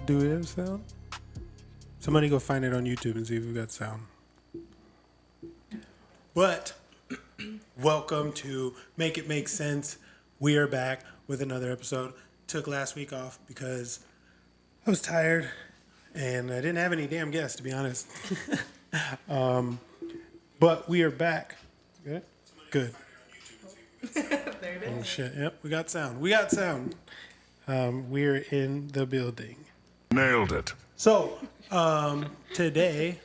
Do we have sound? Somebody go find it on YouTube and see if we've got sound. But welcome to Make It Make Sense. We are back with another episode. Took last week off because I was tired and I didn't have any damn guests, to be honest. But we are back. Good? Good. There it is. Oh, shit. Yep, we got sound. We're in the building. Nailed it. So, today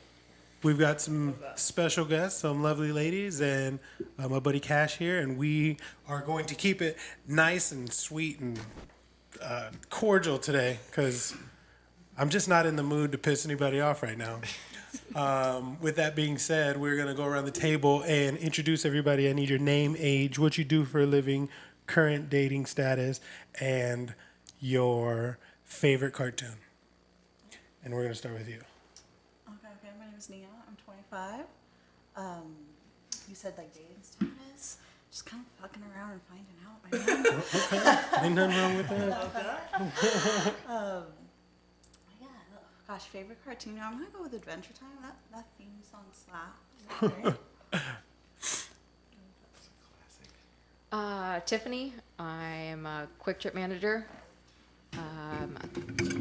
we've got some special guests, some lovely ladies, and my buddy Cash here, and we are going to keep it nice and sweet and cordial today because I'm just not in the mood to piss anybody off right now. With that being said, we're going to go around the table and introduce everybody. I need your name, age, what you do for a living, current dating status, and your favorite cartoon. And we're going to start with you. Okay. My name is Nia. I'm 25. You said like dating status. Just kind of fucking around and finding out. My name. Okay. Ain't nothing wrong with that. Yeah. Gosh, favorite cartoon. I'm gonna go with Adventure Time. That theme song slaps. Tiffany. I am a Quick Trip manager.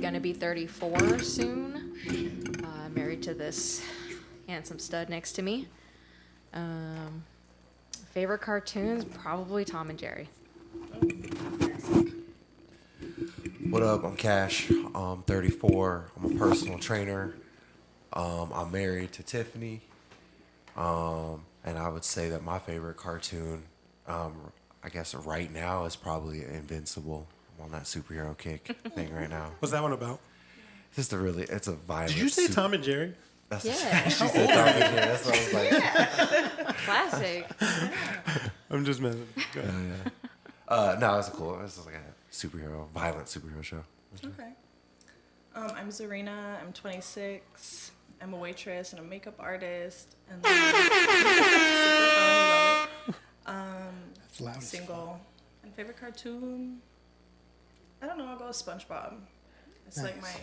Gonna be 34 soon. Married to this handsome stud next to me. Favorite cartoons? Probably Tom and Jerry. What up? I'm Cash. I'm 34. I'm a personal trainer. I'm married to Tiffany. And I would say that my favorite cartoon, I guess right now, is probably Invincible. I'm on that superhero kick thing right now. What's that one about? It's a violent. Did you say Tom and Jerry? That's Yeah. she said Tom and Jerry. That's what I was like. Classic. I'm just messing. Go ahead. No, it's cool. It's like a violent superhero show. Okay. I'm Zarina. I'm 26. I'm a waitress and a makeup artist. And then super fun. Love it. It's loud as Single. And favorite cartoon? I don't know. I'll go with SpongeBob. It's like my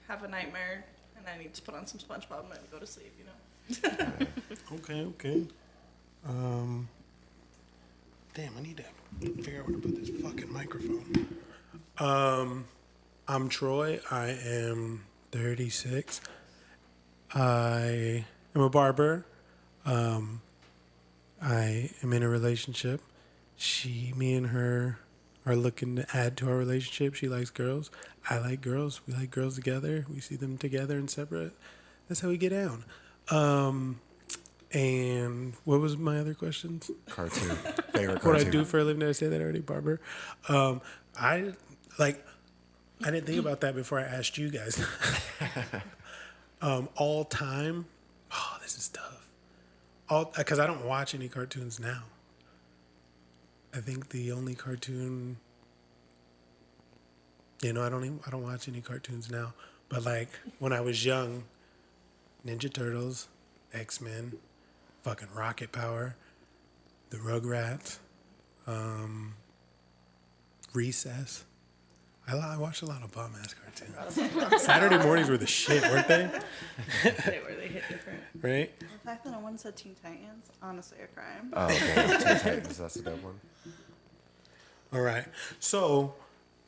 have a nightmare and I need to put on some SpongeBob and then go to sleep. You know. Okay. Damn, I need to figure out where to put this fucking microphone. I'm Troy. I am 36. I am a barber. I am in a relationship. Me and her are looking to add to our relationship. She likes girls. I like girls. We like girls together. We see them together and separate. That's how we get down. And what was my other questions? Cartoon. Favorite cartoon. What I do for a living? Did I say that already? Barber. I didn't think about that before I asked you guys. All time. Oh, this is tough. Because I don't watch any cartoons now. I think the only cartoon, I don't watch any cartoons now. But like when I was young, Ninja Turtles, X-Men, fucking Rocket Power, the Rugrats, Recess. I watched a lot of bomb ass cartoons. Saturday mornings were the shit, weren't they? They were. They hit different. Right? The fact that no one said Teen Titans, honestly, a crime. Oh, okay. Teen Titans. That's a dope one. All right. So,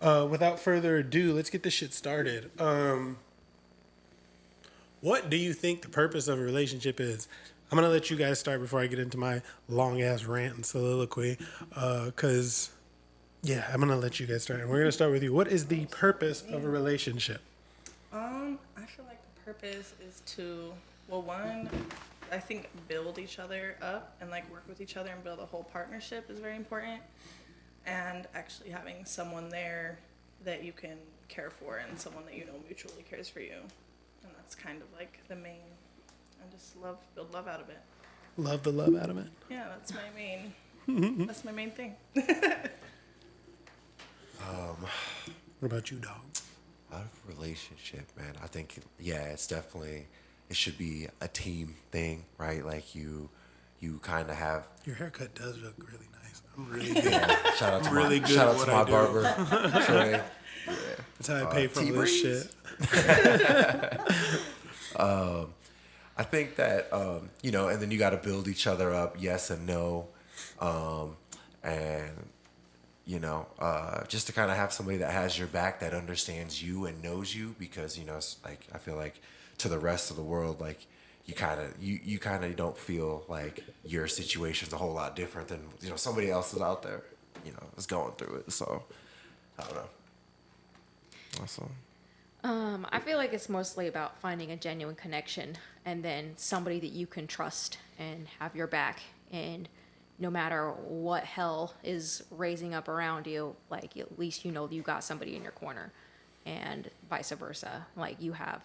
without further ado, let's get this shit started. What do you think the purpose of a relationship is? I'm going to let you guys start before I get into my long-ass rant and soliloquy. Because, I'm going to let you guys start. And we're going to start with you. What is the purpose of a relationship? I feel like the purpose is to, one, I think build each other up and like work with each other and build a whole partnership is very important. And actually having someone there that you can care for and someone that you know mutually cares for you. And that's kind of like the main, and just build love out of it. Love the love out of it. Yeah, that's my main thing. What about you, dog? Out of a relationship, man, I think, yeah, it's definitely, it should be a team thing, right? Like you kind of have. Your haircut does look really nice. I'm really good. Yeah, shout out to really my, good shout at out what to I my do. barber, Trey. That's how I pay for all this T-Breeze. shit. I think that, and then you got to build each other up, yes and no. And, just to kind of have somebody that has your back, that understands you and knows you, because, it's like, I feel like to the rest of the world, like you kind of don't feel like your situation's a whole lot different than, somebody else is out there, is going through it. So I don't know. Awesome. I feel like it's mostly about finding a genuine connection and then somebody that you can trust and have your back. And no matter what hell is raising up around you, like at least you got somebody in your corner, and vice versa. Like you have,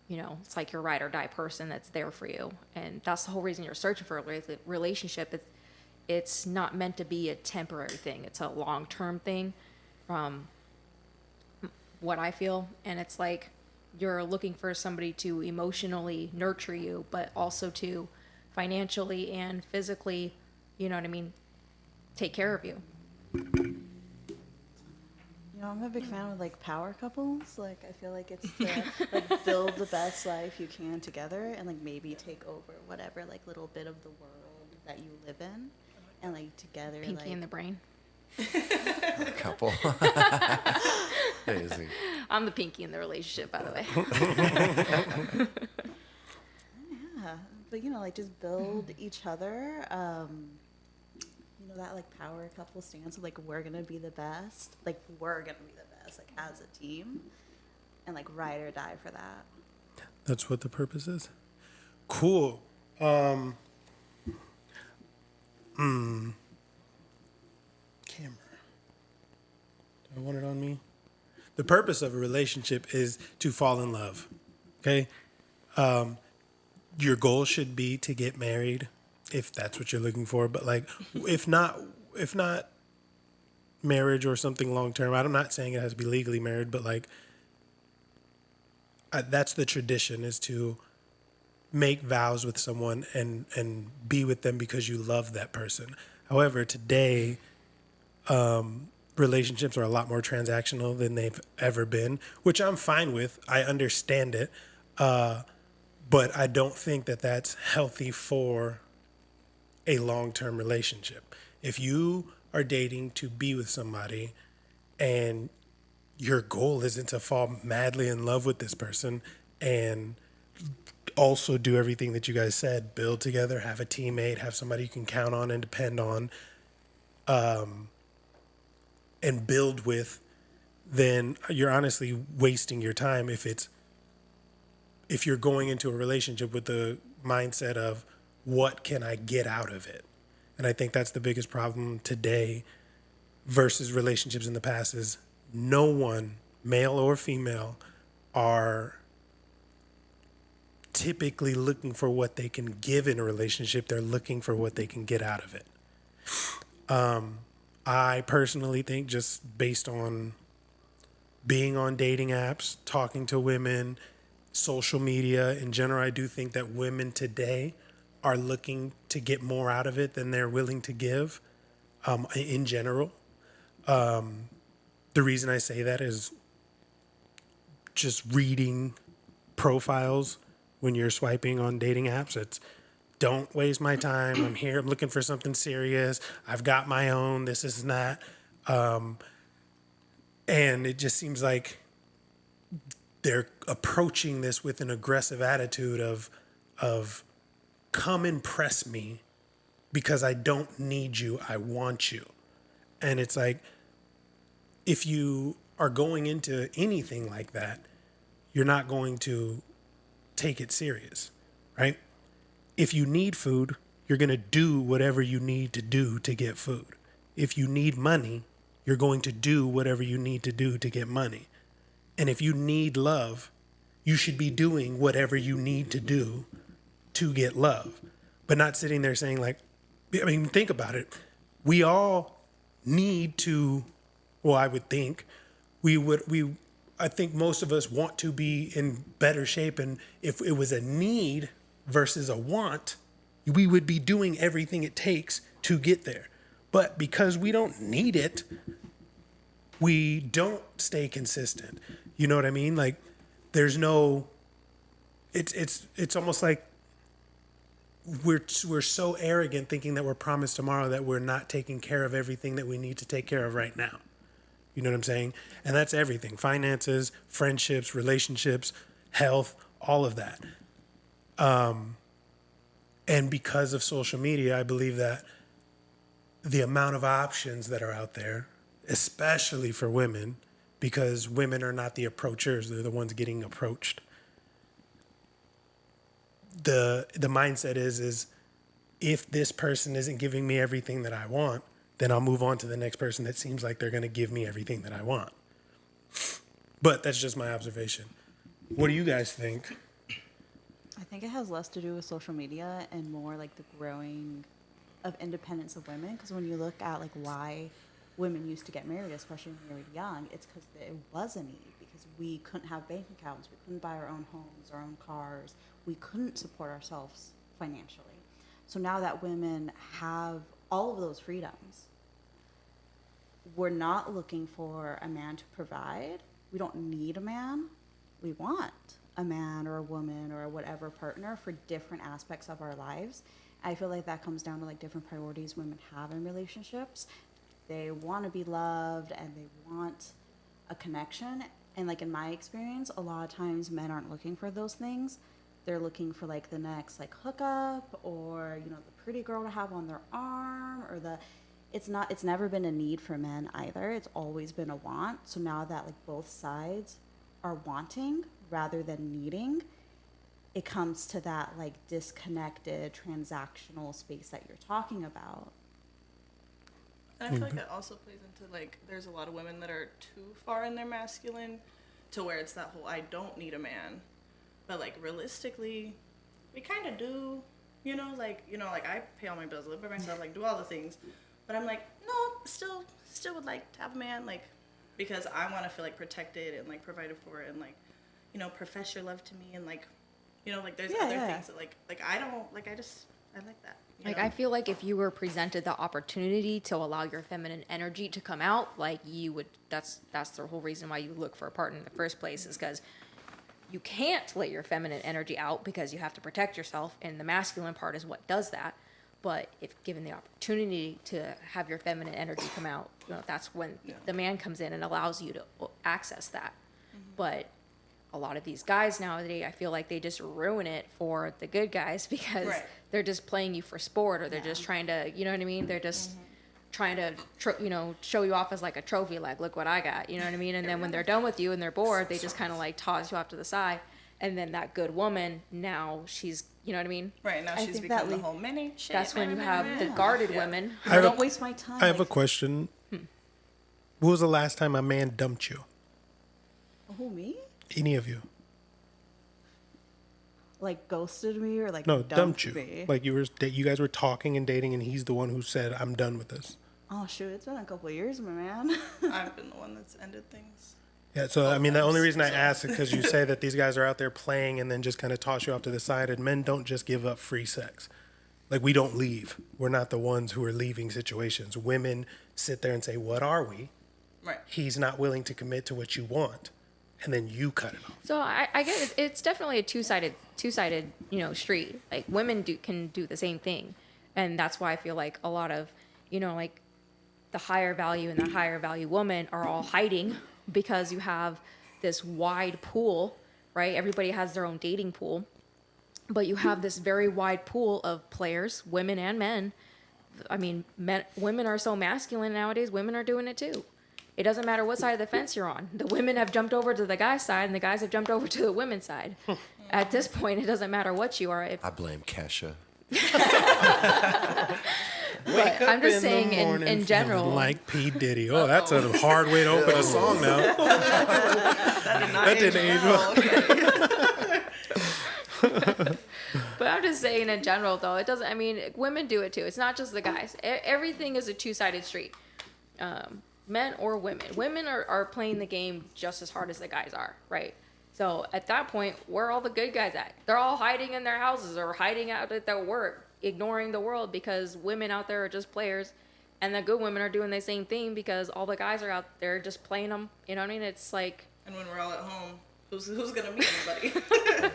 it's like your ride or die person that's there for you. And that's the whole reason you're searching for a relationship. It's not meant to be a temporary thing. It's a long-term thing. What I feel, and it's like you're looking for somebody to emotionally nurture you, but also to financially and physically, take care of you. I'm a big fan of like power couples. Like I feel like it's to like build the best life you can together, and like maybe take over whatever like little bit of the world that you live in, and like together. Pinky like, in the brain. A couple. Amazing. I'm the pinky in the relationship, by the way. Yeah, but like just build each other. That like power couple stance of like we're gonna be the best, like as a team, and like ride or die for that. That's what the purpose is. Cool. Camera. Do I want it on me? The purpose of a relationship is to fall in love. Okay? Your goal should be to get married, if that's what you're looking for. But like, if not marriage or something long term, I'm not saying it has to be legally married, but like, that's the tradition, is to make vows with someone and be with them because you love that person. However, today, relationships are a lot more transactional than they've ever been, which I'm fine with. I understand it. But I don't think that that's healthy for a long-term relationship. If you are dating to be with somebody and your goal isn't to fall madly in love with this person and also do everything that you guys said, build together, have a teammate, have somebody you can count on and depend on, and build with, then you're honestly wasting your time if you're going into a relationship with the mindset of what can I get out of it. And I think that's the biggest problem today versus relationships in the past, is no one, male or female, are typically looking for what they can give in a relationship. They're looking for what they can get out of it. I personally think, just based on being on dating apps, talking to women, social media in general, I do think that women today are looking to get more out of it than they're willing to give, in general. The reason I say that is just reading profiles when you're swiping on dating apps. It's, don't waste my time. I'm here. I'm looking for something serious. I've got my own. This is not. And it just seems like they're approaching this with an aggressive attitude of come impress me because I don't need you. I want you. And it's like, if you are going into anything like that, you're not going to take it serious, right? If you need food, you're going to do whatever you need to do to get food. If you need money, you're going to do whatever you need to do to get money. And if you need love, you should be doing whatever you need to do to get love. but not sitting there saying like, I mean, think about it. We all need to, well, I would think I think most of us want to be in better shape. And if it was a need versus a want, we would be doing everything it takes to get there. But because we don't need it, we don't stay consistent. You know what I mean? Like there's no, it's almost like we're so arrogant thinking that we're promised tomorrow that we're not taking care of everything that we need to take care of right now. You know what I'm saying? And that's everything. Finances, friendships, relationships, health, all of that. And because of social media, I believe that the amount of options that are out there, especially for women, because women are not the approachers, they're the ones getting approached. The mindset is if this person isn't giving me everything that I want, then I'll move on to the next person that seems like they're going to give me everything that I want. But that's just my observation. What do you guys think? I think it has less to do with social media and more like the growing of independence of women. Because when you look at like why women used to get married, especially when they were young, it's because it was a need. Because we couldn't have bank accounts, we couldn't buy our own homes, our own cars, we couldn't support ourselves financially. So now that women have all of those freedoms, we're not looking for a man to provide. We don't need a man. We want a man or a woman or a whatever partner for different aspects of our lives. I feel like that comes down to like different priorities women have in relationships. They want to be loved and they want a connection. And like in my experience, a lot of times men aren't looking for those things. They're looking for like the next like hookup or, you know, the pretty girl to have on their arm or it's never been a need for men either. It's always been a want. So now that like both sides are wanting rather than needing, it comes to that like disconnected transactional space that you're talking about. And I feel like it also plays into like there's a lot of women that are too far in their masculine to where it's that whole I don't need a man. But like realistically, we kind of do, like I pay all my bills, live by myself, like do all the things. But I'm like, no, still would like to have a man, like, because I want to feel like protected and like provided for and like, profess your love to me and like, like there's other things that like I don't like. I like that. Like, I feel like if you were presented the opportunity to allow your feminine energy to come out, like you would, that's the whole reason why you look for a partner in the first place is because you can't let your feminine energy out because you have to protect yourself, and the masculine part is what does that. But if given the opportunity to have your feminine energy come out, that's when the man comes in and allows you to access that. Mm-hmm. But a lot of these guys nowadays, I feel like they just ruin it for the good guys because they're just playing you for sport, or they're just trying to, you know what I mean? They're just trying to, show you off as like a trophy, like, look what I got, you know what I mean? And then when they're done with you and they're bored, they just kind of like toss you off to the side. And then that good woman, now she's, you know what I mean? Right, now she's become the whole mini shit. That's when you have the guarded women. I don't waste my time. I have a question. When was the last time a man dumped you? Who, me? Any of you? Like ghosted me or like no, dumped you. Me? Like you guys were talking and dating, and he's the one who said, "I'm done with this." Oh shoot! It's been a couple of years, my man. I've been the one that's ended things. Yeah, so I mean, the only reason I ask is because you say that these guys are out there playing and then just kind of toss you off to the side, and men don't just give up free sex. Like, we don't leave. We're not the ones who are leaving situations. Women sit there and say, "What are we?" Right. He's not willing to commit to what you want, and then you cut it off. So I guess it's definitely a two-sided, street. Like, women can do the same thing, and that's why I feel like a lot of, like, the higher value and the higher value women are all hiding because you have this wide pool, right? Everybody has their own dating pool, but you have this very wide pool of players, women and men. I mean, women are so masculine nowadays. Women are doing it too. It doesn't matter what side of the fence you're on. The women have jumped over to the guy's side, and the guys have jumped over to the women's side. At this point, it doesn't matter what you are. I blame Kesha. But I'm just saying, in general, like P. Diddy. Oh, that's a hard way to open a song now. That didn't age well. But I'm just saying in general, though, it doesn't. I mean, women do it too. It's not just the guys. Everything is a two-sided street. Men or women. Women are playing the game just as hard as the guys are, right? So at that point, where are all the good guys at? They're all hiding in their houses or hiding out at their work, ignoring the world because women out there are just players, and the good women are doing the same thing because all the guys are out there just playing them. You know what I mean? It's like. And when we're all at home, who's gonna meet anybody?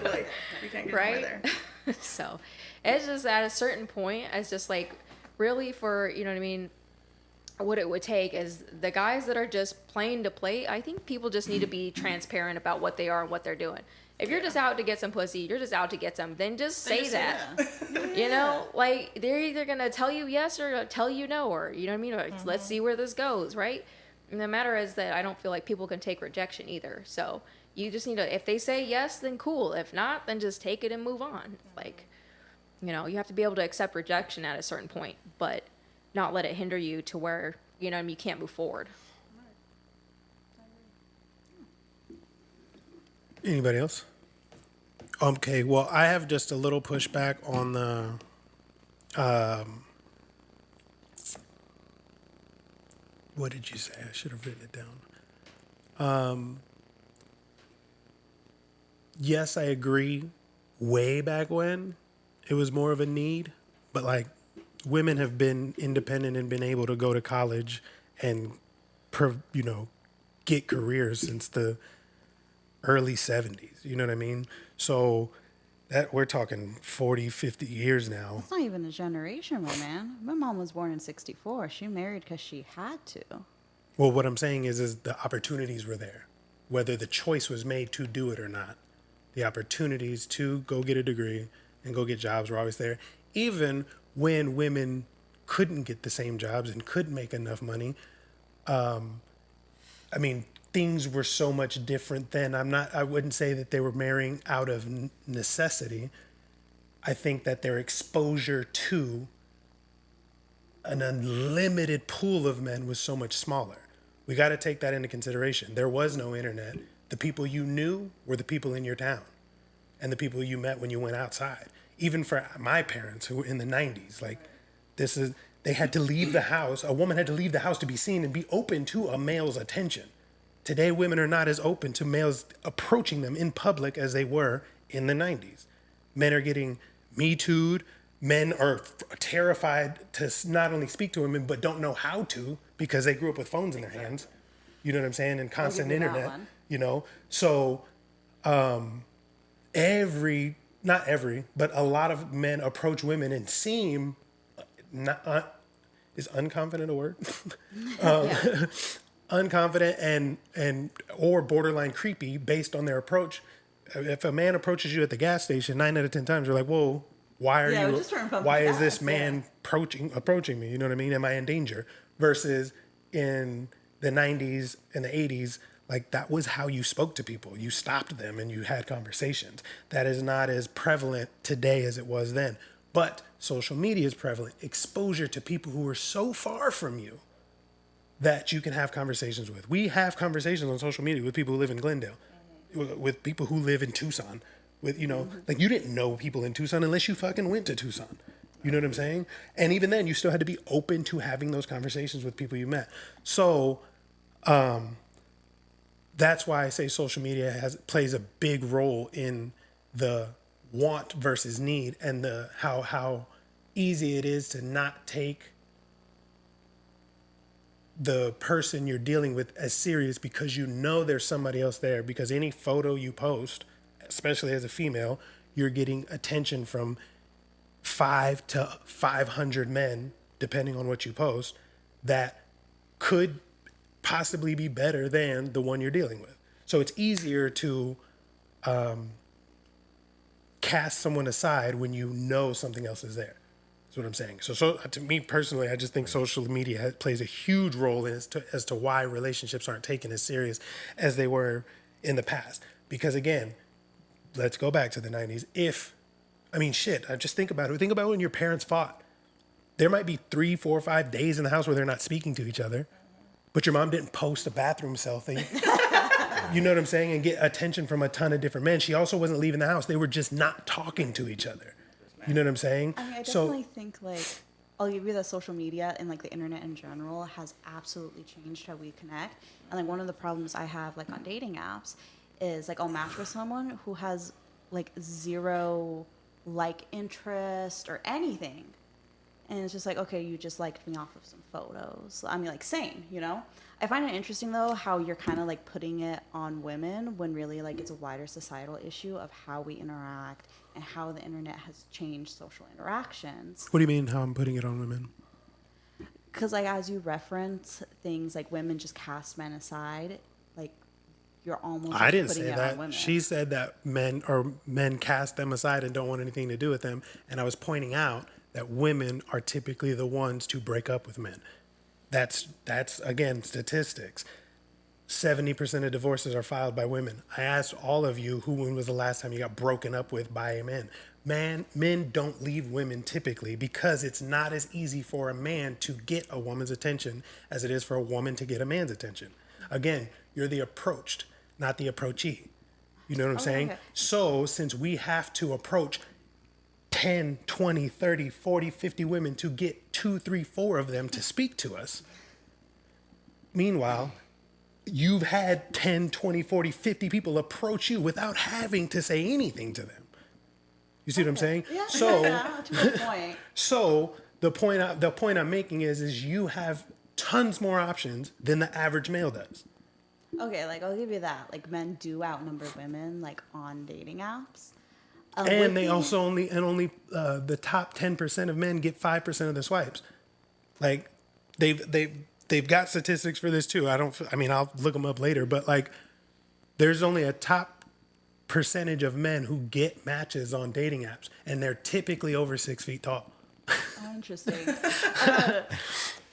Like, we can't get Right? there. So it's just at a certain point, it's just like really for, you know what I mean, what it would take is the guys that are just playing to play. I think people just need to be transparent about what they are and what they're doing. If you're just out to get some pussy, you're just out to get some, then just say that. You know, like they're either going to tell you yes or tell you no, or, you know what I mean? Or let's see where this goes, right? And the matter is that I don't feel like people can take rejection either. So you just need to, if they say yes, then cool. If not, then just take it and move on. Like, you know, you have to be able to accept rejection at a certain point, but not let it hinder you to where, you know, you can't move forward. Anybody else? Okay, well, I have just a little pushback on the what did you say? I should have written it down. Yes, I agree. Way back when, it was more of a need, but like women have been independent and been able to go to college and, you know, get careers since the early 70s. You know what I mean? So that we're talking 40, 50 years now. It's not even a generation, my man. My mom was born in 64. She married because she had to. Well, what I'm saying is the opportunities were there, whether the choice was made to do it or not. The opportunities to go get a degree and go get jobs were always there. Even when women couldn't get the same jobs and couldn't make enough money, I mean, things were so much different then. I wouldn't say that they were marrying out of necessity. I think that their exposure to an unlimited pool of men was so much smaller. We got to take that into consideration. There was no internet. The people you knew were the people in your town and the people you met when you went outside. Even for my parents who were in the 90s, like they had to leave the house. A woman had to leave the house to be seen and be open to a male's attention. Today, women are not as open to males approaching them in public as they were in the 90s. Men are getting Me Too'd. Men are terrified to not only speak to women, but don't know how to because they grew up with phones in their hands. You know what I'm saying? And constant internet, you know? So not every, but a lot of men approach women and seem, is unconfident a word? Unconfident and or borderline creepy based on their approach. If a man approaches you at the gas station, 9 out of 10 times you're like, whoa, why is this man approaching me? You know what I mean? Am I in danger? Versus in the 90s and the 80s, like that was how you spoke to people. You stopped them and you had conversations. That is not as prevalent today as it was then. But social media is prevalent. Exposure to people who are so far from you that you can have conversations with. We have conversations on social media with people who live in Glendale, with people who live in Tucson, with, you know, like you didn't know people in Tucson unless you fucking went to Tucson. You know what I'm saying? And even then, you still had to be open to having those conversations with people you met. So that's why I say social media plays a big role in the want versus need and the how easy it is to not take the person you're dealing with as serious because you know there's somebody else there, because any photo you post, especially as a female, you're getting attention from 5 to 500 men, depending on what you post, that could possibly be better than the one you're dealing with. So it's easier to cast someone aside when you know something else is there. That's what I'm saying. So to me personally, I just think social media plays a huge role as to why relationships aren't taken as serious as they were in the past. Because again, let's go back to the 90s. Just think about it. Think about when your parents fought. There might be 3, 4, 5 days in the house where they're not speaking to each other, but your mom didn't post a bathroom selfie. You know what I'm saying? And get attention from a ton of different men. She also wasn't leaving the house. They were just not talking to each other. You know what I'm saying? I mean, I So definitely think like I'll give you that social media and like the internet in general has absolutely changed how we connect. And like one of the problems I have like on dating apps is like I'll match with someone who has like zero like interest or anything. And it's just like, okay, you just liked me off of some photos. I mean, like, same, you know? I find it interesting, though, how you're kind of, like, putting it on women when really, like, it's a wider societal issue of how we interact and how the internet has changed social interactions. what do you mean how I'm putting it on women? Because, like, as you reference things like women just cast men aside, like, you're almost I just didn't putting say it on that. women. She said that men cast them aside and don't want anything to do with them. And I was pointing out that women are typically the ones to break up with men. That's again statistics. 70% of divorces are filed by women. I asked all of you when was the last time you got broken up with by a man. Men don't leave women typically because it's not as easy for a man to get a woman's attention as it is for a woman to get a man's attention. Again, you're the approached, not the approachee. You know what I'm saying? Okay. So since we have to approach 10, 20, 30, 40, 50 women to get 2, 3, 4 of them to speak to us, meanwhile, you've had 10, 20, 40, 50 people approach you without having to say anything to them. You see what I'm saying? Yeah, So, yeah, to a point. so the point I'm making is you have tons more options than the average male does. Okay, like, I'll give you that. Like, men do outnumber women, like, on dating apps. And they also only the top 10% of men get 5% of the swipes. Like they've got statistics for this too. I mean I'll look them up later, but like there's only a top percentage of men who get matches on dating apps, and they're typically over 6 feet tall. Oh, interesting.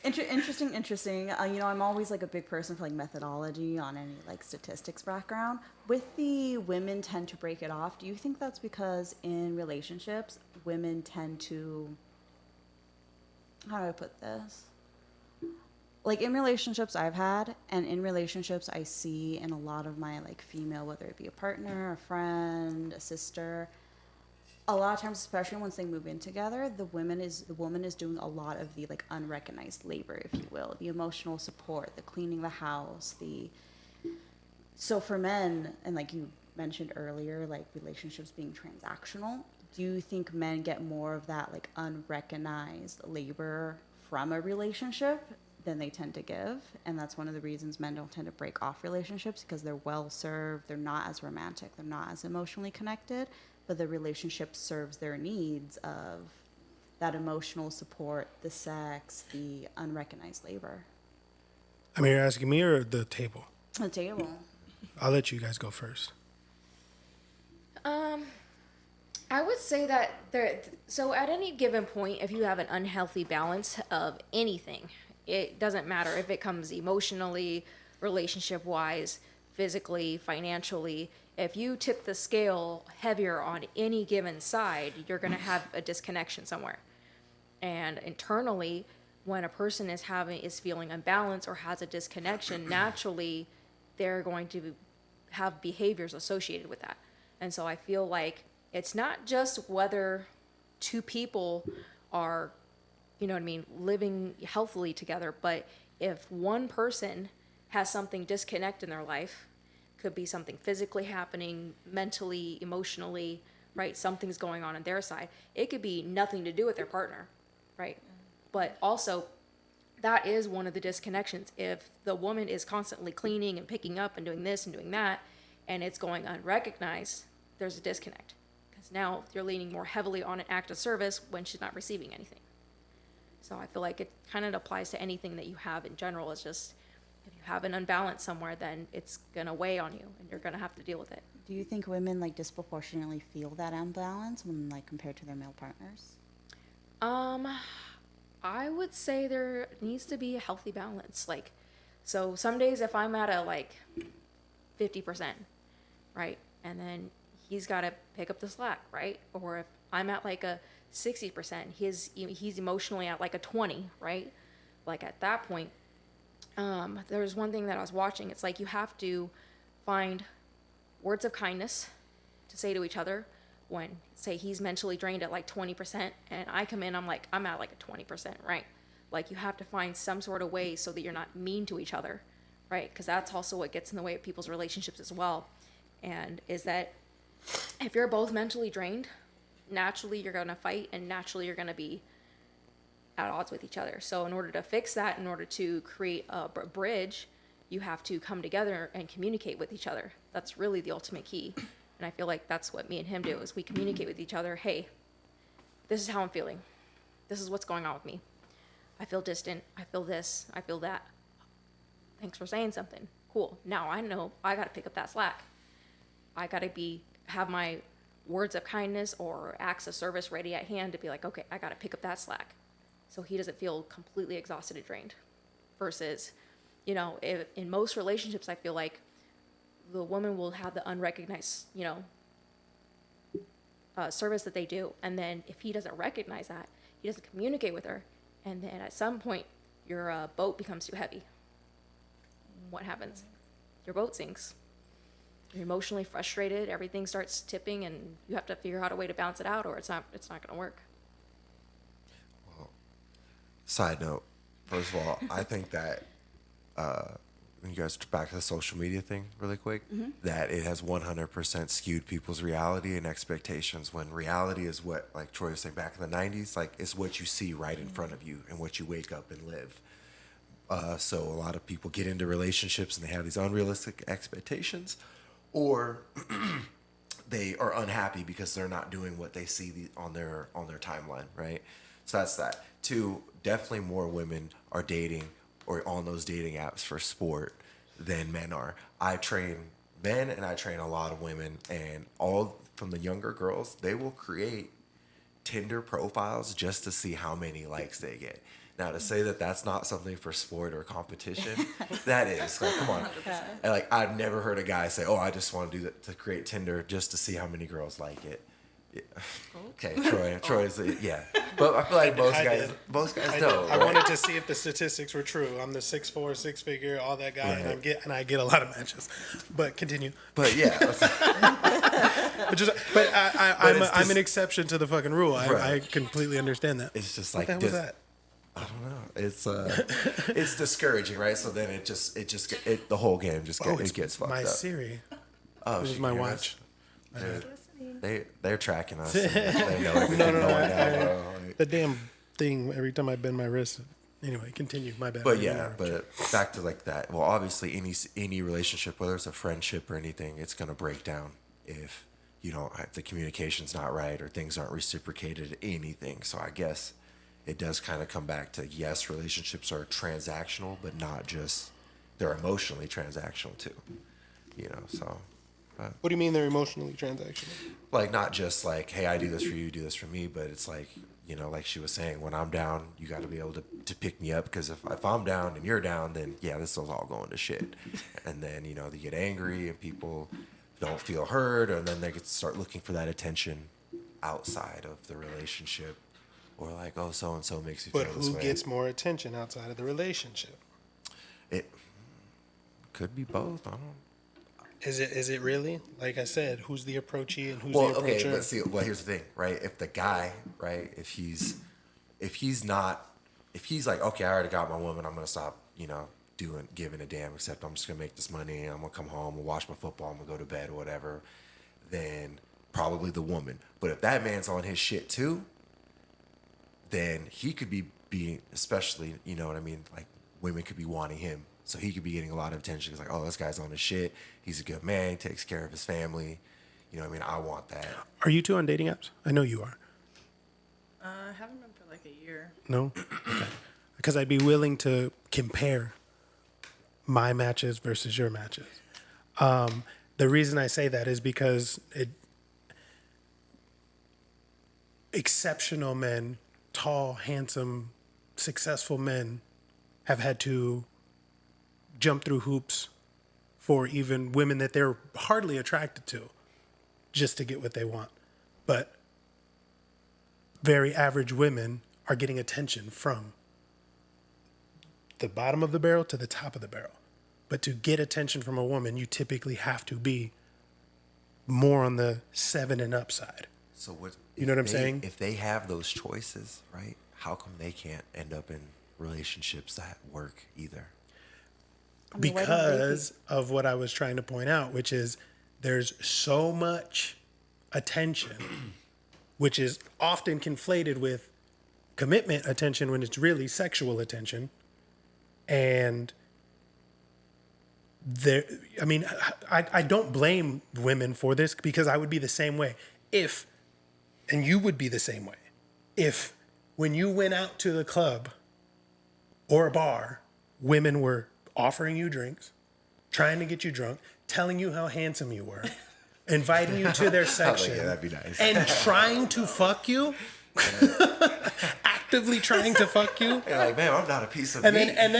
Interesting. You know, I'm always like a big person for like methodology on any like statistics background. With the women tend to break it off. Do you think that's because in relationships, women tend to, how do I put this? Like in relationships I've had, and in relationships I see in a lot of my like female, whether it be a partner, a friend, a sister, a lot of times, especially once they move in together, the woman is doing a lot of the like unrecognized labor, if you will, the emotional support, the cleaning the house, so for men, and like you mentioned earlier, like relationships being transactional, do you think men get more of that like unrecognized labor from a relationship than they tend to give? And that's one of the reasons men don't tend to break off relationships, because they're well served, they're not as romantic, they're not as emotionally connected, but the relationship serves their needs of that emotional support, the sex, the unrecognized labor. I mean, you're asking me or the table? The table. I'll let you guys go first. I would say that so at any given point, if you have an unhealthy balance of anything, it doesn't matter if it comes emotionally, relationship wise, physically, financially, if you tip the scale heavier on any given side, you're going to have a disconnection somewhere. And internally, when a person is feeling unbalanced or has a disconnection, naturally they're going to have behaviors associated with that. And so I feel like it's not just whether two people are, you know what I mean, living healthily together, but if one person has something disconnect in their life, could be something physically happening, mentally, emotionally, right? Something's going on their side. It could be nothing to do with their partner, right? But also, that is one of the disconnections. If the woman is constantly cleaning and picking up and doing this and doing that, and it's going unrecognized, there's a disconnect. Because now you're leaning more heavily on an act of service when she's not receiving anything. So I feel like it kind of applies to anything that you have in general. It's just, if you have an unbalance somewhere, then it's going to weigh on you and you're going to have to deal with it. Do you think women like disproportionately feel that imbalance when like compared to their male partners? I would say there needs to be a healthy balance. Like, so some days if I'm at a like 50%, right? And then he's got to pick up the slack, right? Or if I'm at like a 60%, he's emotionally at like a 20, right? Like at that point, there's one thing that I was watching. It's like you have to find words of kindness to say to each other, when, say, he's mentally drained at like 20% and I come in, I'm at like a 20%, right? Like, you have to find some sort of way so that you're not mean to each other, right? Because that's also what gets in the way of people's relationships as well. And is that if you're both mentally drained, naturally you're going to fight and naturally you're going to be at odds with each other. So in order to fix that, in order to create a bridge, you have to come together and communicate with each other. That's really the ultimate key. And I feel like that's what me and him do, is we communicate with each other. Hey, this is how I'm feeling. This is what's going on with me. I feel distant. I feel this. I feel that. Thanks for saying something. Cool. Now I know I got to pick up that slack. I got to have my words of kindness or acts of service ready at hand to be like, okay, I got to pick up that slack. So he doesn't feel completely exhausted and drained. Versus, in most relationships, I feel like the woman will have the unrecognized, service that they do. And then if he doesn't recognize that, he doesn't communicate with her. And then at some point, your boat becomes too heavy. What happens? Your boat sinks. You're emotionally frustrated. Everything starts tipping, and you have to figure out a way to balance it out, or it's not going to work. Side note, first of all, I think that when you guys back to the social media thing really quick, that it has 100% skewed people's reality and expectations, when reality is what, like Troy was saying back in the 90s, like it's what you see right in front of you and what you wake up and live. So a lot of people get into relationships and they have these unrealistic expectations, or they are unhappy because they're not doing what they see on their timeline, right? So that's that. Two, definitely more women are dating or on those dating apps for sport than men are. I train men and I train a lot of women, and all from the younger girls, they will create Tinder profiles just to see how many likes they get. Now, to say that that's not something for sport or competition, that is. Like, come on. And, like, I've never heard a guy say, "Oh, I just want to do that to create Tinder just to see how many girls like it." Yeah. Okay, Troy's yeah. But I feel like most guys don't. I wanted to see if the statistics were true. I'm the 6'4", 6-figure, all that guy, Right. and I get a lot of matches. But continue. But yeah, I'm an exception to the fucking rule. I Right. completely understand that. it's just What like the hell was that? I don't know. It's discouraging, right? So then the whole game it gets fucked my up. Siri. Oh, It was she my can hear watch. us. They're tracking us. And they know everything going on, bro. Like, The damn thing, every time I bend my wrist. Anyway, continue. My bad. but yeah, but back to like that. Well, obviously, any relationship, whether it's a friendship or anything, it's gonna break down if if the communication's not right or things aren't reciprocated. Anything. So I guess it does kind of come back to, yes, relationships are transactional, but not just, they're emotionally transactional too. So. What do you mean they're emotionally transactional? Like, not just like, hey, I do this for you, you do this for me, but it's like, like she was saying, when I'm down, you got to be able to pick me up, because if I'm down and you're down, then yeah, this is all going to shit. And then, they get angry and people don't feel heard, and then they get to start looking for that attention outside of the relationship, or like, oh, so-and-so makes you But feel this who way. gets more attention outside of the relationship? It could be both. I don't know. Is it really? Like I said, who's the approachee and who's Well, the approacher? okay, but see, here's the thing, right? If the guy, right, if he's like, okay, I already got my woman, I'm gonna stop, giving a damn, except I'm just gonna make this money, I'm gonna come home, I'm gonna watch my football, I'm gonna go to bed or whatever, then probably the woman. But if that man's on his shit too, then he could be being, especially, you know what I mean? Like, women could be wanting him. So he could be getting a lot of attention. It's like, oh, this guy's on his shit. He's a good man. He takes care of his family. You know what I mean? I want that. Are you two on dating apps? I know you are. I haven't been for like a year. No? Okay. Because I'd be willing to compare my matches versus your matches. The reason I say that is because exceptional men, tall, handsome, successful men have had to jump through hoops for even women that they're hardly attracted to just to get what they want. But very average women are getting attention from the bottom of the barrel to the top of the barrel. But to get attention from a woman, you typically have to be more on the 7 and up side. So what? You know what I'm saying? If they have those choices, right? How come they can't end up in relationships that work either? I mean, why don't they Because of what I was trying to point out, which is there's so much attention, which is often conflated with commitment attention when it's really sexual attention. And there, I mean, I don't blame women for this because I would be the same way if, and you would be the same way, if when you went out to the club or a bar, women were offering you drinks, trying to get you drunk, telling you how handsome you were, inviting you to their section, yeah, that'd be nice. and trying to fuck you, actively trying to fuck you. You're like, man, I'm not a piece of And meat. then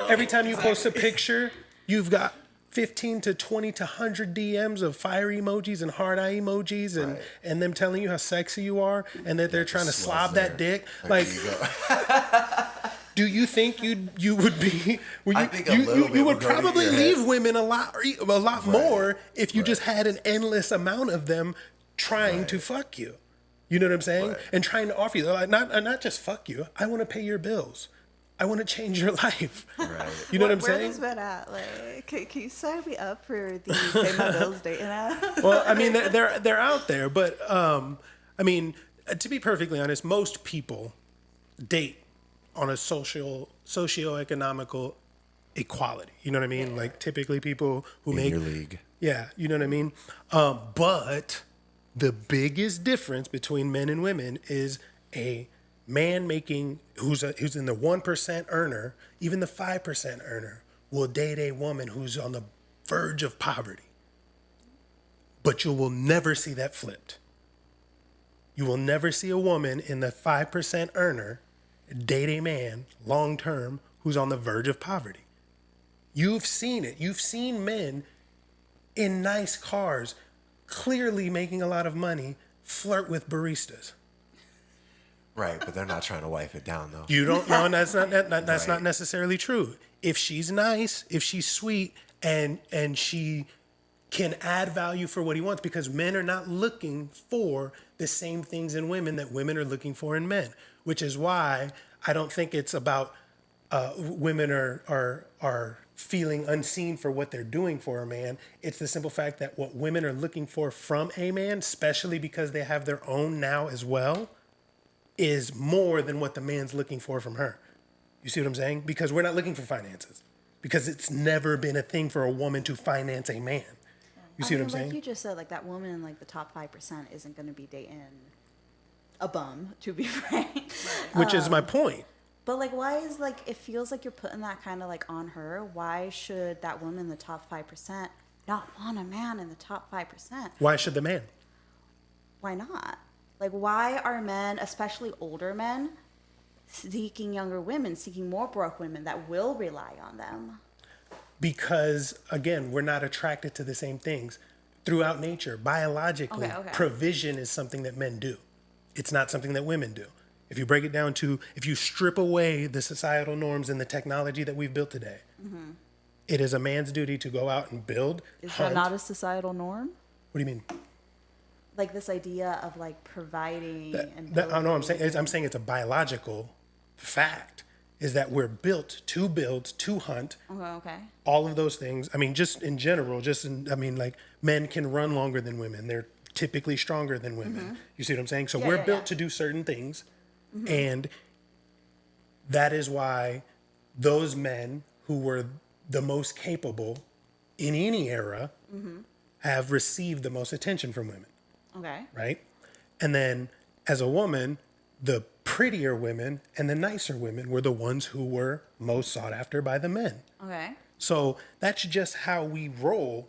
every time you post a picture, you've got 15 to 20 to 100 DMs of fire emojis and heart eye emojis and, Right. and them telling you how sexy you are and that they're trying to slob that dick. Like, Like, there you go. do you think you would be? I think a little bit you would would go to probably your leave head. women a lot more if you just had an endless amount of them trying to fuck you. You know what I'm saying? Right. And trying to offer you, like, not just fuck you. I want to pay your bills. I want to change your life. Right. You know what I'm Where saying? is men at? Like, can you sign me up for the pay my bills dating app? Well, I mean, they're out there, but I mean, to be perfectly honest, most people date on a socioeconomical equality. You know what I mean? Like typically people who In make your league. yeah, you know what I mean? But the biggest difference between men and women is a man making who's in the 1% earner, even the 5% earner, will date a woman who's on the verge of poverty. But you will never see that flipped. You will never see a woman in the 5% earner date a man long term who's on the verge of poverty. You've seen it. You've seen men in nice cars, clearly making a lot of money, flirt with baristas. Right, but they're not trying to wife it down though. You don't know, and that's not Right. necessarily true. If she's nice, if she's sweet, and she can add value for what he wants, because men are not looking for the same things in women that women are looking for in men, which is why I don't think it's about women are feeling unseen for what they're doing for a man. It's the simple fact that what women are looking for from a man, especially because they have their own now as well, is more than what the man's looking for from her. You see what I'm saying? Because we're not looking for finances. Because it's never been a thing for a woman to finance a man. You see what I'm saying? Like you just said, like that woman in like the top 5% isn't going to be dating a bum, to be frank. Which is my point. But like, why is like it feels like you're putting that kind of like on her? Why should that woman in the top 5% not want a man in the top 5%? Why should the man? Why not? Like, why are men, especially older men, seeking younger women, seeking more broke women that will rely on them? Because, again, we're not attracted to the same things. Throughout nature, biologically, Okay. provision is something that men do. It's not something that women do. If you break it down to, if you strip away the societal norms and the technology that we've built today, it is a man's duty to go out and build, Is hunt. that not a societal norm? What do you mean? Like this idea of like providing and I know I'm building. saying it's a biological fact, is that we're built to build, to hunt, Okay. all of those things. I mean, just in general, like men can run longer than women. They're typically stronger than women. You see what I'm saying? So Yeah, we're yeah, built yeah. to do certain things. And that is why those men who were the most capable in any era have received the most attention from women, Okay. right? And then as a woman, the prettier women and the nicer women were the ones who were most sought after by the men. Okay. So that's just how we roll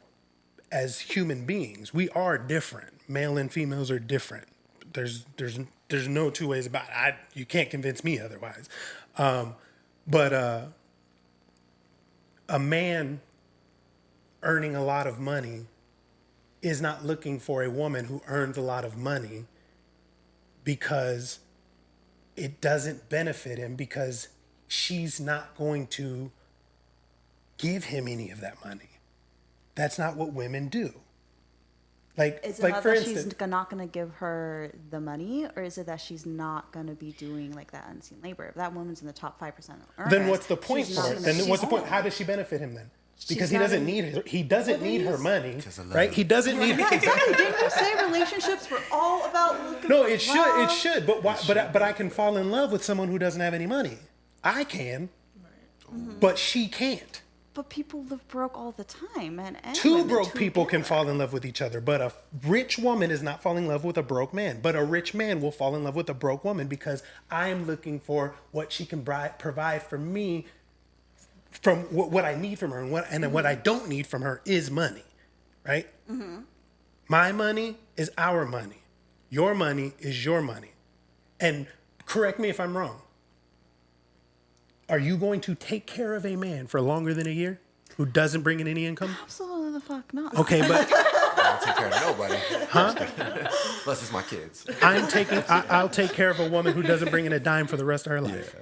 as human beings. We are different. Male and females are different. There's no two ways about it. You can't convince me otherwise. But a man earning a lot of money is not looking for a woman who earns a lot of money because it doesn't benefit him, because she's not going to give him any of that money. That's not what women do. Is it like not for that she's instance, not going to give her the money, or is it that she's not going to be doing like that unseen labor? If that woman's in the top 5% of earners, then what's the point she's for not it? gonna- And then what's the she's point? How does she benefit him then? Because She's he not doesn't in- need her. He doesn't need her money, Because of right? love. He doesn't need. Yeah, exactly. Didn't you say relationships were all about looking No, for it should. love? It should. But why? But I can fall in love with someone who doesn't have any money. I can, but she can't. But people live broke all the time, and Two women broke too people do can it. fall in love with each other, but a rich woman is not falling in love with a broke man. But a rich man will fall in love with a broke woman because I am looking for what she can provide for me from what I need from her, and then what I don't need from her is money, right? My money is our money. Your money is your money. And correct me if I'm wrong. Are you going to take care of a man for longer than a year who doesn't bring in any income? Absolutely the fuck not. Okay, but I don't take care of nobody. Unless it's my kids. I'll take care of a woman who doesn't bring in a dime for the rest of her life.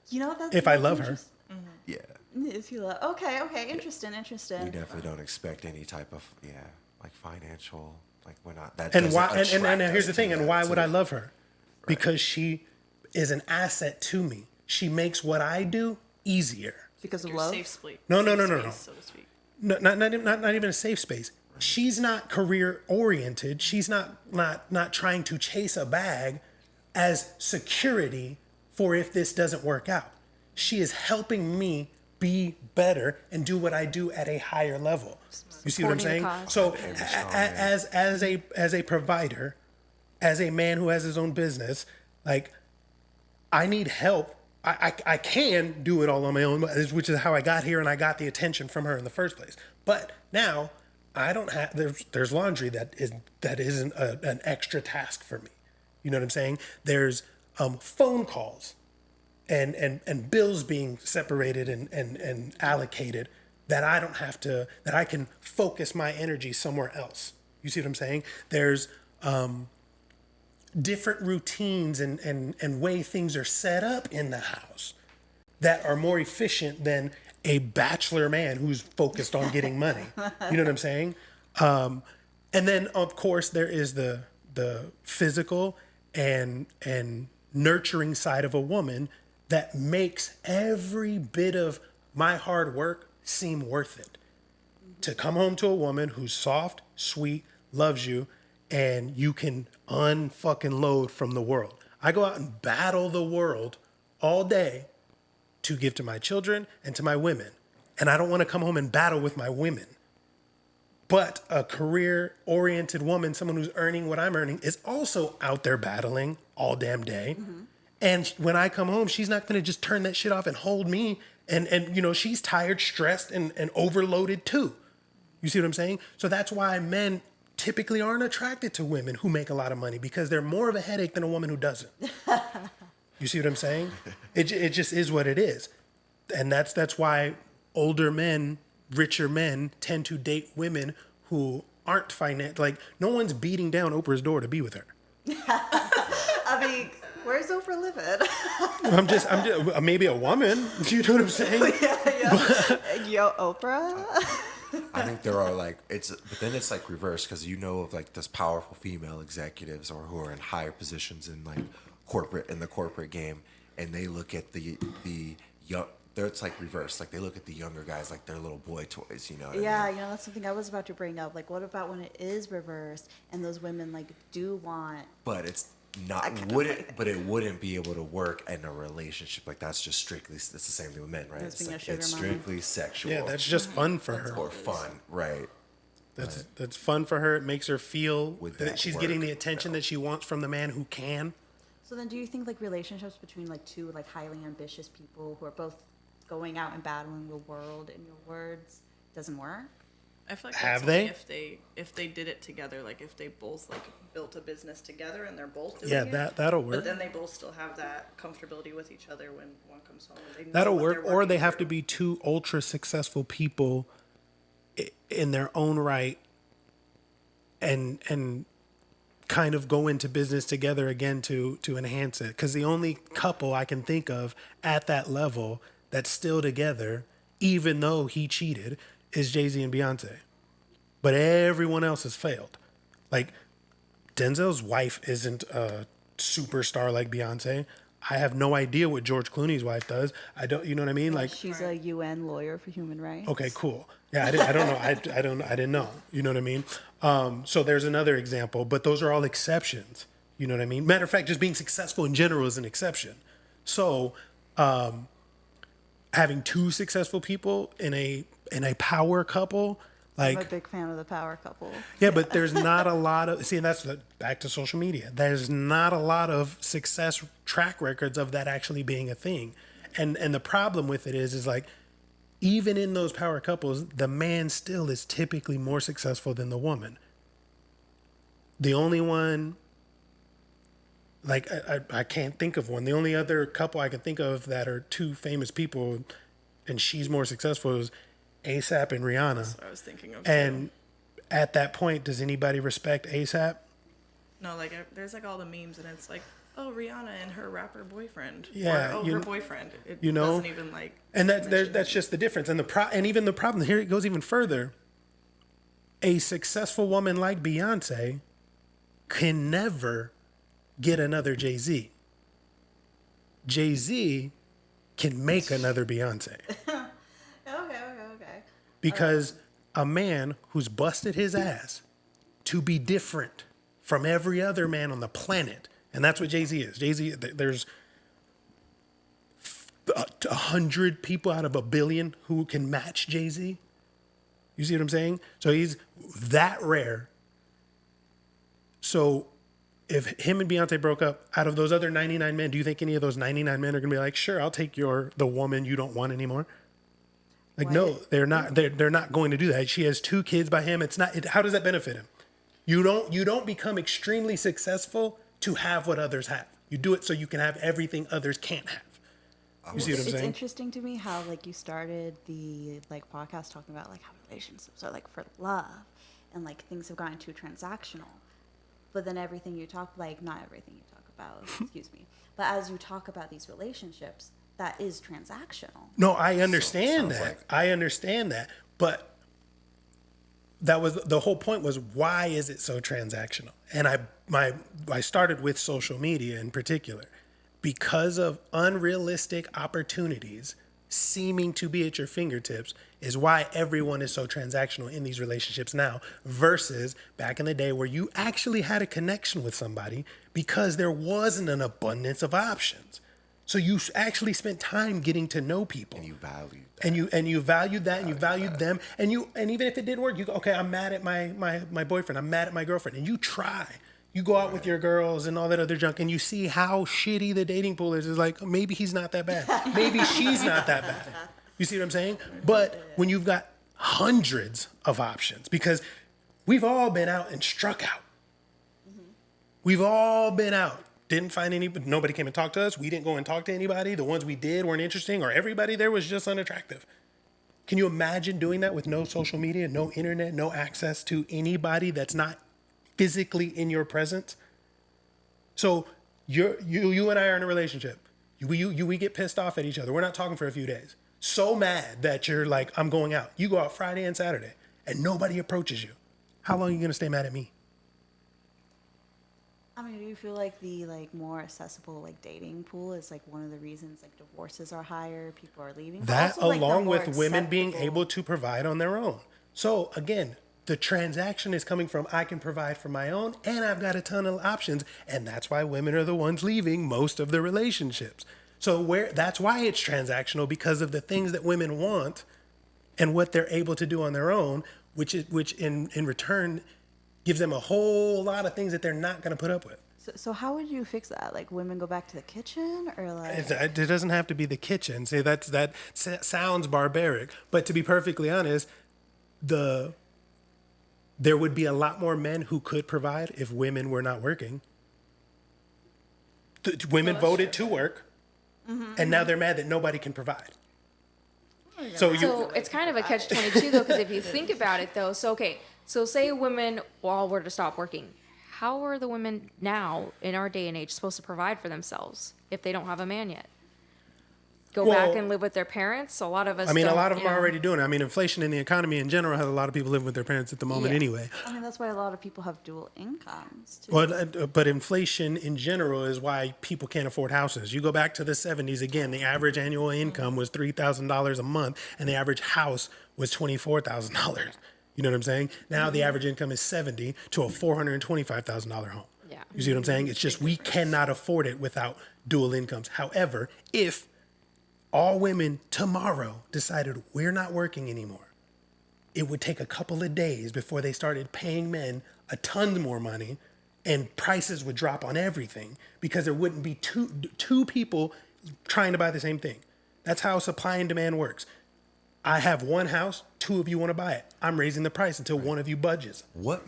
You know that's If I love her. Yeah. If you love, okay, interesting. We definitely don't expect any type of like financial, like we're not that. And doesn't why? And attract us here's the to thing. And that, why to would I the- love her? Because she is an asset to me. She makes what I do easier. because of Your love. safe space. No, no, safe no, no, space, no. So to speak. No, not even a safe space. She's not career oriented. She's not trying to chase a bag as security for if this doesn't work out. She is helping me be better and do what I do at a higher level. You see what I'm Supporting saying? the cause. So Strong, as a provider, as a man who has his own business, like I need help. I can do it all on my own, which is how I got here and I got the attention from her in the first place. But now I don't have. There's laundry that isn't an extra task for me. You know what I'm saying? There's phone calls and bills being separated and allocated that I don't have to. That I can focus my energy somewhere else. You see what I'm saying? There's different routines and way things are set up in the house that are more efficient than a bachelor man who's focused on getting money. You know what I'm saying? And then of course there is the physical and nurturing side of a woman that makes every bit of my hard work seem worth it. To come home to a woman who's soft, sweet, loves you, and you can unfucking load from the world. I go out and battle the world all day to give to my children and to my women. And I don't want to come home and battle with my women. But a career-oriented woman, someone who's earning what I'm earning, is also out there battling all damn day. And when I come home, she's not going to just turn that shit off and hold me. And you know, she's tired, stressed, and overloaded too. You see what I'm saying? So that's why men typically aren't attracted to women who make a lot of money, because they're more of a headache than a woman who doesn't. You see what I'm saying? It just is what it is. And that's why older men, richer men tend to date women who aren't like no one's beating down Oprah's door to be with her. I mean, where's Oprah living? I'm just maybe a woman. You know what I'm saying? Yo, Oprah. I think there are but then it's like reverse, because you know of like this powerful female executives or who are in higher positions in like the corporate game, and they look at the young. It's like reverse. Like they look at the younger guys like they're little boy toys. You know what I mean? You know, that's something I was about to bring up. Like, what about when it is reversed and those women like do want? But it's not but it wouldn't be able to work in a relationship. Like that's just strictly. It's the same thing with men, right? That's It's, being a like, sugar it's mama. strictly sexual. Yeah, that's just fun for her. or fun, right? That's fun for her. It makes her feel With that that she's work, getting the attention that she wants from the man who can. So then, do you think like relationships between like two like highly ambitious people who are both going out and battling the world, in your words, doesn't work? I feel like Have that's they? only if they did it together, like if they both like built a business together and they're both doing Yeah, it. that'll But work. then they both still have that comfortability with each other when one comes home. And they know That'll what work. they're Or they working have to through. be two ultra successful people in their own right, and kind of go into business together again to enhance it. Because the only couple I can think of at that level that's still together, even though he cheated, is Jay-Z and Beyonce. but everyone else has failed. Like Denzel's wife isn't a superstar like Beyonce. I have no idea what George Clooney's wife does. I don't, you know what I mean? Like, She's a UN lawyer for human rights. okay, cool. Yeah, I don't know. I didn't know. You know what I mean? So there's another example, but those are all exceptions. You know what I mean? Matter of fact, just being successful in general is an exception. So, having two successful people in a power couple, I'm a like, big fan of the power couple. yeah, but there's not a lot of, see, and that's back to social media. There's not a lot of success track records of that actually being a thing. And the problem with it is like, even in those power couples, the man still is typically more successful than the woman. The only one, like, I can't think of one. The only other couple I can think of that are two famous people and she's more successful is ASAP and Rihanna. That's what I was thinking of. And at that point, does anybody respect ASAP? No, like there's like all the memes, and it's like, oh, Rihanna and her rapper boyfriend. Yeah, Or, oh, you- her boyfriend. It you know? doesn't even like. And that's mention it. just the difference. And and even the problem here, it goes even further. A successful woman like Beyonce can never get another Jay-Z. Jay-Z can make another Beyonce. Okay. Because a man who's busted his ass to be different from every other man on the planet, and that's what Jay-Z is. Jay-Z, there's 100 people out of 1 billion who can match Jay-Z. You see what I'm saying? So he's that rare. So if him and Beyonce broke up, out of those other 99 men, do you think any of those 99 men are going to be like, sure, I'll take the woman you don't want anymore? Like, no, they're not. They're not going to do that. She has 2 kids by him. It's not. How does that benefit him? You don't become extremely successful to have what others have. You do it so you can have everything others can't have. You see what I'm It's saying? interesting to me how like you started the like podcast talking about like how relationships are like for love and like things have gotten too transactional. But then everything you talk, like not everything you talk about, excuse me, but as you talk about these relationships, that is transactional. No, I understand sounds that. like- I understand that. But that was the whole point, was why is it so transactional? And I started with social media in particular, because of unrealistic opportunities seeming to be at your fingertips is why everyone is so transactional in these relationships now, versus back in the day where you actually had a connection with somebody because there wasn't an abundance of options. So you actually spent time getting to know people. And you value that. And you valued that, and you valued them, and even if it didn't work, you go, okay, I'm mad at my boyfriend, I'm mad at my girlfriend, and you try. You go out with your girls and all that other junk, and you see how shitty the dating pool is. It's like, maybe he's not that bad. Maybe she's not that bad. You see what I'm saying? But when you've got hundreds of options, because we've all been out and struck out. We've all been out. Didn't find anybody. Nobody came and talked to us. We didn't go and talk to anybody. The ones we did weren't interesting, or everybody there was just unattractive. Can you imagine doing that with no social media, no internet, no access to anybody that's not physically in your presence? So you and I are in a relationship. We get pissed off at each other. We're not talking for a few days. So mad that you're like, I'm going out. You go out Friday and Saturday, and nobody approaches you. How long are you gonna stay mad at me? I mean, do you feel like the like more accessible like dating pool is like one of the reasons like divorces are higher, people are leaving? But That, also, like, the along more with women being acceptable- able to provide on their own. So again, the transaction is coming from, I can provide for my own, and I've got a ton of options, and that's why women are the ones leaving most of the relationships. So that's why it's transactional, because of the things that women want and what they're able to do on their own, which in return gives them a whole lot of things that they're not going to put up with. So how would you fix that? Like women go back to the kitchen, or like It doesn't have to be the kitchen. See, that sounds barbaric, but to be perfectly honest, there would be a lot more men who could provide if women were not working. Women voted to work, and now they're mad that nobody can provide. So it's kind of a catch-22 though, because if you think about it though, so say women all were to stop working, how are the women now in our day and age supposed to provide for themselves if they don't have a man yet? go back and live with their parents. A lot of us. I mean, a don't, lot of you them are know. already doing it. I mean, inflation in the economy in general has a lot of people living with their parents at the moment Yeah. anyway. I mean, that's why a lot of people have dual incomes too. But inflation in general is why people can't afford houses. You go back to the 70s again, the average annual income was $3,000 a month, and the average house was $24,000. You know what I'm saying? Now the average income is 70 to a $425,000 home. Yeah. You see what I'm saying? It's just we cannot afford it without dual incomes. However, if all women tomorrow decided we're not working anymore, it would take a couple of days before they started paying men a ton more money, and prices would drop on everything because there wouldn't be two people trying to buy the same thing. That's how supply and demand works. I have one house, two of you want to buy it. I'm raising the price until one of you budges. What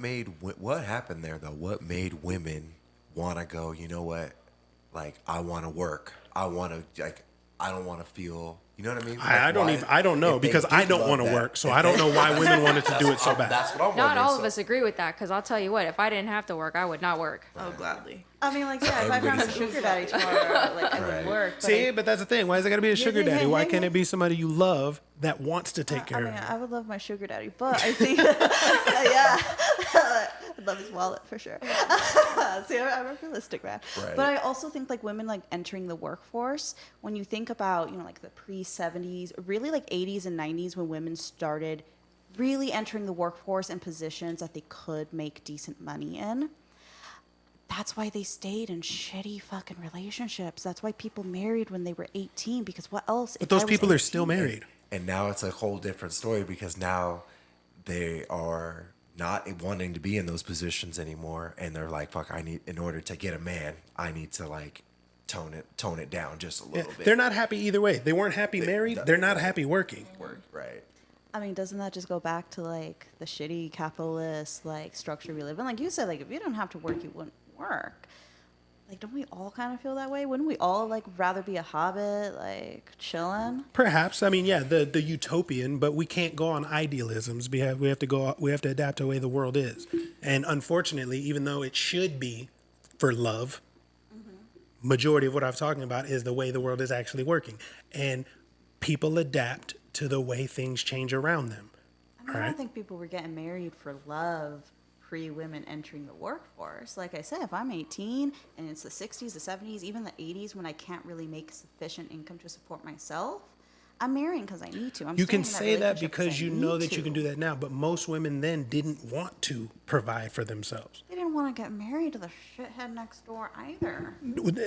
happened there though? What made women want to go, you know what? Like, I want to work. I want to, like, I don't want to feel, you know what I mean? Like, I don't know if they because I did don't love want to that, work. So if I don't they- know why women wanted to do it so bad. That's what I'm Not wondering. all So- of us agree with that, because I'll tell you what, if I didn't have to work, I would not work. Oh, gladly. I mean, like, yeah, if I found a sugar daddy tomorrow, like, I Right. would work. But See, I, but that's the thing. Why is it got to be a sugar yeah, daddy? Why yeah, can't yeah. it be somebody you love that wants to take I care mean, of you? I would love my sugar daddy, but I think, yeah, I'd love his wallet for sure. See, I'm a realistic man. Right. But I also think like women like entering the workforce, when you think about, you know, like the pre-70s, really like 80s and 90s when women started really entering the workforce in positions that they could make decent money in. That's why they stayed in shitty fucking relationships. That's why people married when they were 18, because what else? But those people are still married. And now it's a whole different story because now they are not wanting to be in those positions anymore, and they're like, "Fuck! I need, in order to get a man, I need to like tone it down just a little bit." They're not happy either way. They weren't happy married. They're not happy working. Work, right? I mean, doesn't that just go back to like the shitty capitalist like structure we live in? Like you said, like if you didn't have to work, you wouldn't work. Like, don't we all kind of feel that way? Wouldn't we all like rather be a hobbit, like chilling? Perhaps. I mean, yeah, the utopian, but we can't go on idealisms. We have to adapt to the way the world is. And unfortunately, even though it should be for love, majority of what I'm talking about is the way the world is actually working. And people adapt to the way things change around them. I mean, All I right. don't think people were getting married for love pre-women entering the workforce. Like I said, if I'm 18 and it's the 60s, the 70s, even the 80s when I can't really make sufficient income to support myself, I'm marrying because I need to. You can staying in say that relationship because I you know need that you can to. do that now, but most women then didn't want to provide for themselves. They didn't want to get married to the shithead next door either.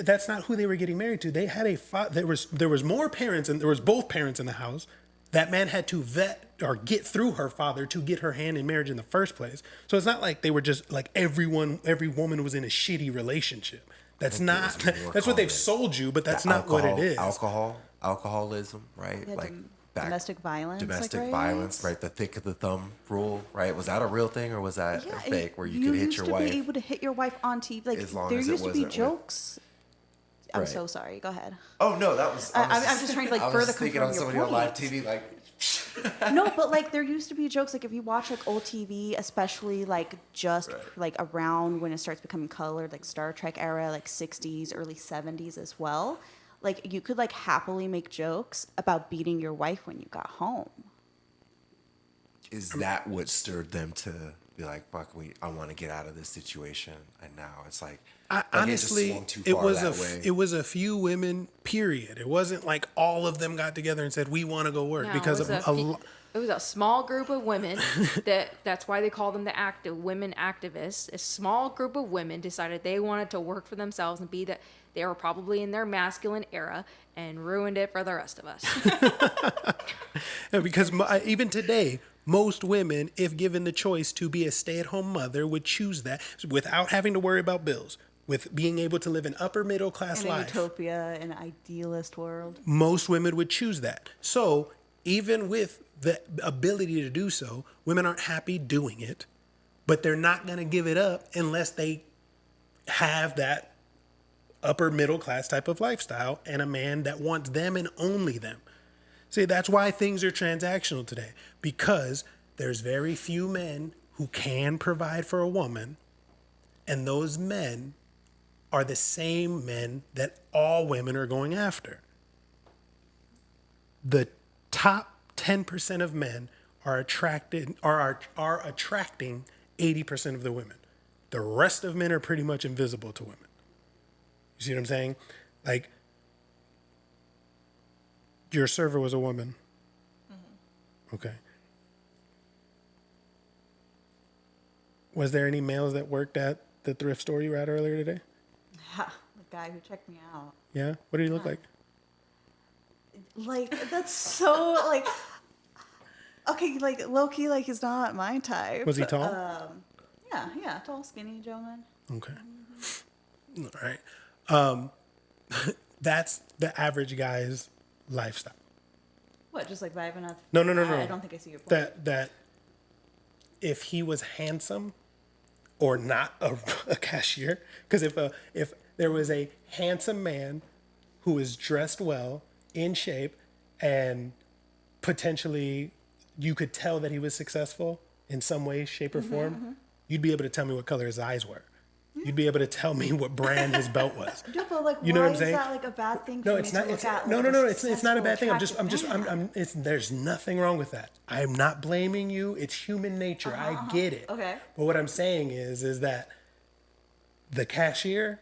That's not who they were getting married to. They had there was more parents, and there was both parents in the house. That man had to vet or get through her father to get her hand in marriage in the first place. So it's not like they were just like every woman was in a shitty relationship. That's not. it was more That's what they've common. sold you, but that's The not what it is. Alcoholism, right? Yeah, like domestic violence, like, domestic right? violence, right? The thick of the thumb rule, right? Was that a real thing or was that a fake? Where you could hit your wife used to be able to hit your wife on TV. Like as long there as it used to be wasn't with- jokes. I'm Right. so sorry. Go ahead. Oh no, that was. I'm just trying to, like, I was further just thinking on confirm your somebody on live point. TV, like. No, but like there used to be jokes. Like if you watch like old TV, especially like just Right. like around when it starts becoming colored, like Star Trek era, like 60s, early 70s as well. Like you could like happily make jokes about beating your wife when you got home. Is that what stirred them to be like, fuck, I want to get out of this situation? And now it's like, Honestly, it just swung too it far was that way. it was a few women. Period. It wasn't like all of them got together and said we want to go work No, because it was it was a small group of women that's why they call them the women activists. A small group of women decided they wanted to work for themselves and be that they were probably in their masculine era and ruined it for the rest of us. because even today, most women, if given the choice to be a stay-at-home mother, would choose that without having to worry about bills, with being able to live an upper middle class In a life. utopia, in an idealist world. Most women would choose that. So even with the ability to do so, women aren't happy doing it, but they're not going to give it up unless they have that upper middle class type of lifestyle and a man that wants them and only them. See, that's why things are transactional today, because there's very few men who can provide for a woman, and those men are the same men that all women are going after. the top 10% of men are attracted are attracting 80% of the women. The rest of men are pretty much invisible to women. You see what I'm saying? Like, your server was a woman. Okay. Was there any males that worked at the thrift store you were at earlier today? The guy who checked me out. Yeah? What did he look like? Like, that's so, like, okay, like, low-key, like, he's not my type. Was he tall? Yeah, tall, skinny gentleman. Okay. All right. That's the average guy's lifestyle. What, just like vibing at... No. I don't think I see your point. That if he was handsome or not a cashier, because if there was a handsome man who is dressed well, in shape, and potentially you could tell that he was successful in some way, shape, or form, you'd be able to tell me what color his eyes were. You'd be able to tell me what brand his belt was. Yeah, but like, You know why what I'm saying? is that like a bad thing? No, for it's me not. to It's look at, no. like, It's not a bad thing. attractive man? There's nothing wrong with that. I'm not blaming you. It's human nature. I get it. Okay. But what I'm saying is that the cashier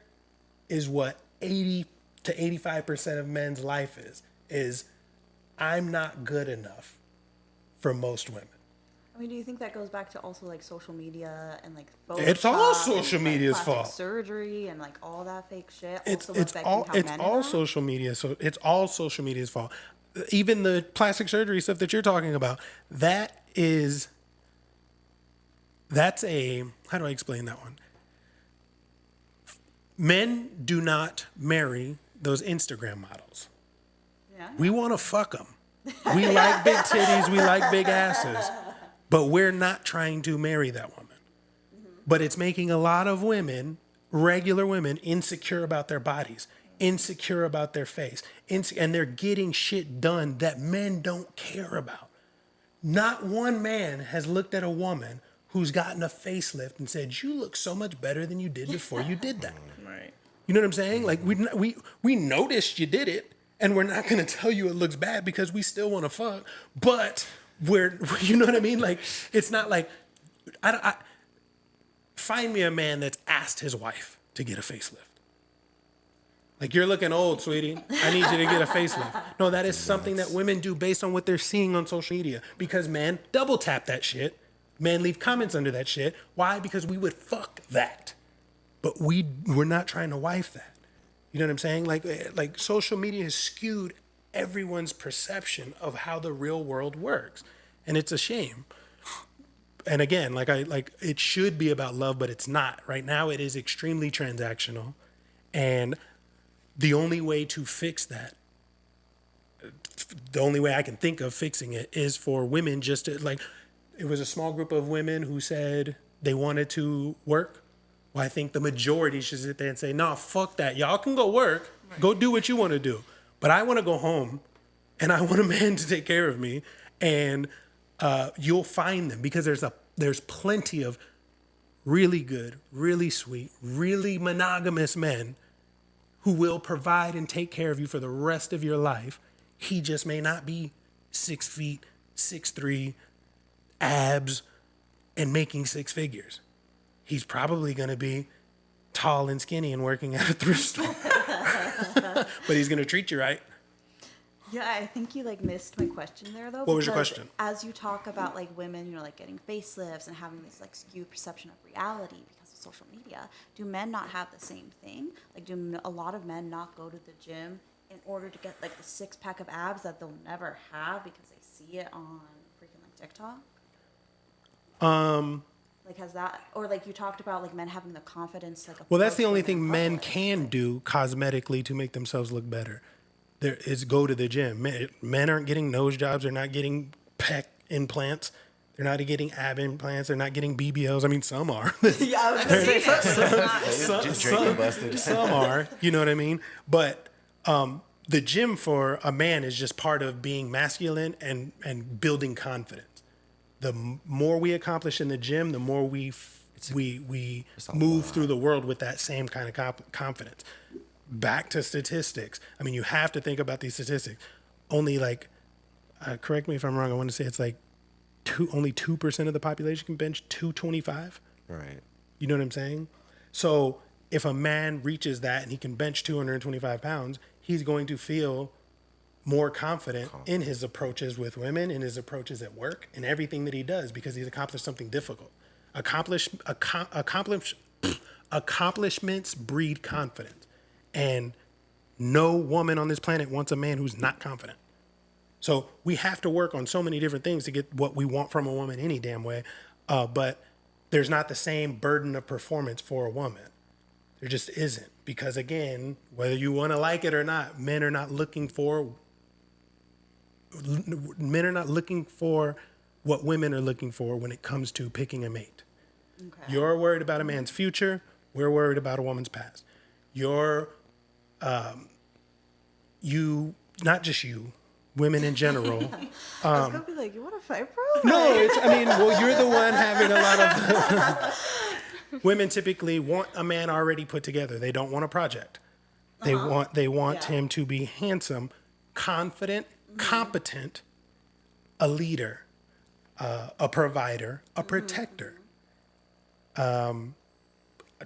is what 80 to 85% of men's life is I'm not good enough for most women. I mean, do you think that goes back to also like social media and like It's all Photoshop social and, like, media's plastic fault. surgery and like all that fake shit? It's also affecting all how it's men all interact? social media. So it's all social media's fault. Even the plastic surgery stuff that you're talking about, that's a, how do I explain that one? Men do not marry those Instagram models. Yeah. We want to fuck them. We like big titties. We like big asses. But we're not trying to marry that woman. But it's making a lot of women, regular women, insecure about their bodies, insecure about their face. And they're getting shit done that men don't care about. Not one man has looked at a woman who's gotten a facelift and said, "You look so much better than you did before you did that." Right. You know what I'm saying? Like, we noticed you did it, and we're not going to tell you it looks bad because we still want to fuck, but you know what I mean? Like, it's not like, find me a man that's asked his wife to get a facelift. Like, you're looking old, sweetie. I need you to get a facelift. No, that is something that women do based on what they're seeing on social media, because men double tap that shit. Men leave comments under that shit. Why? Because we would fuck that. But we're not trying to wife that. You know what I'm saying? Like social media has skewed everyone's perception of how the real world works. And it's a shame. And again, it should be about love, but it's not. Right now it is extremely transactional. And the only way to fix that, the only way I can think of fixing it, is for women just to, like, it was a small group of women who said they wanted to work. Well, I think the majority should sit there and say, "No, fuck that. Y'all can go work. Go do what you want to do. But I want to go home, and I want a man to take care of me." And you'll find them, because there's plenty of really good, really sweet, really monogamous men who will provide and take care of you for the rest of your life. He just may not be 6 feet, 6'3", abs, and making six figures. He's probably going to be tall and skinny and working at a thrift store. But he's going to treat you right. Yeah, I think you like missed my question there though. What was your because question? As you talk about like women, you know, like getting facelifts and having this like skewed perception of reality because of social media, do men not have the same thing? Like, do a lot of men not go to the gym in order to get like the 6-pack of abs that they'll never have because they see it on freaking like TikTok? Like, has that, or like you talked about like men having the confidence, like, Well, that's the approach only women thing in men public. can do cosmetically to make themselves look better. There is go to the gym. Men aren't getting nose jobs. They're not getting pec implants. They're not getting ab implants. They're not getting BBLs. I mean, some are. Yeah, I was gonna say Just drinking busted. Some are. You know what I mean? But the gym for a man is just part of being masculine and building confidence. The more we accomplish in the gym, the more we move through the world with that same kind of confidence. Back to statistics. I mean, you have to think about these statistics. Only like correct me if I'm wrong, I want to say it's like only 2% of the population can bench 225. Right. You know what I'm saying? So if a man reaches that and he can bench 225 pounds, he's going to feel more confident in his approaches with women, in his approaches at work, and everything that he does because he's accomplished something difficult. Accomplishments breed confidence. And no woman on this planet wants a man who's not confident. So we have to work on so many different things to get what we want from a woman any damn way. But there's not the same burden of performance for a woman. There just isn't. Because again, whether you want to like it or not, men are not looking for what women are looking for when it comes to picking a mate. Okay. You're worried about a man's future. We're worried about a woman's past. Not just you, women in general. I was gonna be like, you want to fight, bro? No, you're the one having a lot of. Women typically want a man already put together. They don't want a project. They want him to be handsome, confident, competent, a leader, a provider, a protector.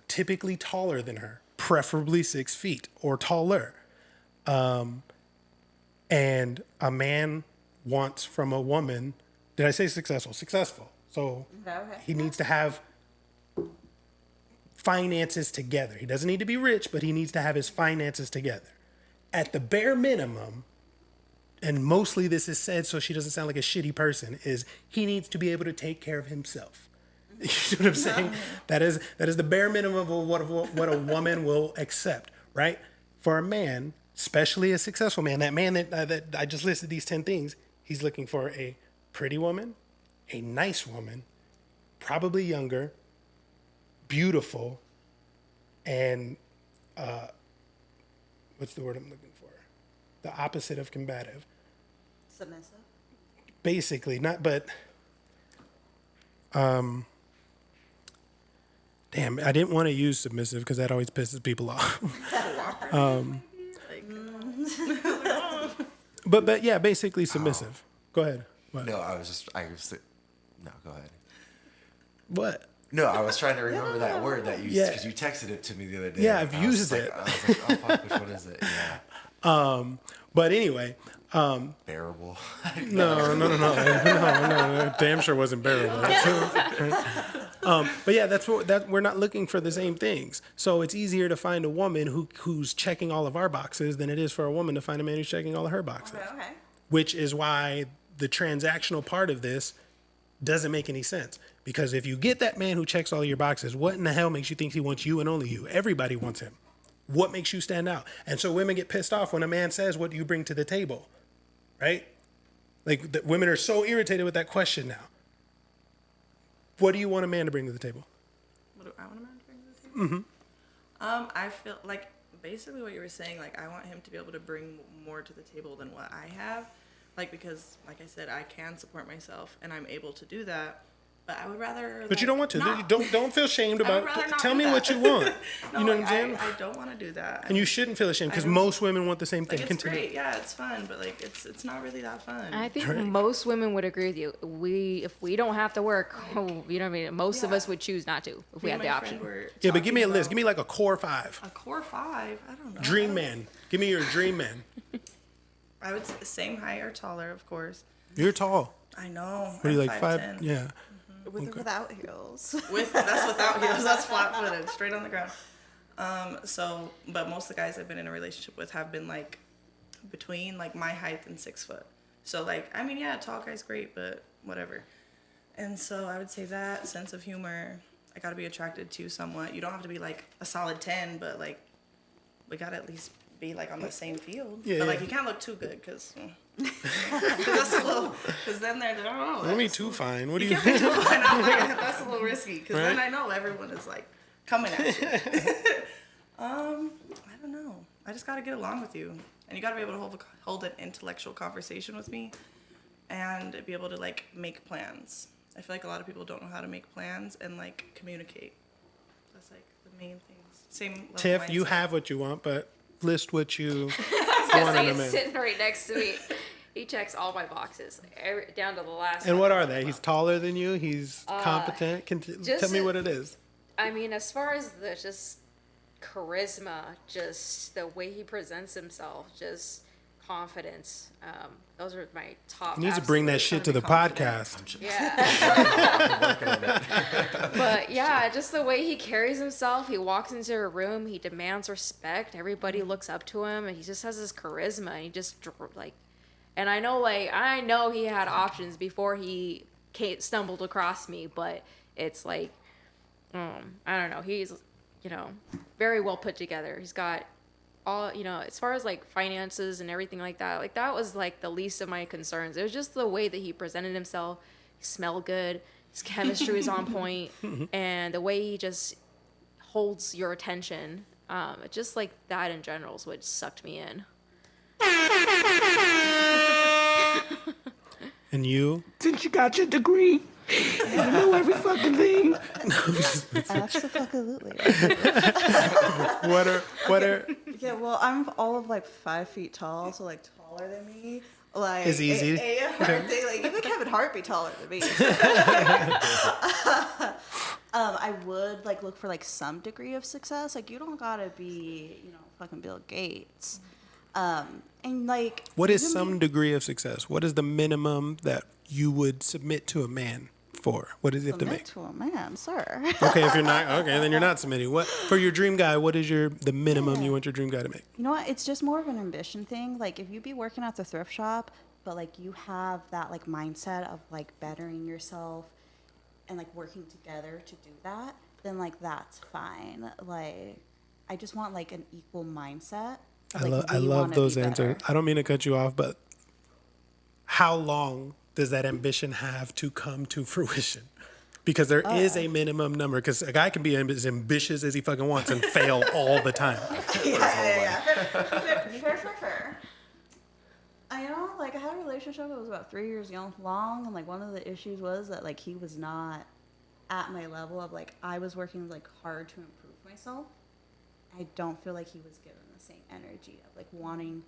Typically taller than her, preferably 6 feet or taller. And a man wants from a woman, did I say successful? Successful. So he needs to have finances together. He doesn't need to be rich, but he needs to have his finances together. At the bare minimum, and mostly this is said so she doesn't sound like a shitty person, is he needs to be able to take care of himself. You know what I'm saying? That is the bare minimum of what a woman will accept, right? For a man, especially a successful man, that man that I just listed these 10 things, he's looking for a pretty woman, a nice woman, probably younger, beautiful, and what's the word I'm looking for? The opposite of combative. Submissive. Basically, damn, I didn't want to use submissive because that always pisses people off. But yeah, basically submissive. Go ahead. What? No, no, go ahead. What? No, I was trying to remember that word that you used because you texted it to me the other day. Yeah, I've used it. I was like, oh fuck, which one is it? Yeah. But anyway. Bearable. No. Damn sure wasn't bearable. But yeah, we're not looking for the same things. So it's easier to find a woman who's checking all of our boxes than it is for a woman to find a man who's checking all of her boxes. Okay. Which is why the transactional part of this doesn't make any sense. Because if you get that man who checks all of your boxes, what in the hell makes you think he wants you and only you? Everybody wants him. What makes you stand out? And so women get pissed off when a man says, what do you bring to the table? Right? Like, women are so irritated with that question now. What do you want a man to bring to the table? What do I want a man to bring to the table? Mm-hmm. I feel like basically what you were saying, like I want him to be able to bring more to the table than what I have. Like, because like I said, I can support myself and I'm able to do that. But I would rather. But you don't want to. Not. Don't feel shamed about. Tell me that. what you want. No, you know like, what I'm saying? I don't want to do that. And you shouldn't feel ashamed because most women want the same thing. Like, it's great, yeah, it's fun, but like it's not really that fun. I think most women would agree with you. If we don't have to work, you know what I mean? Most of us would choose not to if we had the option. Yeah, but give me a list. Give me like a core 5. A core 5? I don't know. Dream man. Give me your dream man. I would say the same height or taller, of course. You're tall. I know. What are you like 5'10". 5? Yeah. With or without heels. That's without heels. That's flat-footed, straight on the ground. But most of the guys I've been in a relationship with have been like between like my height and 6 foot. So like, I mean, yeah, tall guy's great, but whatever. And so I would say that sense of humor, I gotta be attracted to somewhat. You don't have to be like a solid 10, but like we gotta at least be like on the same field. Yeah, but like you can't look too good because that's a little. Because then they're I don't know. Don't be too fine. What do you? Can't be too fine. I'm like, that's a little risky because Right? then I know everyone is like coming at you. I don't know. I just gotta get along with you, and you gotta be able to hold an intellectual conversation with me, and be able to like make plans. I feel like a lot of people don't know how to make plans and like communicate. That's like the main things. Same level Tiff, you mindset. have what you want, but list what you I want was in a gonna say man. it's sitting right next to me. He checks all my boxes, down to the last. And one. what are they? He's taller than you. He's competent. Tell me what it is. I mean, as far as the just charisma, just the way he presents himself, just confidence. Those are my top. You need to bring that shit to the podcast. Yeah. But yeah, just the way he carries himself. He walks into a room, he demands respect. Everybody looks up to him, and he just has this charisma. And he just like, and I know he had options before he stumbled across me, but it's like, I don't know. He's, very well put together. He's got all, as far as like finances and everything like that was like the least of my concerns. It was just the way that he presented himself. He smelled good. His chemistry was on point, and the way he just holds your attention. Just like that in general is what sucked me in. And you? Since you got your degree, you know every fucking thing. Absolutely. What are? Yeah, well, I'm all of like 5 feet tall, so like taller than me. Like It's easy. Like even Kevin Hart be taller than me. I would like look for like some degree of success. Like you don't gotta be, fucking Bill Gates. And like What is you can some be- degree of success? What is the minimum that you would submit to a man for? What does he have to submit make? to a man, sir? Okay, if you're not okay, then you're not submitting. What for your dream guy? What is the minimum you want your dream guy to make? You know what? It's just more of an ambition thing. Like if you be working at the thrift shop, but like you have that like mindset of like bettering yourself and like working together to do that, then like that's fine. Like I just want like an equal mindset. I Like, love we wanna those be better. answers. I don't mean to cut you off, but how long does that ambition have to come to fruition? Because there is a minimum number. Because a guy can be as ambitious as he fucking wants and fail all the time. Yeah. Fair. I like I had a relationship that was about 3 years long, and like one of the issues was that like he was not at my level of like I was working like hard to improve myself. I don't feel like he was given the same energy of like wanting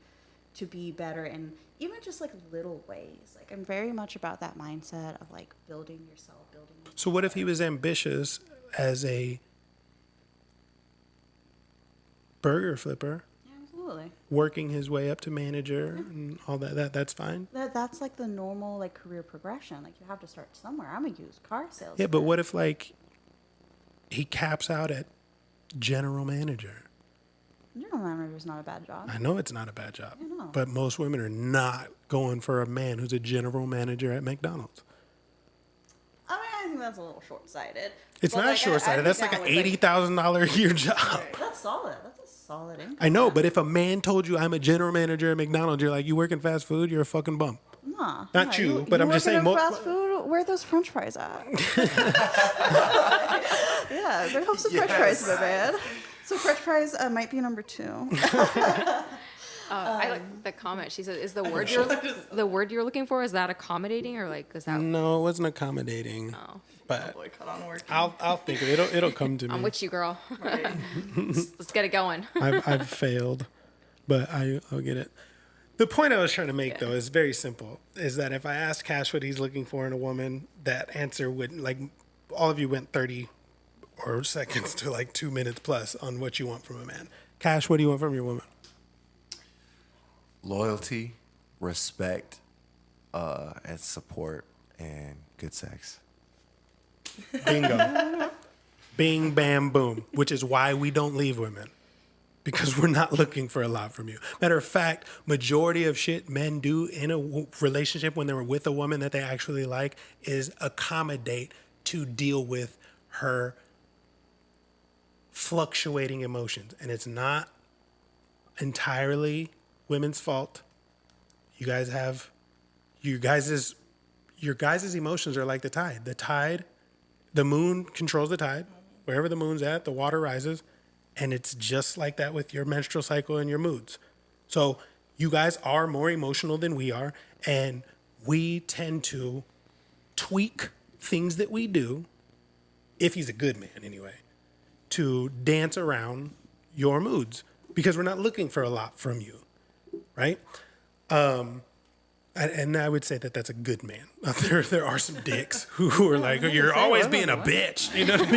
to be better and even just like little ways. Like I'm very much about that mindset of like building yourself. So what if he was ambitious as a burger flipper, Yeah, absolutely. working his way up to manager and all that? That's fine. That's like the normal like career progression. Like you have to start somewhere. I'm a used car salesman. Yeah, but what if like he caps out at general manager? General manager is not a bad job. I know it's not a bad job, I know. but most women are not going for a man who's a general manager at McDonald's. I mean, I think that's a little short-sighted. It's But, not like, short-sighted. That's like an $80,000 a year job. That's solid. That's a solid income. I know, but if a man told you I'm a general manager at McDonald's, you're like, you work in fast food, you're a fucking bum. Nah. Not you, but I'm just saying Working in fast food, where are those French fries at? Yeah, there have some French fries, my man. So French fries might be number 2. I like the comment. She said, "Is the word you're looking for? Is that accommodating or like is that?" No, it wasn't accommodating. Oh, But Boycott on work. I'll think of it. It'll come to me. I'm with you, girl. Right. Let's get it going. I've failed, but I'll get it. The point I was trying to make, though, is very simple. Is that if I asked Cash what he's looking for in a woman, that answer would, like, all of you went 30 or seconds to, like, 2 minutes plus on what you want from a man. Cash, what do you want from your woman? Loyalty, respect, and support, and good sex. Bingo. Bing, bam, boom. Which is why we don't leave women. Because we're not looking for a lot from you. Matter of fact, majority of shit men do in a relationship when they're with a woman that they actually like is accommodate to deal with her fluctuating emotions. And it's not entirely women's fault. You guys have your guys' emotions are like the tide. The moon controls the tide. Wherever the moon's at, the water rises. And it's just like that with your menstrual cycle and your moods. So you guys are more emotional than we are. And we tend to tweak things that we do, if he's a good man anyway, to dance around your moods. Because we're not looking for a lot from you, right? And I would say that that's a good man. There are some dicks who are like, you're always being a bitch. You know what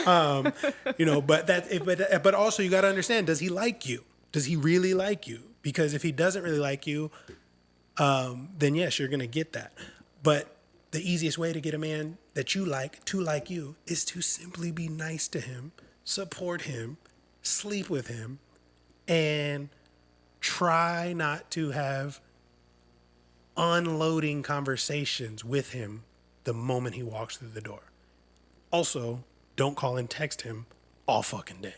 I mean? You know, but also you got to understand, does he like you? Does he really like you? Because if he doesn't really like you, then yes, you're going to get that. But the easiest way to get a man that you like to like you is to simply be nice to him, support him, sleep with him, and try not to have unloading conversations with him the moment he walks through the door. Also, don't call and text him all fucking day.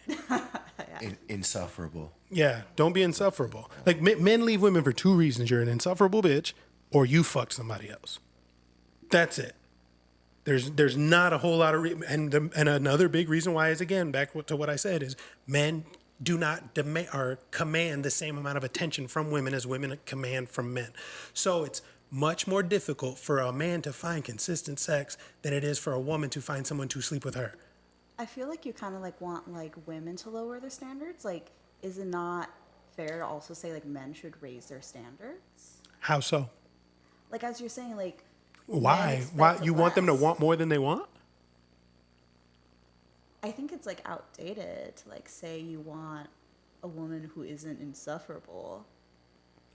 Insufferable. Yeah, don't be insufferable. Like men leave women for two reasons: you're an insufferable bitch, or you fucked somebody else. That's it. There's not a whole lot of and another big reason why is, again, back to what I said, is men do not demand or command the same amount of attention from women as women command from men. So it's much more difficult for a man to find consistent sex than it is for a woman to find someone to sleep with her. I feel like you kind of like want like women to lower their standards. Like, is it not fair to also say like men should raise their standards? How so? Like, as you're saying, like, Why you want them to want more than they want? I think it's like outdated to like say you want a woman who isn't insufferable.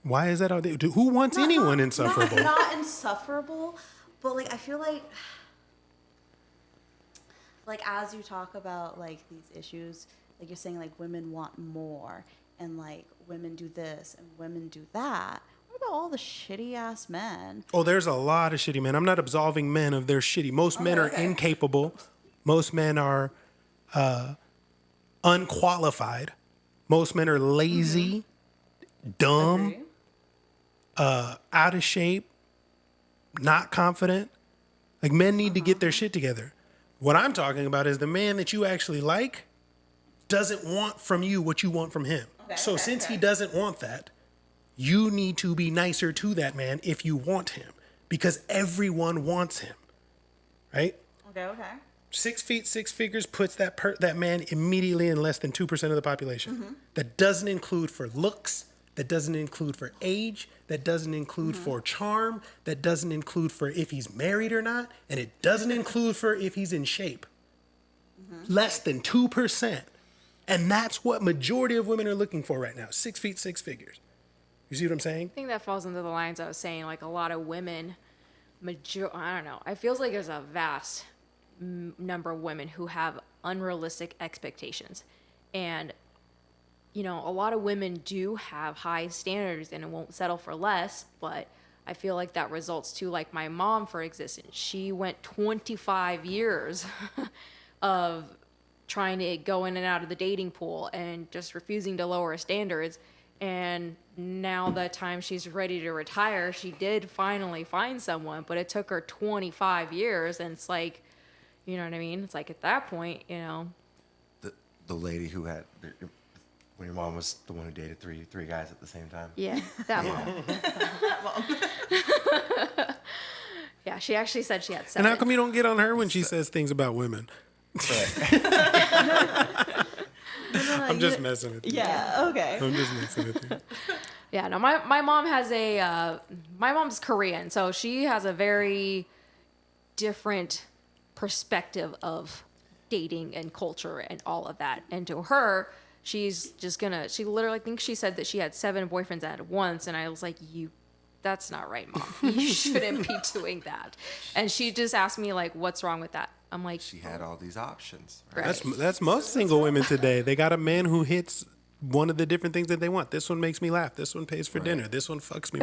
Why is that outdated? Who wants anyone insufferable? Not insufferable, but like I feel like as you talk about like these issues, like you're saying like women want more and like women do this and women do that. What about all the shitty ass men? Oh, there's a lot of shitty men. I'm not absolving men of their shitty. Most men are incapable. Most men are unqualified. Most men are lazy, dumb, out of shape, not confident. Like, men need to get their shit together. What I'm talking about is the man that you actually like doesn't want from you what you want from him. So since he doesn't want that, you need to be nicer to that man if you want him, because everyone wants him, right? Okay. 6 feet, 6 figures puts that man immediately in less than 2% of the population. That doesn't include for looks, that doesn't include for age, that doesn't include for charm, that doesn't include for if he's married or not, and it doesn't include for if he's in shape. Less than 2%. And that's what majority of women are looking for right now. 6 feet, 6 figures. You see what I'm saying? I think that falls into the lines I was saying, like a lot of women, I don't know, it feels like there's a vast number of women who have unrealistic expectations. And, you know, a lot of women do have high standards and won't settle for less, but I feel like that results to, like my mom, for existence. She went 25 years of trying to go in and out of the dating pool and just refusing to lower standards. And now the time she's ready to retire, she did finally find someone, but it took her 25 years. And it's like, you know what I mean? It's like at that point, you know. The lady who had, when your mom was the one who dated three guys at the same time. Yeah, that mom. Yeah, she actually said she had 7. And how come you don't get on her when she says things about women? I'm just messing with you. Yeah. Okay. I'm just messing with you. Yeah, no, my mom has my mom's Korean, so she has a very different perspective of dating and culture and all of that. And to her, she's just she literally, I think she said that she had 7 boyfriends at once. And I was like, that's not right, Mom. You shouldn't be doing that. And she just asked me like, what's wrong with that? I'm like, she had all these options. Right? That's most single women today. They got a man who hits one of the different things that they want. This one makes me laugh. This one pays for dinner. This one fucks me.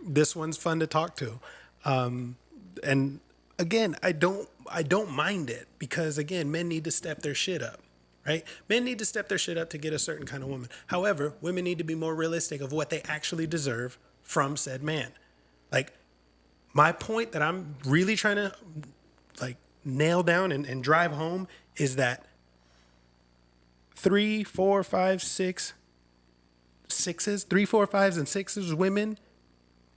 This one's fun to talk to. And again, I don't mind it, because again, men need to step their shit up, right? Men need to step their shit up to get a certain kind of woman. However, women need to be more realistic of what they actually deserve from said man. Like, my point that I'm really trying to like nail down and drive home is that 3, 4, 5, 6 sixes, 3, 4, 5s and 6s women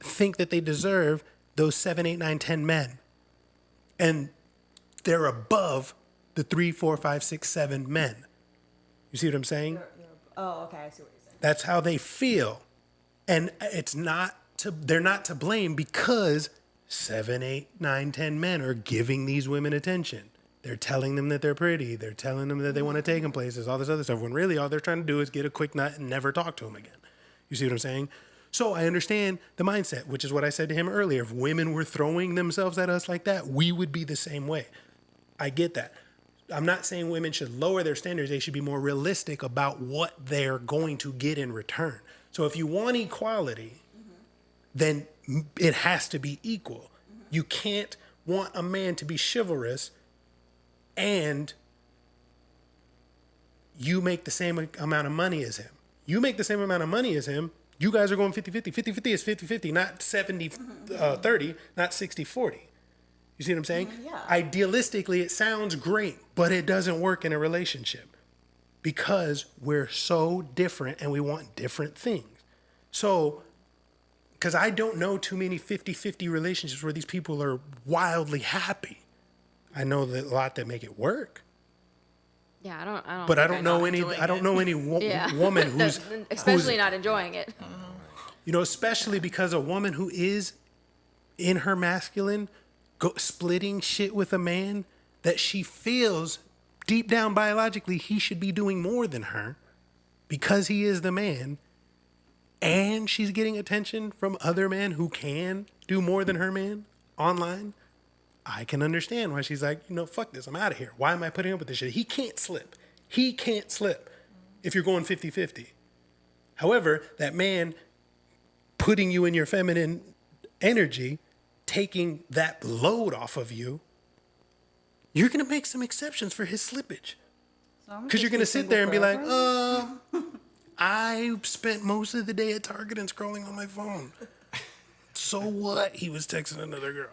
think that they deserve those 7, 8, 9, 10 men. And they're above the 3, 4, 5, 6, 7 men. You see what I'm saying? Oh, okay. I see what you're saying. That's how they feel. And they're not to blame because 7, 8, 9, 10 men are giving these women attention. They're telling them that they're pretty. They're telling them that they want to take them places, all this other stuff, when really all they're trying to do is get a quick nut and never talk to them again. You see what I'm saying? So I understand the mindset, which is what I said to him earlier. If women were throwing themselves at us like that, we would be the same way. I get that. I'm not saying women should lower their standards. They should be more realistic about what they're going to get in return. So if you want equality, then it has to be equal. You can't want a man to be chivalrous and you make the same amount of money as him. You make the same amount of money as him, you guys are going 50-50. 50-50 is 50-50, not 70-30, not 60-40. You see what I'm saying? Yeah. Idealistically, it sounds great, but it doesn't work in a relationship because we're so different and we want different things. So, because I don't know too many 50-50 relationships where these people are wildly happy. I know that a lot that make it work. Yeah, I don't. But I think don't know not any. enjoying I don't it. know any Yeah. woman who's especially not enjoying it. You know, especially because a woman who is in her masculine, splitting shit with a man that she feels deep down biologically he should be doing more than her because he is the man, and she's getting attention from other men who can do more than her man online. I can understand why she's like, you know, fuck this, I'm out of here. Why am I putting up with this shit? He can't slip. He can't slip if you're going 50-50. However, that man putting you in your feminine energy, taking that load off of you, you're going to make some exceptions for his slippage. Because you're going to sit there and be like, I spent most of the day at Target and scrolling on my phone. So what? He was texting another girl.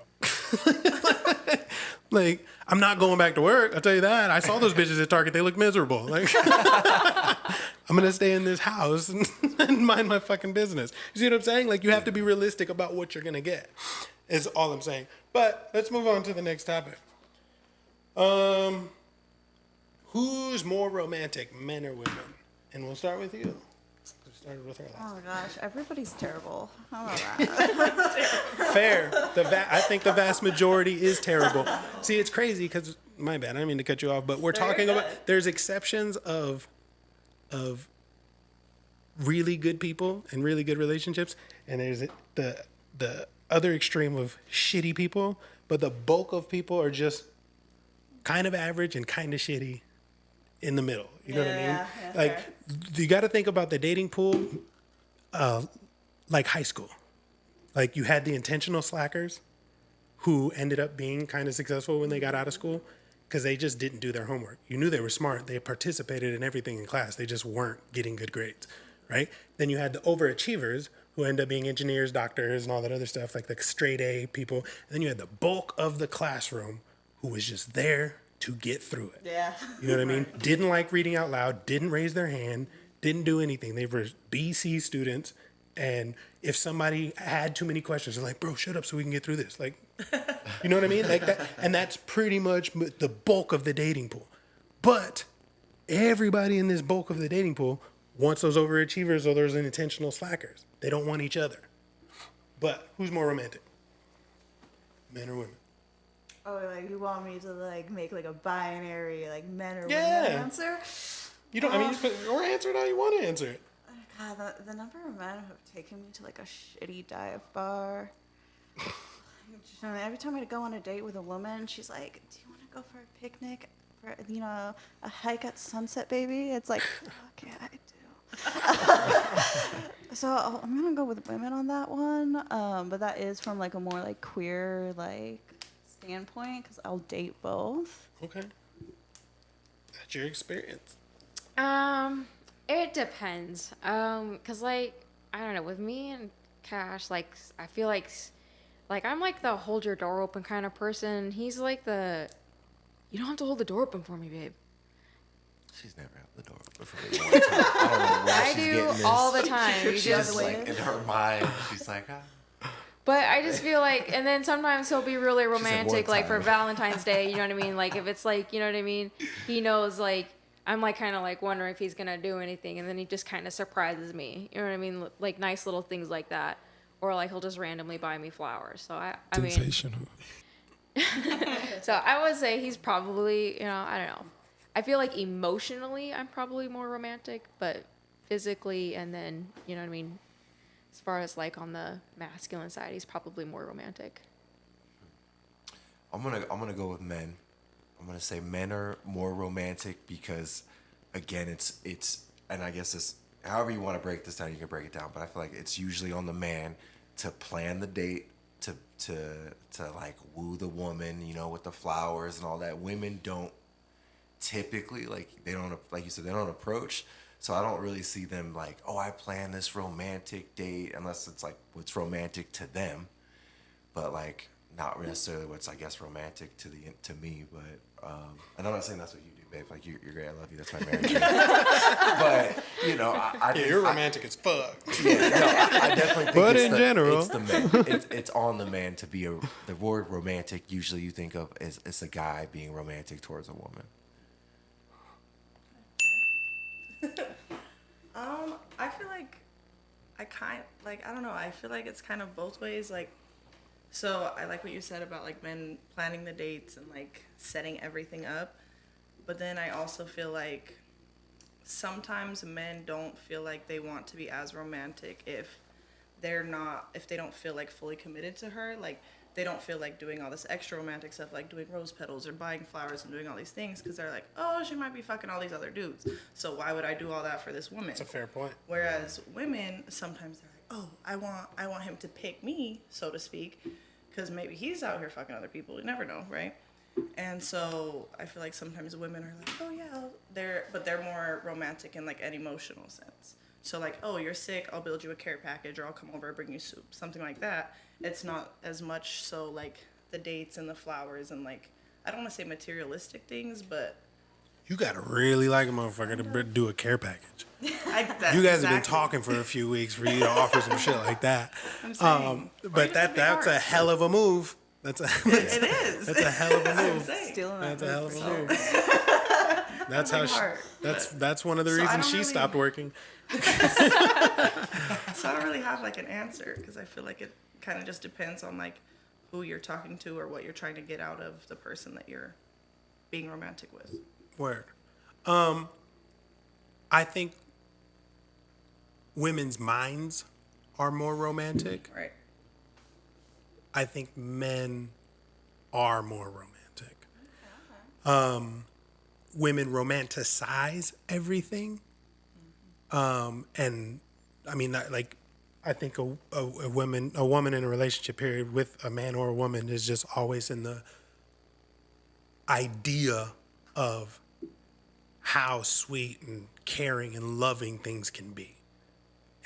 Like, I'm not going back to work. I'll tell you that. I saw those bitches at Target. They look miserable. Like, I'm going to stay in this house and mind my fucking business. You see what I'm saying? Like, you have to be realistic about what you're going to get, is all I'm saying. But let's move on to the next topic. Who's more romantic, men or women? And we'll start with you. We started with her last. Oh gosh, everybody's terrible. How about that? Fair. I think the vast majority is terrible. See, it's crazy because, my bad, I didn't mean to cut you off, but we're talking about, there's exceptions of really good people and really good relationships, and there's the other extreme of shitty people, but the bulk of people are just kind of average and kind of shitty in the middle. You know what I mean? Yeah, Like, fair. you got to think about the dating pool like high school. Like, you had the intentional slackers who ended up being kind of successful when they got out of school because they just didn't do their homework. You knew they were smart. They participated in everything in class. They just weren't getting good grades, right? Then you had the overachievers who end up being engineers, doctors, and all that other stuff, like the straight A people. And then you had the bulk of the classroom who was just there to get through it. Yeah. You know what I mean? Didn't like reading out loud, didn't raise their hand, didn't do anything. They were BC students. And if somebody had too many questions, they're like, bro, shut up so we can get through this. Like, you know what I mean? Like that. And that's pretty much the bulk of the dating pool. But everybody in this bulk of the dating pool wants those overachievers or those intentional slackers. They don't want each other. But who's more romantic? Men or women? Oh, like you want me to like make like a binary like men or Yeah. women answer? You don't, I mean, or answer it how you want to answer it. God, the number of men who have taken me to like a shitty dive bar. You know, every time I go on a date with a woman, she's like, "Do you want to go for a picnic, for a hike at sunset, baby?" It's like, fuck yeah, I do. So I'm gonna go with women on that one, but that is from like a more like queer like standpoint because I'll date both. Okay. That's your experience. It depends. 'Cause like, I don't know, with me and Cash, like, I feel like I'm like the hold your door open kind of person. He's like you don't have to hold the door open for me, babe. She's never held the door open for me one time. I don't know where I she's do getting this. all the time. You She's just just like in her mind. She's like, But I just feel like, and then sometimes he'll be really one romantic, like for time. Valentine's Day, you know what I mean? Like if it's like, you know what I mean? He knows like, I'm like kind of like wondering if he's gonna do anything, and then he just kind of surprises me. You know what I mean? Like nice little things like that, or like he'll just randomly buy me flowers. So I mean, Sensational. so I would say he's probably, I don't know. I feel like emotionally I'm probably more romantic, but physically and then, you know what I mean, as far as like on the masculine side, he's probably more romantic. I'm gonna go with men. I'm gonna say men are more romantic because, again, it's and I guess it's however you want to break this down, you can break it down. But I feel like it's usually on the man to plan the date, to like woo the woman, with the flowers and all that. Women don't typically they don't, like you said, they don't approach. So I don't really see them like, oh, I plan this romantic date, unless it's like what's romantic to them, but like not necessarily what's, I guess, romantic to me. But and I'm not saying that's what you do, babe. Like you're great, I love you. That's my marriage. But I think You're romantic as fuck. Yeah, no, I definitely think But it's in the, general. it's the man. It's on the man to be the word romantic. Usually, you think of as it's a guy being romantic towards a woman. I feel like I don't know. I feel like it's kind of both ways. Like, so I like what you said about like men planning the dates and like setting everything up. But then I also feel like sometimes men don't feel like they want to be as romantic if they don't feel like fully committed to her. Like, they don't feel like doing all this extra romantic stuff, like doing rose petals or buying flowers and doing all these things, because they're like, oh, she might be fucking all these other dudes. So why would I do all that for this woman? That's a fair point. Whereas women, sometimes they're like, oh, I want him to pick me, so to speak, because maybe he's out here fucking other people. You never know, right? And so I feel like sometimes women are like, oh yeah, they're more romantic in like an emotional sense. So like, oh, you're sick, I'll build you a care package, or I'll come over and bring you soup, something like that. It's not as much so like the dates and the flowers and like, I don't want to say materialistic things, but You gotta really like a motherfucker to do a care package. You guys have been exactly. talking for a few weeks for you to offer some shit like that. I'm saying. But that's a hell of a move. It is. That's a hell of a move. Stealing that. That's a hell of a move. That's how hard, that's one of the So I reasons don't she really- stopped working. So I don't really have like an answer, because I feel like it kind of just depends on like who you're talking to or what you're trying to get out of the person that you're being romantic with. Word. I think women's minds are more romantic. Right. I think men are more romantic. Women romanticize everything. And I mean, I think a woman in a relationship period with a man or a woman is just always in the idea of how sweet and caring and loving things can be.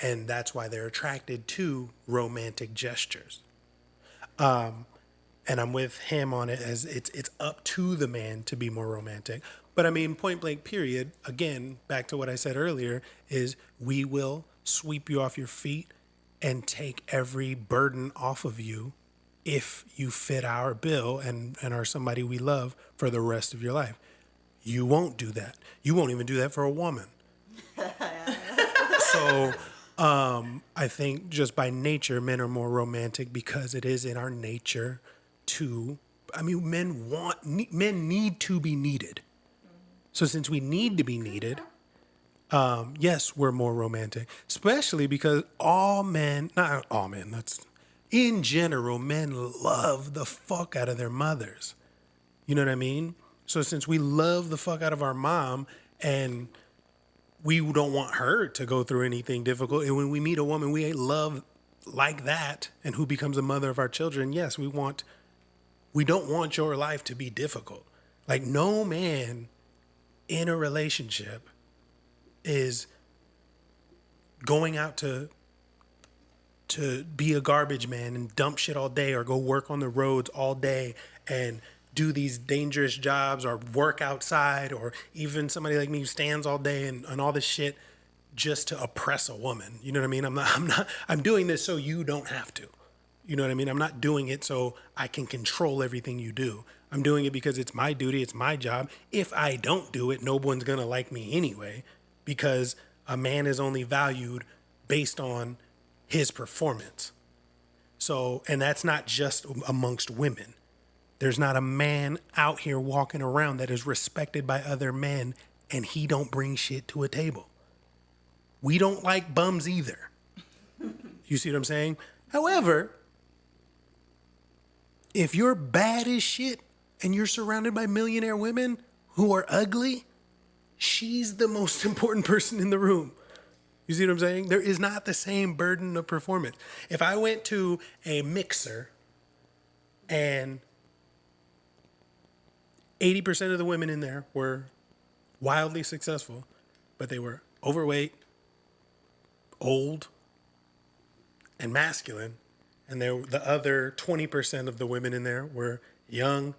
And that's why they're attracted to romantic gestures. And I'm with him on it, as it's up to the man to be more romantic. But I mean, point blank period, again, back to what I said earlier, is we will sweep you off your feet and take every burden off of you if you fit our bill and are somebody we love for the rest of your life. You won't do that. You won't even do that for a woman. So I think just by nature, men are more romantic because it is in our nature to, I mean, men need to be needed. So since we need to be needed, yes, we're more romantic, especially because not all men, that's in general, men love the fuck out of their mothers. You know what I mean? So since we love the fuck out of our mom and we don't want her to go through anything difficult, and when we meet a woman we love like that and who becomes the mother of our children, yes, we don't want your life to be difficult. Like, no man in a relationship is going out to be a garbage man and dump shit all day, or go work on the roads all day and do these dangerous jobs, or work outside, or even somebody like me who stands all day and all this shit just to oppress a woman. You know what I mean? I'm doing this so you don't have to. You know what I mean? I'm not doing it so I can control everything you do. I'm doing it because it's my duty, it's my job. If I don't do it, no one's going to like me anyway, because a man is only valued based on his performance. So, and that's not just amongst women. There's not a man out here walking around that is respected by other men and he don't bring shit to a table. We don't like bums either. You see what I'm saying? However, if you're bad as shit and you're surrounded by millionaire women who are ugly, she's the most important person in the room. You see what I'm saying? There is not the same burden of performance. If I went to a mixer and 80% of the women in there were wildly successful, but they were overweight, old, and masculine, and the other 20% of the women in there were young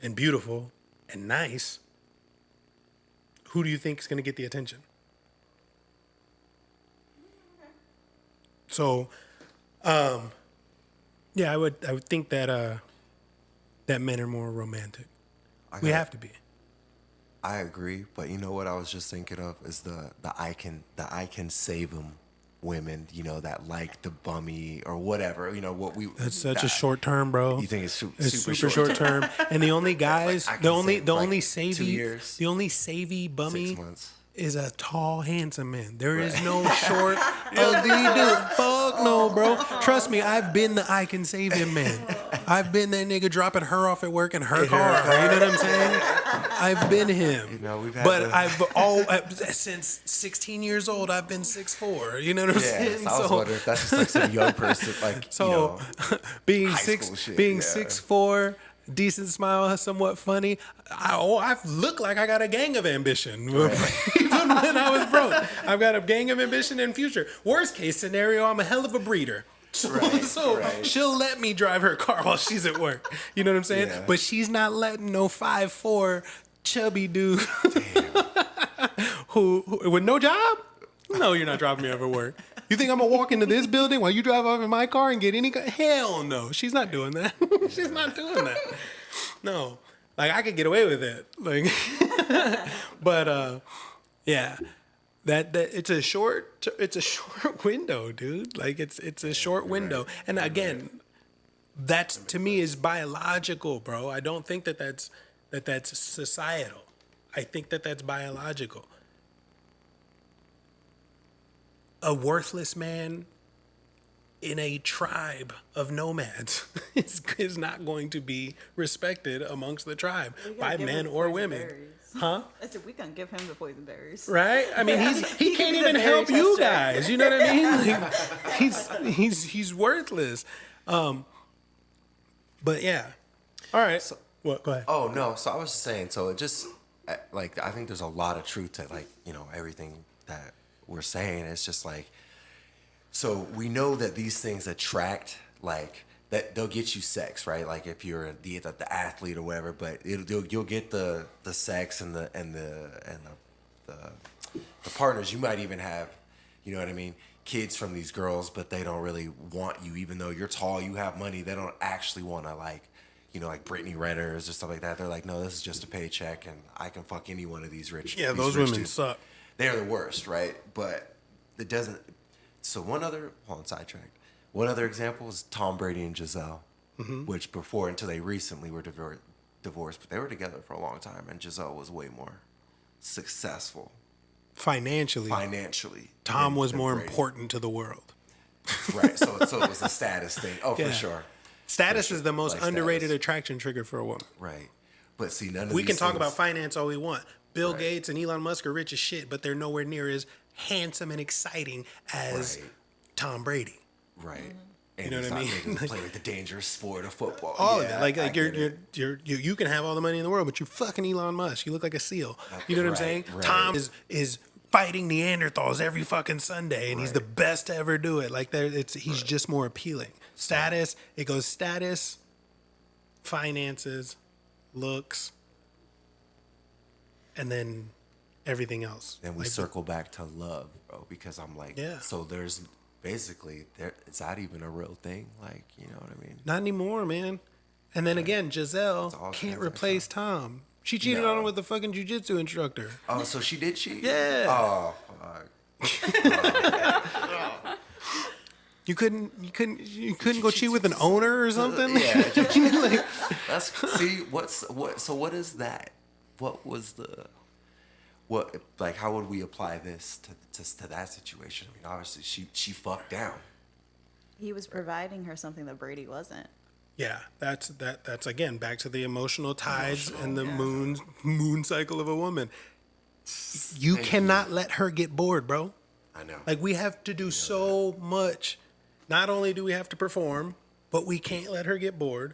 and beautiful and nice, who do you think is going to get the attention? So, yeah, I would think that that men are more romantic. We have to be. I agree, but you know what I was just thinking of is the I can save them women, you know, that like the bummy or whatever, you know what we. That's such a short term, bro. You think it's super short term? And the only guys, Like, the only 2 savvy, years, the only savvy bummy 6 months. is a tall, handsome man. There is no short, ugly dude. Fuck no, bro. Trust me, I've been the I can save him man. I've been that nigga dropping her off at work in her car. You know what I'm saying? I've been him. You know, we've had but since 16 years old, I've been 6'4". You know what I'm saying? Yeah, I was wondering if that's just like some young person, like, So, you know, being high six, school shit, being yeah. 6'4", decent smile, somewhat funny. I look like I got a gang of ambition. Even when I was broke, I've got a gang of ambition in future. Worst case scenario, I'm a hell of a breeder. So she'll let me drive her car while she's at work. You know what I'm saying? Yeah. But she's not letting no 5'4" chubby dude who with no job. No, you're not dropping me off at work. You think I'm gonna walk into this building while you drive off in my car and get any? Hell no, she's not doing that. She's not doing that. No, like I could get away with it. Like, but yeah, that it's a short window, dude. Like it's a short window, and again, that's to me is biological, bro. I don't think that's societal. I think that's biological. A worthless man in a tribe of nomads is not going to be respected amongst the tribe by men or women. Huh? I said we gonna give him the poison berries. Right? I mean, he can't even help you guys. You know what I mean? Like, he's worthless. But yeah. All right. So, what? Go ahead. Oh no, so I was just saying, so it just like I think there's a lot of truth to like, you know, everything that we're saying. It's just like, so we know that these things attract, like that they'll get you sex, right? Like if you're the athlete or whatever, but you'll get the sex and the partners. You might even have, you know what I mean, kids from these girls, but they don't really want you, even though you're tall, you have money. They don't actually want to, like, you know, like Brittany Renners or stuff like that. They're like, no, this is just a paycheck, and I can fuck any one of these rich. Yeah, these those rich women dudes. suck. They're the worst, right? But it doesn't. So hold on, sidetracked. One other example is Tom Brady and Giselle, which before, until they recently were divorced, but they were together for a long time, and Giselle was way more successful Financially, Tom was than more Brady. important to the world. Right. So it was a status thing. Oh, Yeah. for sure. Status is the most Like underrated status. attraction trigger for a woman. Right. But see, none of We these can talk things- about finance all we want. Bill Right. Gates and Elon Musk are rich as shit, but they're nowhere near as handsome and exciting as Right. Tom Brady. Right. And You know he's what I not mean? making us play like the dangerous sport of football. All Yeah, of it. Like I you're, get it. you can have all the money in the world, but you fucking Elon Musk. You look like a seal. You know what I'm Right, saying? right. Tom is fighting Neanderthals every fucking Sunday, and he's the best to ever do it. Like he's just more appealing. Status, it goes status, finances, looks, and then everything else. Then we Like, circle back to love, bro, because I'm like, Yeah. so there's basically, is that even a real thing? Like, you know what I mean? Not anymore, man. And then again, Giselle all can't transactional. replace Tom. She cheated on him with the fucking jujitsu instructor. Oh, so she did cheat? Yeah. Oh, fuck. You couldn't go cheat with an owner or something. Yeah. Like, That's see. So what is that? What was the? What like? How would we apply this to that situation? I mean, obviously she fucked down. He was providing her something that Brady wasn't. yeah, that's again back to the emotional tides and the moon cycle of a woman. You Thank cannot let her get bored, bro. I know. Like we have to do so much. Not only do we have to perform, but we can't let her get bored.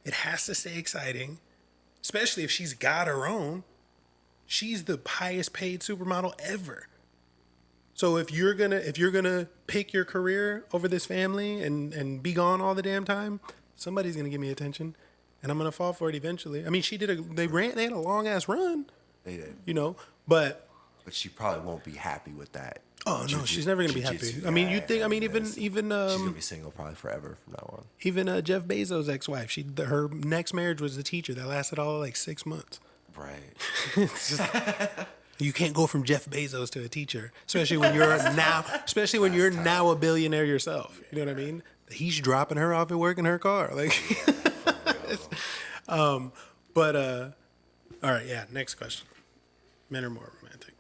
It has to stay exciting, especially if she's got her own. She's the highest paid supermodel ever. So if you're gonna pick your career over this family and be gone all the damn time, somebody's gonna give me attention, and I'm gonna fall for it eventually. I mean, they had a long ass run, They did. you know, but But she probably won't be happy with that. oh no, she's never gonna be happy. Jiu-jitsu I mean, you guy, think? I mean, yes. She's gonna even be single probably forever from now on. Jeff Bezos' ex-wife. Her next marriage was a teacher that lasted all like 6 months. Right. It's just, you can't go from Jeff Bezos to a teacher, especially when you're now a billionaire yourself. You know what I mean? He's dropping her off at work in her car, like. All right, yeah. Next question. Men are more romantic.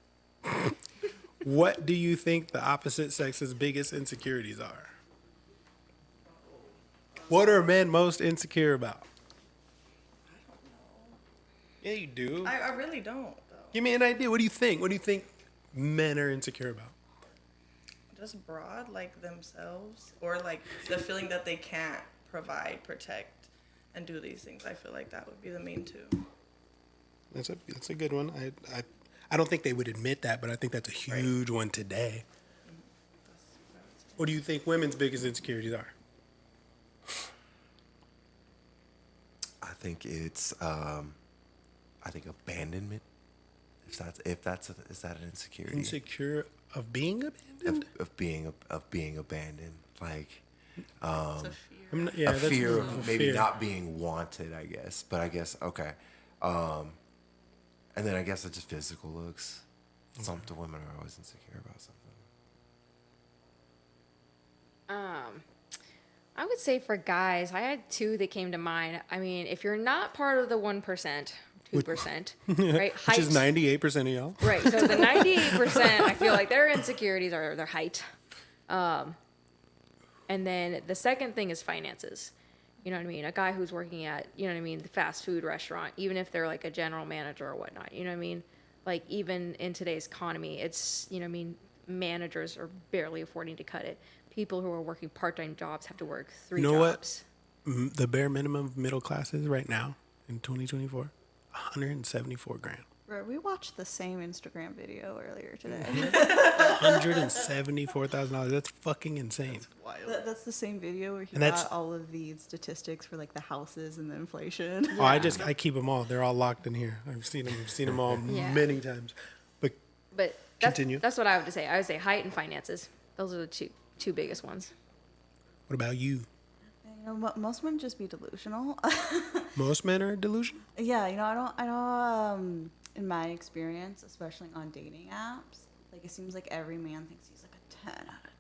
What do you think the opposite sex's biggest insecurities are? What are men most insecure about? Yeah, you do. I really don't, though. Give me an idea. What do you think? What do you think men are insecure about? Just broad, like themselves, or like the feeling that they can't provide, protect, and do these things. I feel like that would be the main two. That's a good one. I don't think they would admit that, but I think that's a huge one today. What do you think women's biggest insecurities are? I think it's abandonment. Is that an insecurity? Insecure of being abandoned? Of being abandoned. Like It's a fear. Yeah, a that's fear a of maybe fear. not being wanted, I guess. But I guess okay. And then I guess it's just physical looks. Something women are always insecure about something. I would say for guys, I had two that came to mind. I mean, if you're not part of the 1%, 2%, right? Which is 98% of y'all. Right. So the 98%, I feel like their insecurities are their height. And then the second thing is finances. You know what I mean? A guy who's working at, you know what I mean, the fast food restaurant, even if they're like a general manager or whatnot, you know what I mean? Like even in today's economy, it's, you know what I mean, managers are barely affording to cut it. People who are working part-time jobs have to work 3 You know what? jobs. The bare minimum of middle classes right now in 2024, 174 grand. Bro, we watched the same Instagram video earlier today. $174,000. That's fucking insane. That's the same video where he And that's- got all of the statistics for like the houses and the inflation. Oh, I keep them all. They're all locked in here. I've seen them all Yeah. many times. But But Continue. that's what I would say. I would say height and finances. Those are the two biggest ones. what about you? You know, most men just be delusional. Most men are delusional. Yeah, you know, I know. In my experience, especially on dating apps, like it seems like every man thinks he's like a 10 out of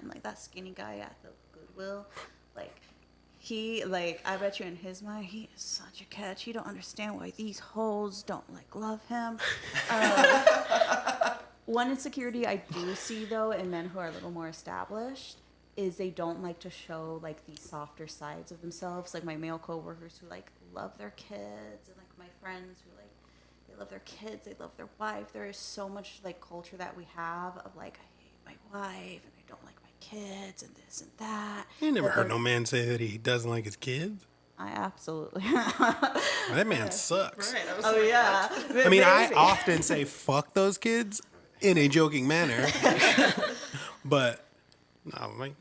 10. Like that skinny guy at the Goodwill, like I bet you in his mind he is such a catch. He don't understand why these hoes don't like love him. One insecurity I do see though in men who are a little more established is they don't like to show like these softer sides of themselves. Like my male coworkers who like love their kids, and like my friends who like they love their kids, they love their wife. There is so much like culture that we have of like I hate my wife and I don't like my kids and this and that. You never That heard they're- no man say that he doesn't like his kids. I absolutely. That man sucks. Right. I was Oh like, yeah. I mean, I Maybe. often say fuck those kids in a joking manner, but no, like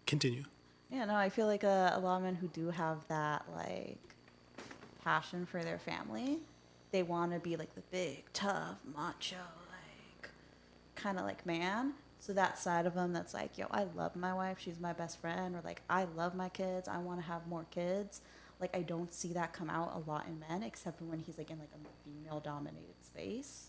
continue. Yeah, no, I feel like a lot of men who do have that like passion for their family, they want to be like the big, tough, macho, like kind of like man, So that side of them that's like, yo, I love my wife, she's my best friend, or like, I love my kids, I want to have more kids. Like, I don't see that come out a lot in men, except for when he's like in like a female-dominated space,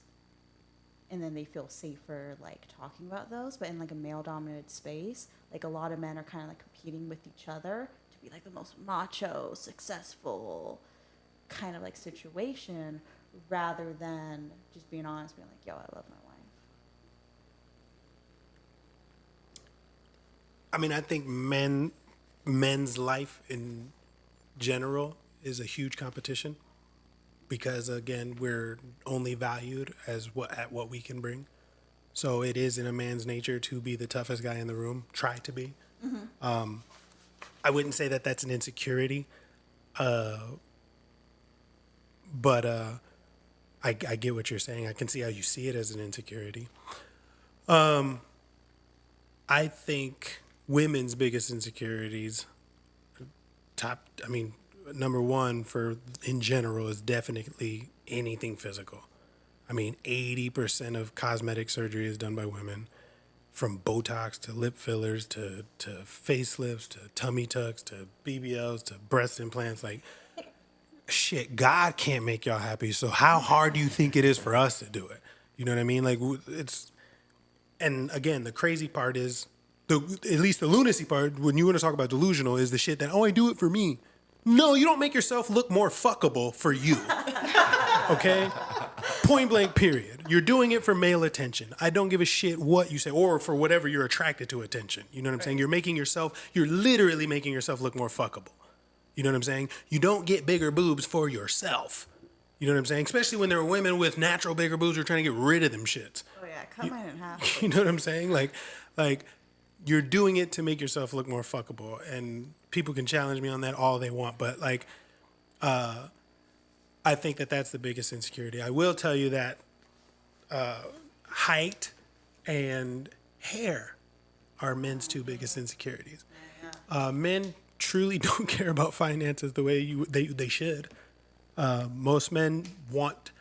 and then they feel safer like talking about those. But in like a male-dominated space, like a lot of men are kind of like competing with each other to be like the most macho, successful kind of like situation, rather than just being honest, being like, yo, I love my wife. I mean, I think men's life in general is a huge competition because again, we're only valued as what we can bring. So it is in a man's nature to be the toughest guy in the room, try to be. I wouldn't say that that's an insecurity, but I get what you're saying. I can see how you see it as an insecurity. I think women's biggest insecurities, number one for in general is definitely anything physical. I mean, 80% of cosmetic surgery is done by women, from Botox to lip fillers to facelifts to tummy tucks to BBLs to breast implants. Like, shit, God can't make y'all happy. So how hard do you think it is for us to do it? You know what I mean? Like, it's, and again, the crazy part is, at least the lunacy part, when you want to talk about delusional, is the shit that, oh, I do it for me. No, you don't make yourself look more fuckable for you. Okay? Point blank, period. You're doing it for male attention. I don't give a shit what you say, or for whatever you're attracted to attention. You know what I'm saying? You're literally making yourself look more fuckable. You know what I'm saying? You don't get bigger boobs for yourself. You know what I'm saying? Especially when there are women with natural bigger boobs who are trying to get rid of them shits. Oh yeah, cut mine in half. You know what I'm saying? Like you're doing it to make yourself look more fuckable, and people can challenge me on that all they want, but like, I think that that's the biggest insecurity. I will tell you that height and hair are men's two biggest insecurities. Men truly don't care about finances the way they should. Most men want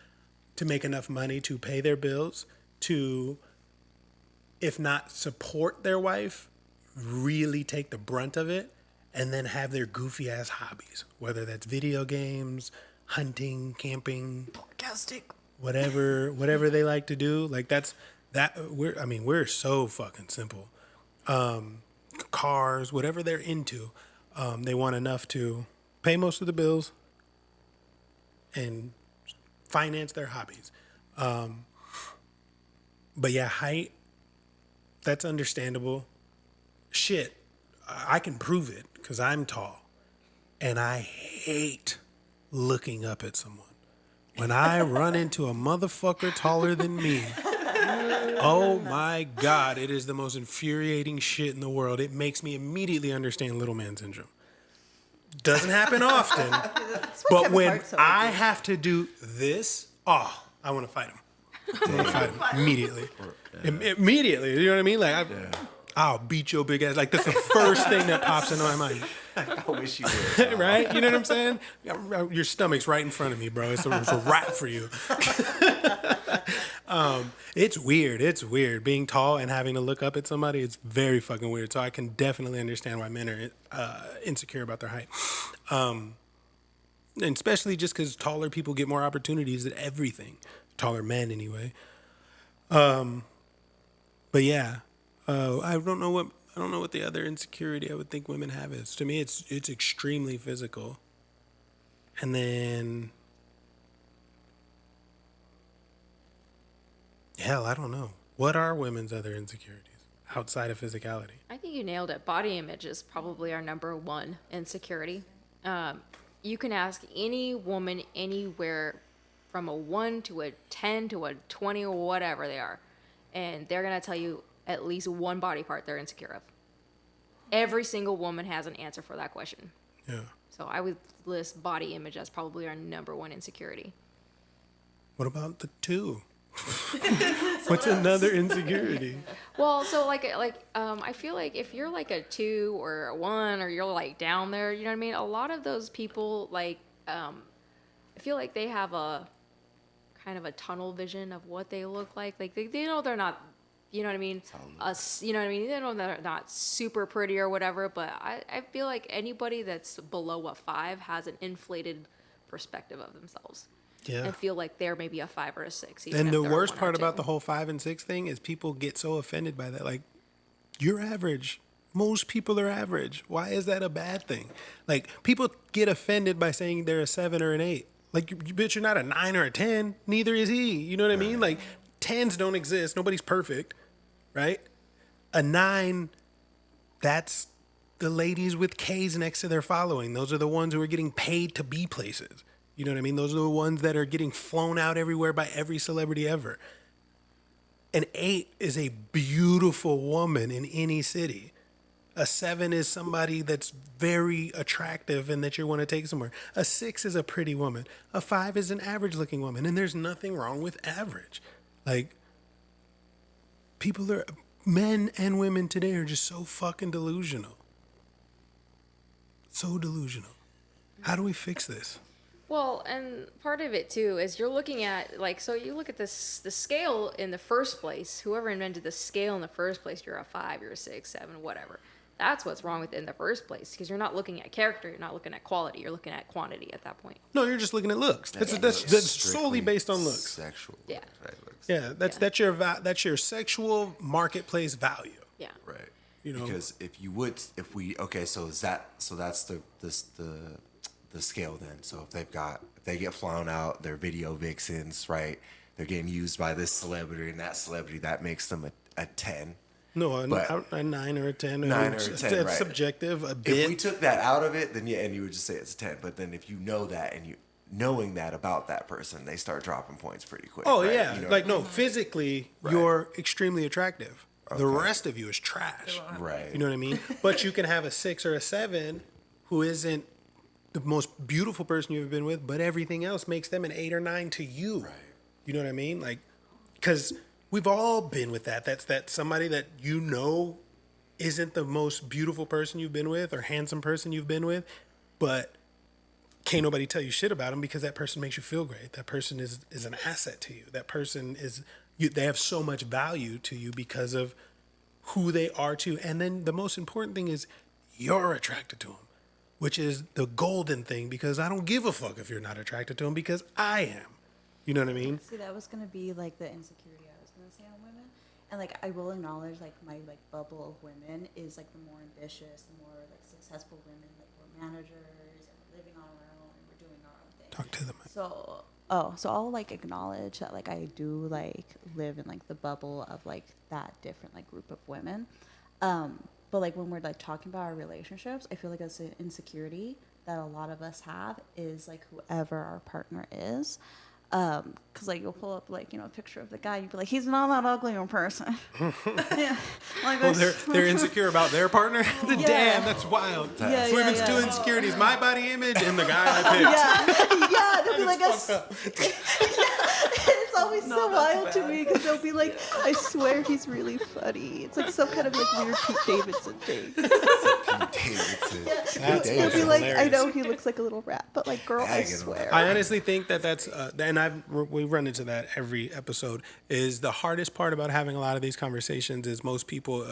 to make enough money to pay their bills, to, if not support their wife, really take the brunt of it, and then have their goofy ass hobbies, whether that's video games, hunting, camping, Podcasting. whatever they like to do. Like we're so fucking simple. Cars, whatever they're into, they want enough to pay most of the bills and finance their hobbies. But yeah, height, that's understandable. Shit, I can prove it because I'm tall, and I hate looking up at someone. When I run into a motherfucker taller than me, oh my God, it is the most infuriating shit in the world. It makes me immediately understand little man syndrome. Doesn't happen often, but when I have to do this, I want to fight him. I want to fight him immediately. Immediately, you know what I mean? Like, I'll beat your big ass. Like, that's the first thing that pops into my mind. I wish you would. Right? You know what I'm saying? Your stomach's right in front of me, bro. It's a wrap for you. It's weird. It's weird. Being tall and having to look up at somebody, it's very fucking weird. So I can definitely understand why men are insecure about their height. And especially just because taller people get more opportunities at everything. Taller men, anyway. But yeah, I don't know what the other insecurity I would think women have is. To me, it's extremely physical. And then, hell, I don't know. What are women's other insecurities outside of physicality? I think you nailed it. Body image is probably our number one insecurity. You can ask any woman anywhere from a 1 to a 10 to a 20 or whatever they are, and they're going to tell you at least one body part they're insecure of. Every single woman has an answer for that question. Yeah. So I would list body image as probably our number one insecurity. What about the 2? What's another insecurity? Well, so I feel like if you're like a 2 or a 1 or you're like down there, you know what I mean? A lot of those people I feel like they have a kind of a tunnel vision of what they look like. Like they know they're not, you know what I mean? Us, you know what I mean? You know, they're not super pretty or whatever, but I feel like anybody that's below a 5 has an inflated perspective of themselves. Yeah. And feel like they're maybe a 5 or a 6. Even And if the they're worst 1 or part 2. about the whole 5 and 6 thing is people get so offended by that. Like, you're average. Most people are average. Why is that a bad thing? Like, people get offended by saying they're a 7 or an 8. Like, you bitch, you're not a 9 or a 10. Neither is he. You know what I mean? Like, 10s don't exist. Nobody's perfect, right? A 9, that's the ladies with K's next to their following. Those are the ones who are getting paid to be places. You know what I mean? Those are the ones that are getting flown out everywhere by every celebrity ever. An 8 is a beautiful woman in any city. A 7 is somebody that's very attractive and that you want to take somewhere. A 6 is a pretty woman. A 5 is an average looking woman. And there's nothing wrong with average. Like, men and women today are just so fucking delusional. So delusional. How do we fix this? Well, and part of it too is you're looking at, like, so you look at this, the scale in the first place. Whoever invented the scale in the first place, you're a 5, you're a 6, 7, whatever. That's what's wrong with it in the first place, because you're not looking at character, you're not looking at quality, you're looking at quantity at that point. No, you're just looking at looks. That's solely based on looks. Sexual. Yeah. Right, looks. Yeah, that's your sexual marketplace value. Yeah. Right. You know, because so that's the scale then. So if they get flown out, they're video vixens, right? They're getting used by this celebrity and that celebrity, that makes them a 10. no, But- a 9 or a 10. 9 or a 10, It's right. subjective a If bit. we took that out of it, then yeah, and you would just say it's a 10. But then if you know that and knowing that about that person, they start dropping points pretty quick. Oh right? yeah, You know like what I no, physically Right. you're extremely attractive. The rest of you is trash. mean? Right. You know what I mean? But you can have a 6 or a 7 who isn't the most beautiful person you've ever been with, but everything else makes them an 8 or 9 to you. Right. You know what I mean? Like, because we've all been with that. That's somebody that you know isn't the most beautiful person you've been with or handsome person you've been with, but can't nobody tell you shit about them because that person makes you feel great. That person is an asset to you. That person they have so much value to you because of who they are to you. And then the most important thing is you're attracted to them, which is the golden thing, because I don't give a fuck if you're not attracted to them because I am. You know what I mean? See, that was gonna be like the insecurity I was gonna say on women, and like I will acknowledge like my like bubble of women is like the more ambitious, the more like successful women. Like we're managers and we're living on our own and we're doing our own thing. Talk to them. So I'll like acknowledge that like I do like live in like the bubble of like that different like group of women. But like when we're like talking about our relationships, I feel like that's an insecurity that a lot of us have is like whoever our partner is. Cause like you'll pull up like, you know, a picture of the guy, you'd be like, he's not that ugly in person. Yeah. Like Well, there's- they're insecure about their partner? Damn, that's wild. Yeah, Women's yeah. two insecurities, my body image and the guy I picked. yeah, they'll be like, It's fucked up. it's always so wild to me because they'll be like, I swear he's really funny. It's like some kind of like weird Pete Davidson thing. Davidson. They'll be Davidson, like, I hilarious. know he looks like a little rat, but like, girl, I Tagging him. swear. I honestly think that's, and we run into that every episode, is the hardest part about having a lot of these conversations is most people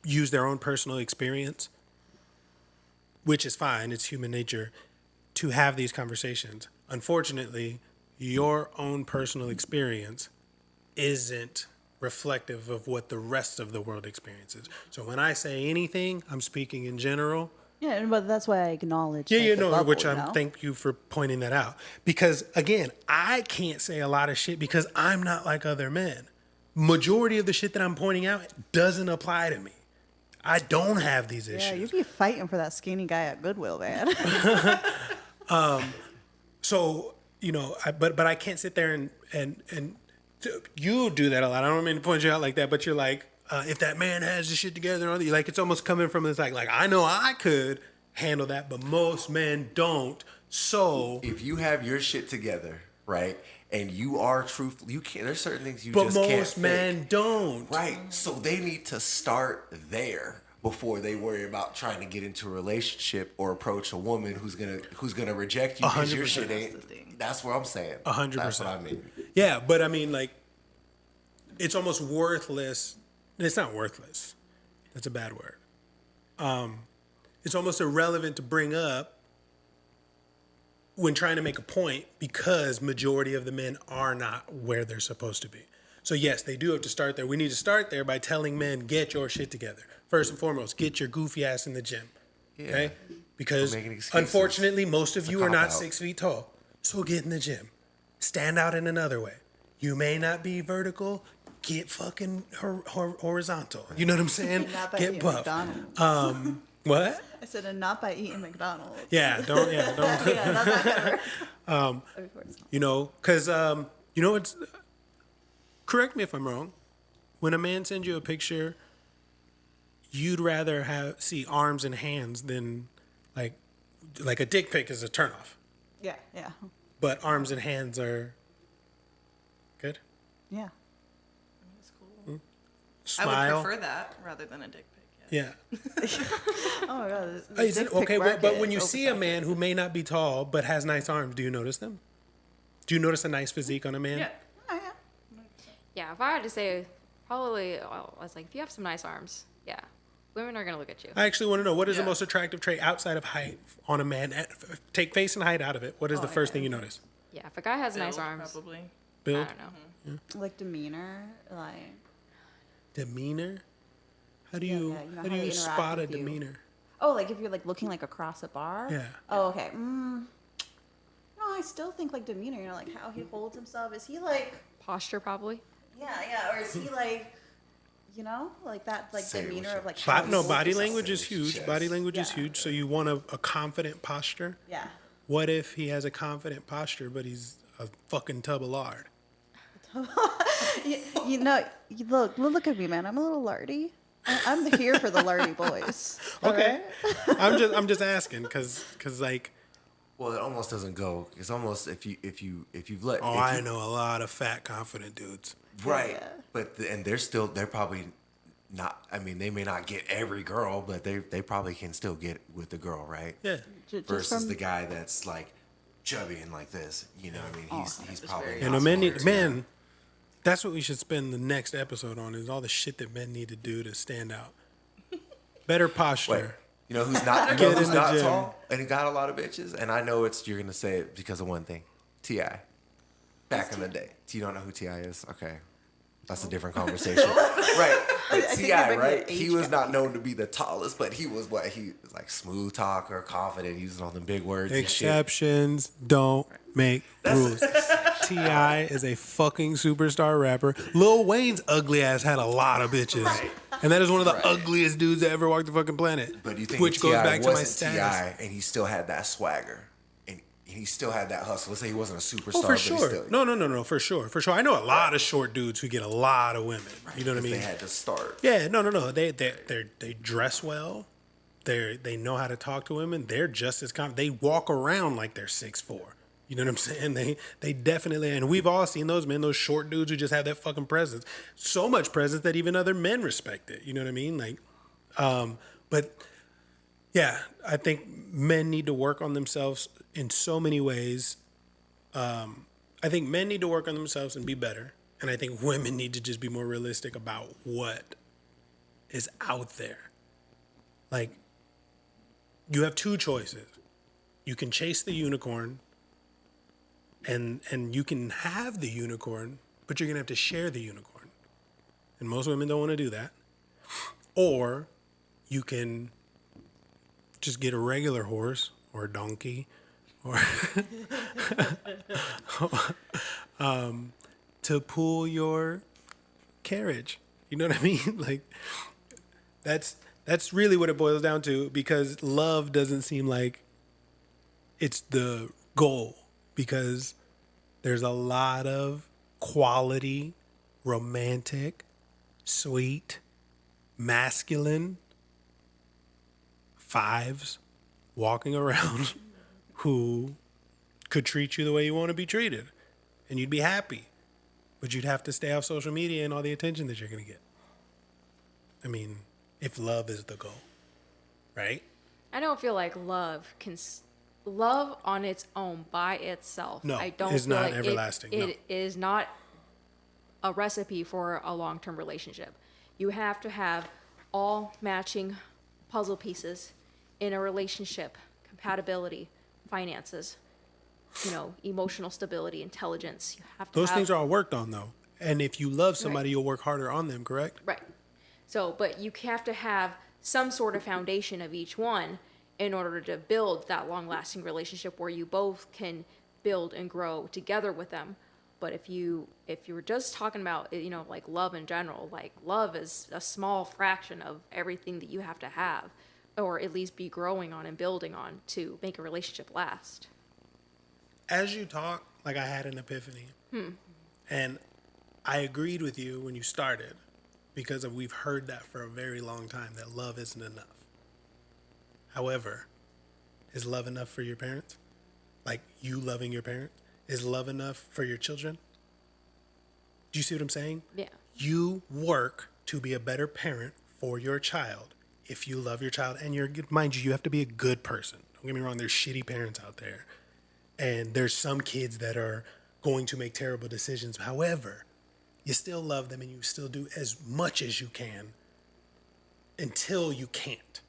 use their own personal experience, which is fine, it's human nature, to have these conversations. Unfortunately, your own personal experience isn't reflective of what the rest of the world experiences. So when I say anything, I'm speaking in general. Yeah, but that's why I acknowledge. Yeah, like, you the know, bubble, which you I'm. know? Thank you for pointing that out. Because again, I can't say a lot of shit because I'm not like other men. Majority of the shit that I'm pointing out doesn't apply to me. I don't have these issues. Yeah, you'd be fighting for that skinny guy at Goodwill, man. So, you know, but I can't sit there and you do that a lot. I don't mean to point you out like that, but you're like, if that man has the shit together, like it's almost coming from this like I know I could handle that, but most men don't. So, If you have your shit together, right, and you are truthful, you can't. There's certain things you but just can't most fake. men don't. Right. So they need to start there before they worry about trying to get into a relationship or approach a woman who's gonna reject you because your 100%. shit ain't. That's what I'm saying. 100%. That's what I mean. Yeah, but I mean, like, it's almost worthless. It's not worthless. That's a bad word. It's almost irrelevant to bring up when trying to make a point because majority of the men are not where they're supposed to be. So yes, they do have to start there. We need to start there by telling men, get your shit together. First and foremost, get your goofy ass in the gym. Okay? Because Don't make any excuses. unfortunately, most of It's a you are not cop-out. 6 feet tall. So get in the gym. Stand out in another way. You may not be vertical. Get fucking horizontal. You know what I'm saying? Not by Get eating buff. McDonald's. What? I said, and not by eating McDonald's. Yeah, don't. Yeah, that's not gonna work. You know, because you know it's. Correct me if I'm wrong. When a man sends you a picture, you'd rather see arms and hands than like a dick pic is a turnoff, Yeah. but arms and hands are good. Yeah. That's cool. Smile. I would prefer that rather than a dick pic. Yeah. Oh my god. the Is dick it pic okay? But market when you is see a oversaturated. man who may not be tall but has nice arms, do you notice them? Do you notice a nice physique on a man? Yeah. Oh, yeah. Yeah, if I had to say, probably, well, I was like, if you have some nice arms, yeah, women are gonna look at you. I actually want to know what is the Yeah. most attractive trait outside of height on a man. Take face and height out of it. What is the first thing you notice? Yeah, if a guy has nice Build, arms, probably. I Build, don't know. Like demeanor, like demeanor. How do Yeah, you yeah, you know how how do they you interact spot a with you. demeanor? oh, like if you're like looking like across a bar. Yeah. Oh, okay. No, I still think like demeanor. You know, like how he holds himself. Is he like? Posture, probably. Yeah. Or is he like? You know, like that, like Say it with demeanor your of like. chest. how he No, holds body himself. language is huge. Chest. Body language is Yeah. huge. So you want a confident posture. Yeah. What if he has a confident posture, but he's a fucking tub of lard? You know, look at me, man. I'm a little lardy. I'm here for the lardy boys. Okay. I'm just asking because like, Well, it almost doesn't go. It's almost if you've let. oh, if I you- know a lot of fat, confident dudes. Right. Yeah. But and they're probably not. I mean, they may not get every girl, but they probably can still get with the girl, right? Yeah. Just Versus from- the guy that's like chubby and like this. You know, what I mean, he's probably. very You not know, men smart. need men. That's what we should spend the next episode on is all the shit that men need to do to stand out. Better posture. Wait, you know who's not? You Get know who's in the not gym. tall and he got a lot of bitches. And I know you're gonna say it because of one thing. Ti. Back in the day. You don't know who Ti is? Okay. That's a different conversation. Right. But think Ti, you're bringing right? an He age was gap. not known to be the tallest, but he was he was like smooth talker, confident, using all them big words and shit. Exceptions don't make rules. T.I. is a fucking superstar rapper. Lil Wayne's ugly ass had a lot of bitches. And that is one of the ugliest dudes that ever walked the fucking planet. But you think which if goes T.I. back to my wasn't status. T.I. and he still had that swagger. And he still had that hustle. Let's say he wasn't a superstar, Oh, for but he sure. still No, for sure. For sure. I know a lot of short dudes who get a lot of women. You know what I if mean? they had to start. Yeah, no. They dress well. They know how to talk to women. They're just as confident. They walk around like they're 6'4". You know what I'm saying? They definitely, and we've all seen those men, those short dudes who just have that fucking presence. So much presence that even other men respect it. You know what I mean? Like, but yeah, I think men need to work on themselves in so many ways. I think men need to work on themselves and be better. And I think women need to just be more realistic about what is out there. Like, you have two choices. You can chase the unicorn and you can have the unicorn, but you're gonna have to share the unicorn. And most women don't want to do that. Or you can just get a regular horse or a donkey or to pull your carriage. You know what I mean? Like that's really what it boils down to, because love doesn't seem like it's the goal, because there's a lot of quality, romantic, sweet, masculine fives walking around who could treat you the way you want to be treated, and you'd be happy, but you'd have to stay off social media and all the attention that you're going to get. I mean, if love is the goal, right? I don't feel like love can love on its own by itself, No, I don't is feel not like everlasting, no. it is not a recipe for a long-term relationship. You have to have all matching puzzle pieces in a relationship: compatibility, finances, emotional stability, intelligence. You have to Those have, things are all worked on though. And if you love somebody, Right. you'll work harder on them, correct? right. So, but you have to have some sort of foundation of each one in order to build that long-lasting relationship where you both can build and grow together with them. But if you were just talking about, like love in general, like love is a small fraction of everything that you have to have, or at least be growing on and building on to make a relationship last. As you talk, like I had an epiphany. And I agreed with you when you started because we've heard that for a very long time, that love isn't enough. However, is love enough for your parents? Like you loving your parents? Is love enough for your children? Do you see what I'm saying? Yeah. You work to be a better parent for your child if you love your child. And mind you, you have to be a good person. Don't get me wrong, there's shitty parents out there. And there's some kids that are going to make terrible decisions. However, you still love them and you still do as much as you can until you can't,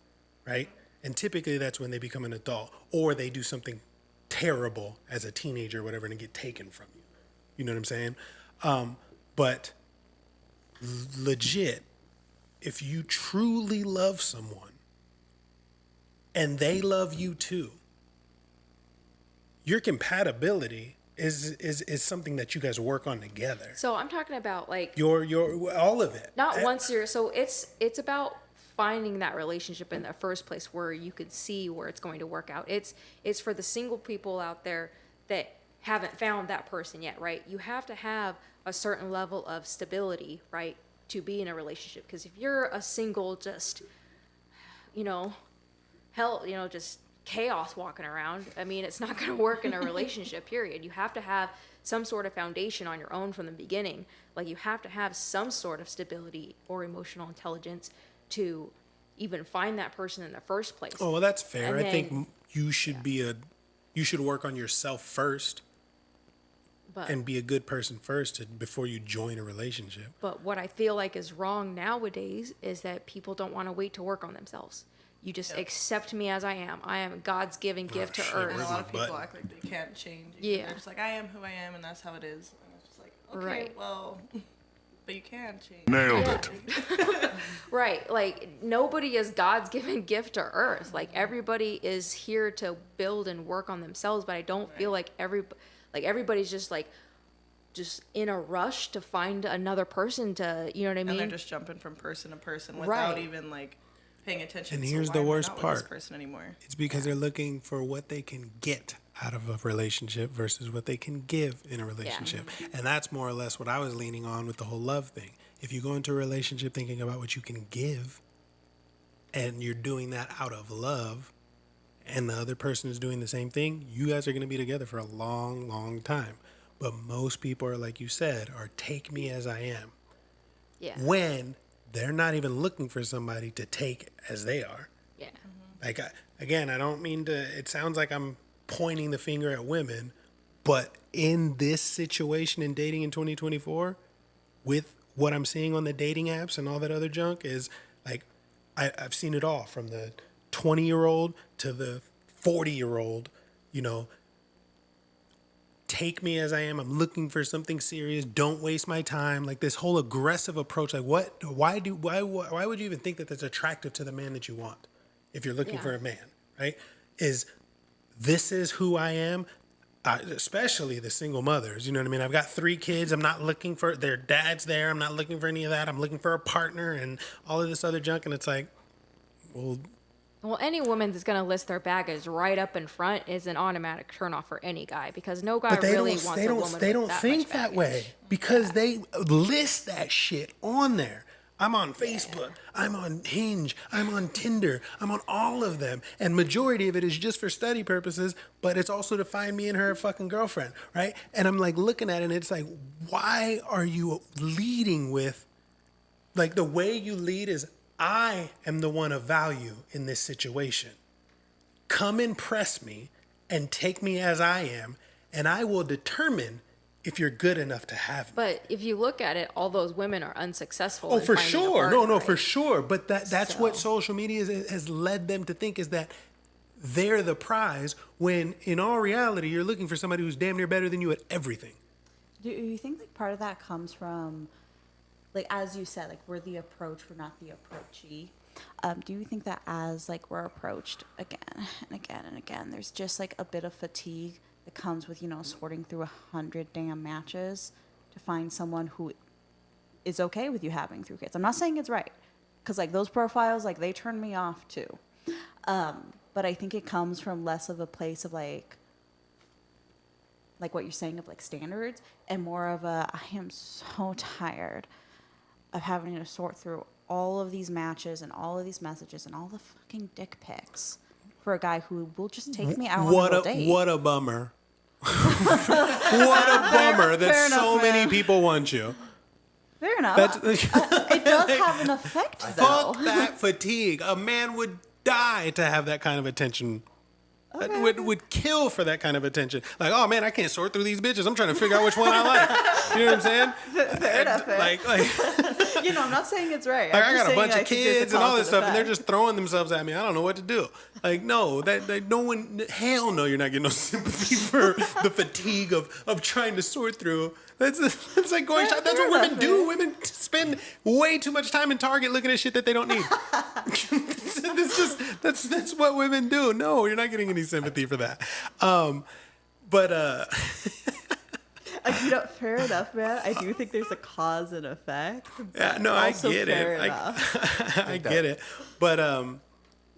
right? And typically that's when they become an adult or they do something terrible as a teenager or whatever and get taken from you. You know what I'm saying? But legit, if you truly love someone and they love you too, your compatibility is something that you guys work on together. So I'm talking about like Your all of it. not once you're, so it's about finding that relationship in the first place where you could see where it's going to work out. It's for the single people out there that haven't found that person yet, right? You have to have a certain level of stability, right, to be in a relationship. Because if you're a single, just just chaos walking around, I mean, it's not going to work in a relationship, period. You have to have some sort of foundation on your own from the beginning. Like you have to have some sort of stability or emotional intelligence to even find that person in the first place. Oh, well, that's fair. And I then- think you should work on yourself first But, and be a good person first before you join a relationship. but what I feel like is wrong nowadays is that people don't want to wait to work on themselves. You just accept me as I am. I am God's given gift to shit, And a where's earth. my lot of people button? act like they can't change. Yeah. They're just like, I am who I am, and that's how it is. And it's just like, okay, Right. well, but you can change. Nailed Yeah. it. Right. Like nobody is God's given gift to earth. Like everybody is here to build and work on themselves, but I don't feel like everybody's just in a rush to find another person to, you know what I And mean? they're just jumping from person to person without Right. even like paying attention. And to here's why the am I worst not with part. this person anymore. It's because they're looking for what they can get out of a relationship versus what they can give in a relationship. And that's more or less what I was leaning on with the whole love thing. If you go into a relationship thinking about what you can give and you're doing that out of love and the other person is doing the same thing, you guys are going to be together for a long, long time. But most people are, like you said, are take me as I am. Yeah. When they're not even looking for somebody to take as they are. Yeah. Like, again, I don't mean to, it sounds like I'm pointing the finger at women, but in this situation in dating in 2024, with what I'm seeing on the dating apps and all that other junk, is like, I've seen it all from the 20-year-old to the 40-year-old, take me as I am. I'm looking for something serious. Don't waste my time. Like this whole aggressive approach. Like why would you even think that that's attractive to the man that you want if you're looking Yeah. for a man, right? This is who I am, especially the single mothers. You know what I mean? I've got 3 kids. I'm not looking for their dad's there. I'm not looking for any of that. I'm looking for a partner and all of this other junk. And it's like, well, any woman that's going to list their baggage right up in front is an automatic turnoff for any guy because no guy but they really don't, wants they a don't, woman they with don't that think much that baggage. way because they list that shit on there. I'm on Facebook. I'm on Hinge. I'm on Tinder. I'm on all of them. And majority of it is just for study purposes, but it's also to find me and her fucking girlfriend, right? And I'm like looking at it and it's like, why are you leading with, like the way you lead is, I am the one of value in this situation. Come impress me and take me as I am, and I will determine if you're good enough to have me. But if you look at it, all those women are unsuccessful. Oh, in for finding a sure. partner, No, for right? sure. But that's what So- social media has led them to think, is that they're the prize, when in all reality, you're looking for somebody who's damn near better than you at everything. Do you think like part of that comes from, like as you said, like we're the approach, we're not the approachee? Do you think that as like we're approached again and again and again, there's just like a bit of fatigue that comes with, you know, sorting through 100 damn matches to find someone who is okay with you having 3 kids? I'm not saying it's right, because like those profiles, like they turn me off too. But I think it comes from less of a place of like what you're saying, of like standards, and more of a, I am so tired of having to sort through all of these matches and all of these messages and all the fucking dick pics for a guy who will just take me out on a little date. What a bummer. What a bummer that fair so enough, many man. people want you. Fair enough. That's, It does have an effect, though. fuck that fatigue. A man would die to have that kind of attention. Would kill for that kind of attention. Like, oh man, I can't sort through these bitches. I'm trying to figure out which one I like. You know what I'm saying? Fair enough. Like You know, I'm not saying it's right. I I'm just got a saying bunch I of think there's a kids and all this cause stuff, and they're effect. just throwing themselves at me. I don't know what to do. Like, no, that no one, hell no, you're not getting no sympathy for the fatigue of trying to sort through. That's like going shop. That's fair what women enough, do. man. Women spend way too much time in Target looking at shit that they don't need. That's what women do. No, you're not getting any sympathy for that. You know, fair enough, man. I do think there's a cause and effect. Yeah, no, but I also get fair it. enough. I get it. But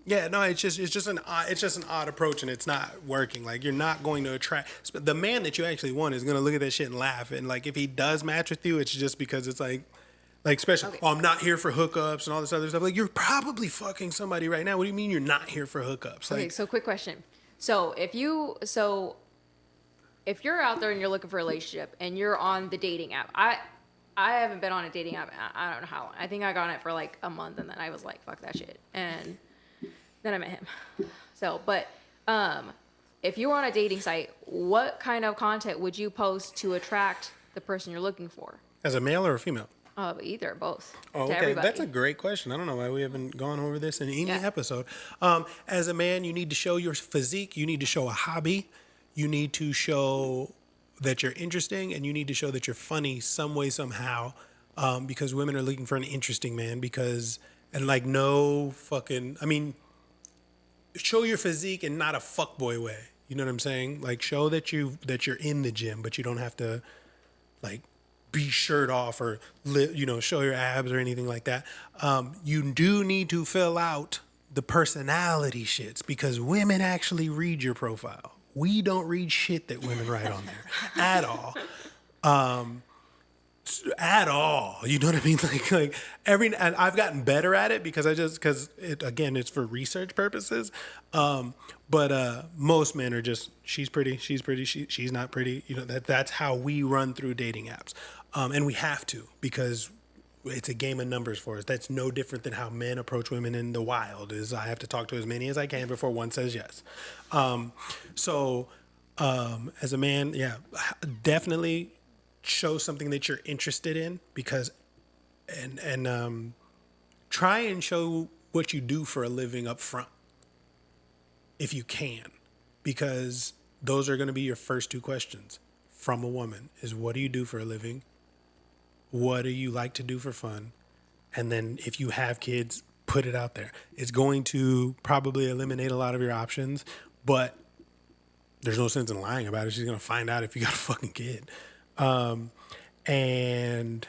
yeah, no, it's just an odd approach, and it's not working. Like, you're not going to attract the man that you actually want is going to look at that shit and laugh. And like, if he does match with you, it's just because it's like especially, Okay. oh, I'm not here for hookups and all this other stuff. Like, you're probably fucking somebody right now. What do you mean you're not here for hookups? Okay, Like, so quick question. So if you're out there and you're looking for a relationship and you're on the dating app, I haven't been on a dating app. I don't know how long. I think I got on it for like a month, and then I was like, fuck that shit. And then I met him. So, but if you were on a dating site, what kind of content would you post to attract the person you're looking for? as a male or a female? Either, both. Oh, to okay. everybody. That's a great question. I don't know why we haven't gone over this in any Yeah. episode. As a man, you need to show your physique. You need to show a hobby. You need to show that you're interesting, and you need to show that you're funny some way, somehow, because women are looking for an interesting man. Show your physique in not a fuckboy way. You know what I'm saying? Like, show that you're in the gym, but you don't have to, like, be shirt off or show your abs or anything like that. You do need to fill out the personality shits, because women actually read your profile. We don't read shit that women write on there at all. At all. You know what I mean? And I've gotten better at it because it's for research purposes. But most men are just, she's pretty, she's not pretty. You know, that's how we run through dating apps. And we have to, because it's a game of numbers for us. That's no different than how men approach women in the wild. Is I have to talk to as many as I can before one says yes. As a man, yeah, definitely show something that you're interested in, because and try and show what you do for a living up front if you can, because those are going to be your first 2 questions from a woman is, what do you do for a living? What do you like to do for fun? And then if you have kids, put it out there. It's going to probably eliminate a lot of your options, but there's no sense in lying about it. She's going to find out if you got a fucking kid. And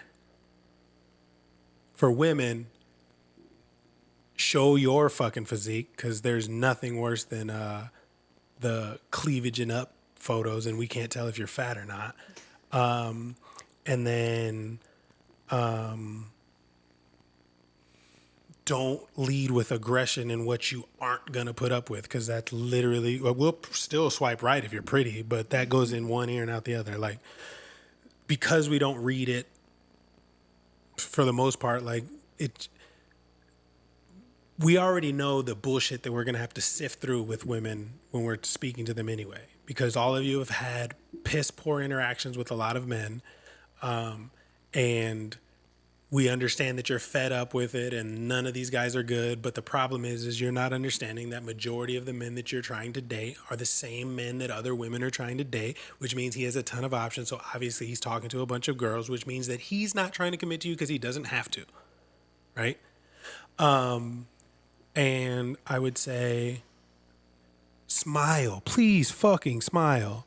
for women, show your fucking physique, because there's nothing worse than the cleavage and up photos, and we can't tell if you're fat or not. And then don't lead with aggression in what you aren't going to put up with, because that's literally, we'll still swipe right if you're pretty, but that goes in one ear and out the other. Like, because we don't read it for the most part, like, we already know the bullshit that we're going to have to sift through with women when we're speaking to them anyway, because all of you have had piss poor interactions with a lot of men. And we understand that you're fed up with it and none of these guys are good. But the problem is you're not understanding that majority of the men that you're trying to date are the same men that other women are trying to date, which means he has a ton of options. So obviously he's talking to a bunch of girls, which means that he's not trying to commit to you because he doesn't have to. Right? And I would say, smile. Please fucking smile.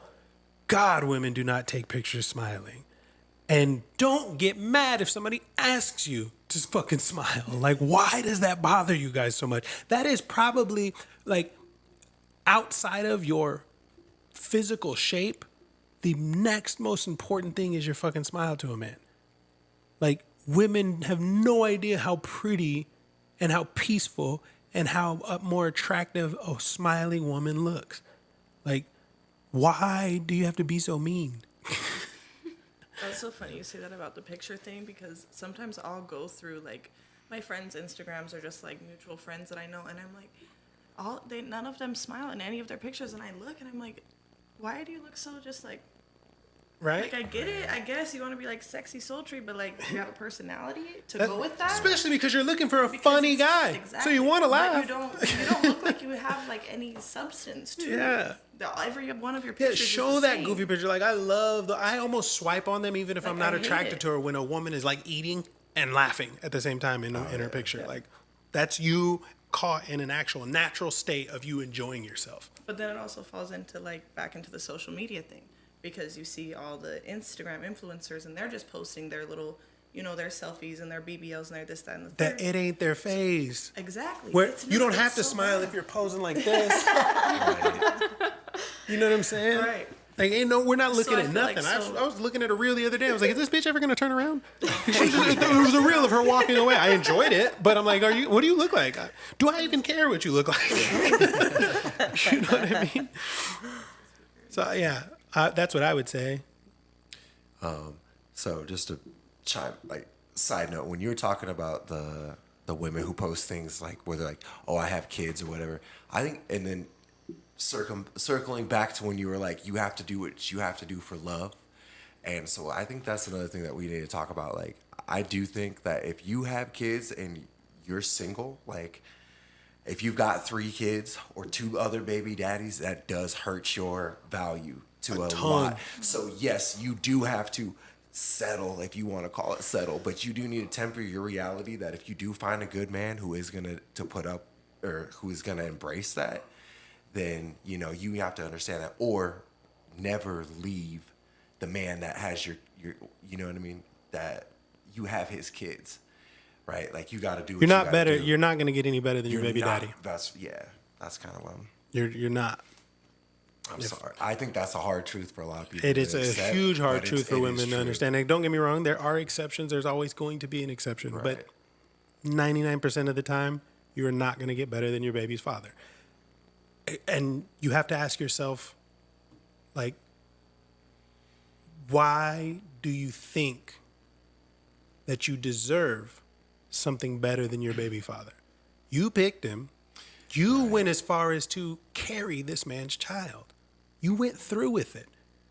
God, women do not take pictures smiling. And don't get mad if somebody asks you to fucking smile. Like, why does that bother you guys so much? That is probably, like, outside of your physical shape, the next most important thing is your fucking smile to a man. Like, women have no idea how pretty and how peaceful and how more attractive a smiling woman looks. Like, why do you have to be so mean? That's so funny you say that about the picture thing, because sometimes I'll go through, like, my friends' Instagrams are just, like, mutual friends that I know, and I'm like, none of them smile in any of their pictures, and I look, and I'm like, why do you look so just, like, Right? like, I get it, I guess you want to be, like, sexy, sultry, but, like, you have a personality to go with that? Especially because you're looking for a Because funny it's- guy. Exactly. So you want to laugh. But you don't look like you have, like, any substance to Yeah. every one of your Yeah, pictures is show the that same. goofy picture. Like, I almost swipe on them even if I'm Like, not I hate attracted it. to her when a woman is, like, eating and laughing at the same time in her picture. Like, that's you caught in an actual natural state of you enjoying yourself. But then it also falls into, like, back into the social media thing, because you see all the Instagram influencers and they're just posting their little, you know, their selfies and their BBLs and their this, that, and the third. That it ain't their phase. Exactly. Where It's you don't not- have it's to so smile bad. if you're posing like this. You know what I'm saying? Right. Like, we're not looking I at feel like nothing. so- I was looking at a reel the other day. I was like, is this bitch ever gonna turn around? It was a reel of her walking away. I enjoyed it, but I'm like, what do you look like? Do I even care what you look like? You know what I mean? So yeah, that's what I would say. So just to side note, when you were talking about the women who post things like where they're like, oh, I have kids or whatever, I think, and then circling back to when you were like, you have to do what you have to do for love. And so I think that's another thing that we need to talk about. Like, I do think that if you have kids and you're single, like, if you've got 3 kids or 2 other baby daddies, that does hurt your value to a lot. So yes, you do have to settle, if you want to call it settle, but you do need to temper your reality that if you do find a good man who is going to put up, or who is going to embrace that, then, you know, you have to understand that, or never leave the man that has your you know what I mean, that you have his kids, right? Like, you got to do what You're you not gotta better. do. You're not gonna get any better than your You're baby not- daddy. That's kind of what You're not. I'm sorry. I think that's a hard truth for a lot of people. It to is a accept, huge hard but truth for it is women to true. understand. And don't get me wrong, there are exceptions. There's always going to be an exception. Right. But 99% of the time, you are not going to get better than your baby's father. And you have to ask yourself, like, why do you think that you deserve something better than your baby father? You picked him. You went as far as to carry this man's child. You went through with it.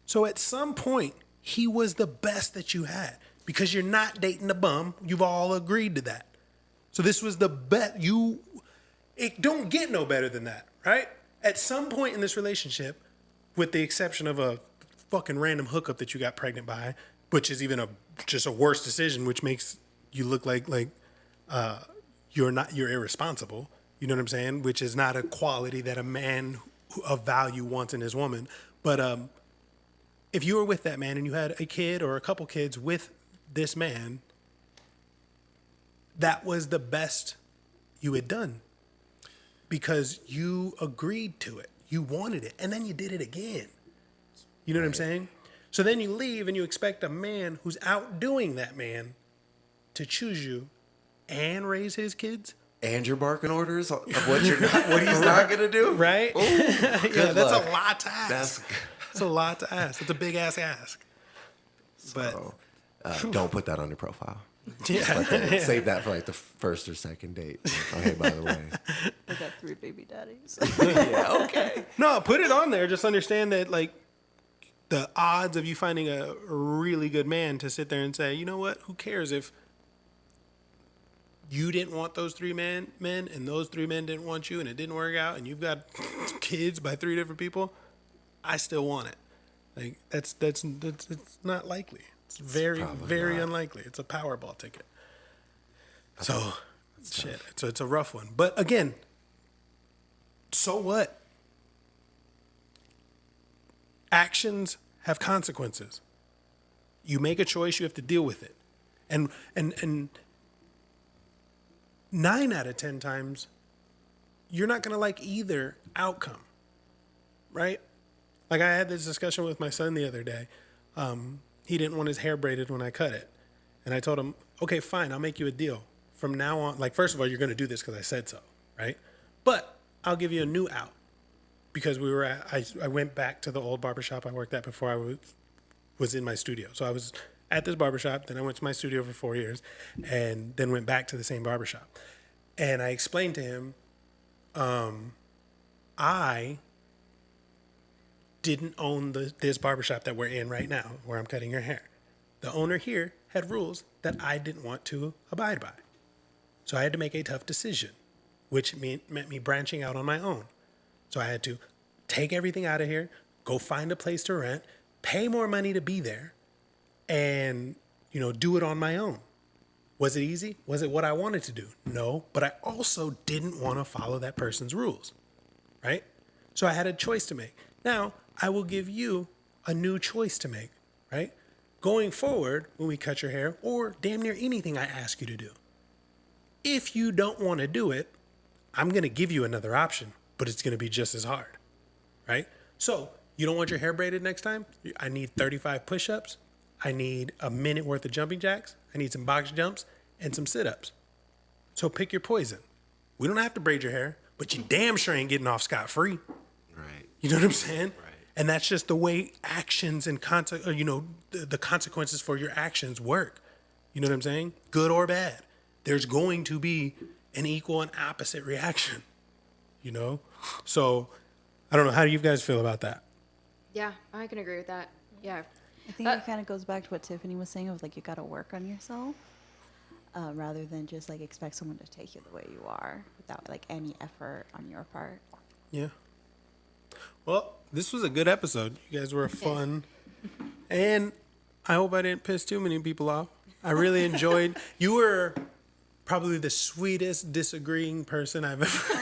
So at some point, he was the best that you had, because you're not dating a bum. You've all agreed to that. So this was the best. It don't get no better than that, right? At some point in this relationship, with the exception of a fucking random hookup that you got pregnant by, which is even just a worse decision, which makes you look like you're irresponsible. You know what I'm saying? Which is not a quality that a man of value wants in his woman. But if you were with that man and you had a kid or a couple kids with this man, that was the best you had done, because you agreed to it. You wanted it. And then you did it again. You know what I'm saying? So then you leave and you expect a man who's outdoing that man to choose you and raise his kids? And your barking orders of what he's not gonna do, Right? Ooh, Yeah, good that's luck. a lot to ask. That's a lot to ask. That's a big ass ask. But So, don't put that on your profile. Yeah. Save that for like the first or second date. Oh, hey, by the way. I got 3 baby daddies. Yeah, okay. No, put it on there. Just understand that, like, the odds of you finding a really good man to sit there and say, you know what, who cares if you didn't want those 3 men and those 3 men didn't want you and it didn't work out and you've got kids by 3 different people, I still want it. Like, that's it's not likely. It's very, very unlikely. It's a Powerball ticket. So, shit. So it's a rough one. But again, so what? Actions have consequences. You make a choice, you have to deal with it. And 9 out of 10 times, you're not going to like either outcome, right? Like, I had this discussion with my son the other day. He didn't want his hair braided when I cut it. And I told him, okay, fine, I'll make you a deal. From now on, like, first of all, you're going to do this because I said so, right? But I'll give you a new out. Because I went back to the old barbershop I worked at before I was in my studio. So I was at this barbershop, then I went to my studio for 4 years, and then went back to the same barbershop. And I explained to him, I didn't own this barbershop that we're in right now, where I'm cutting your hair. The owner here had rules that I didn't want to abide by. So I had to make a tough decision, which meant me branching out on my own. So I had to take everything out of here, go find a place to rent, pay more money to be there, and, do it on my own. Was it easy? Was it what I wanted to do? No, but I also didn't want to follow that person's rules, right? So I had a choice to make. Now, I will give you a new choice to make, right? Going forward, when we cut your hair, or damn near anything I ask you to do, if you don't want to do it, I'm going to give you another option, but it's going to be just as hard, right? So you don't want your hair braided next time? I need 35 push-ups. I need a minute worth of jumping jacks. I need some box jumps and some sit-ups. So pick your poison. We don't have to braid your hair, but you damn sure ain't getting off scot-free. Right. You know what I'm saying? Right. And that's just the way actions and the consequences for your actions work. You know what I'm saying? Good or bad. There's going to be an equal and opposite reaction. So I don't know. How do you guys feel about that? Yeah, I can agree with that. Yeah. I think it kind of goes back to what Tiffany was saying of, like, you got to work on yourself rather than just, like, expect someone to take you the way you are without, like, any effort on your part. Yeah. Well, this was a good episode. You guys were fun. And I hope I didn't piss too many people off. I really enjoyed. You were probably the sweetest disagreeing person I've ever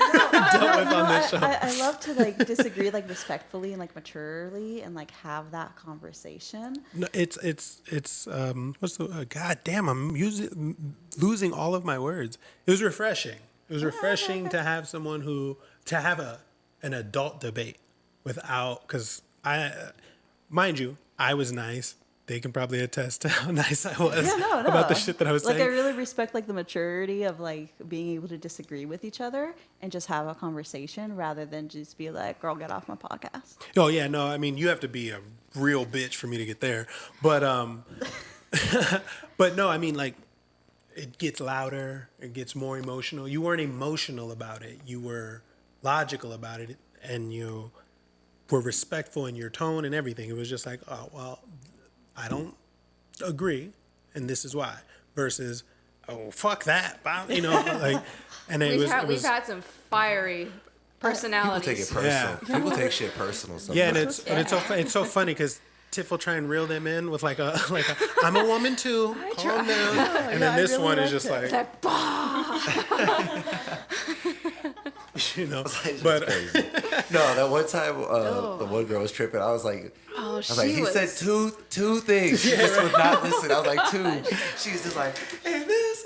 dealt with on this show. I love to, like, disagree, like, respectfully and, like, maturely and, like, have that conversation. No, it's what's the god damn, I'm losing all of my words. It was refreshing. It was refreshing to have someone to have an adult debate without, because mind you, I was nice. They can probably attest to how nice I was about the shit that I was saying. Like, I really respect, like, the maturity of, like, being able to disagree with each other and just have a conversation rather than just be like, girl, get off my podcast. Oh yeah, no, I mean, you have to be a real bitch for me to get there. But but no, I mean, like, it gets louder, it gets more emotional. You weren't emotional about it. You were logical about it, and you were respectful in your tone and everything. It was just like, oh, well, I don't agree, and this is why. Versus, oh, fuck that, like, and We've had some fiery personalities. People take it personal. Yeah. People take shit personal sometimes. Yeah, and it's so funny because Tiff will try and reel them in with like a I'm a woman too, calm down, and then this one is just like, but crazy. No, that one time the one girl was tripping. I was like, he said two things. She just would not listen. I was like, two. She was just like, and this.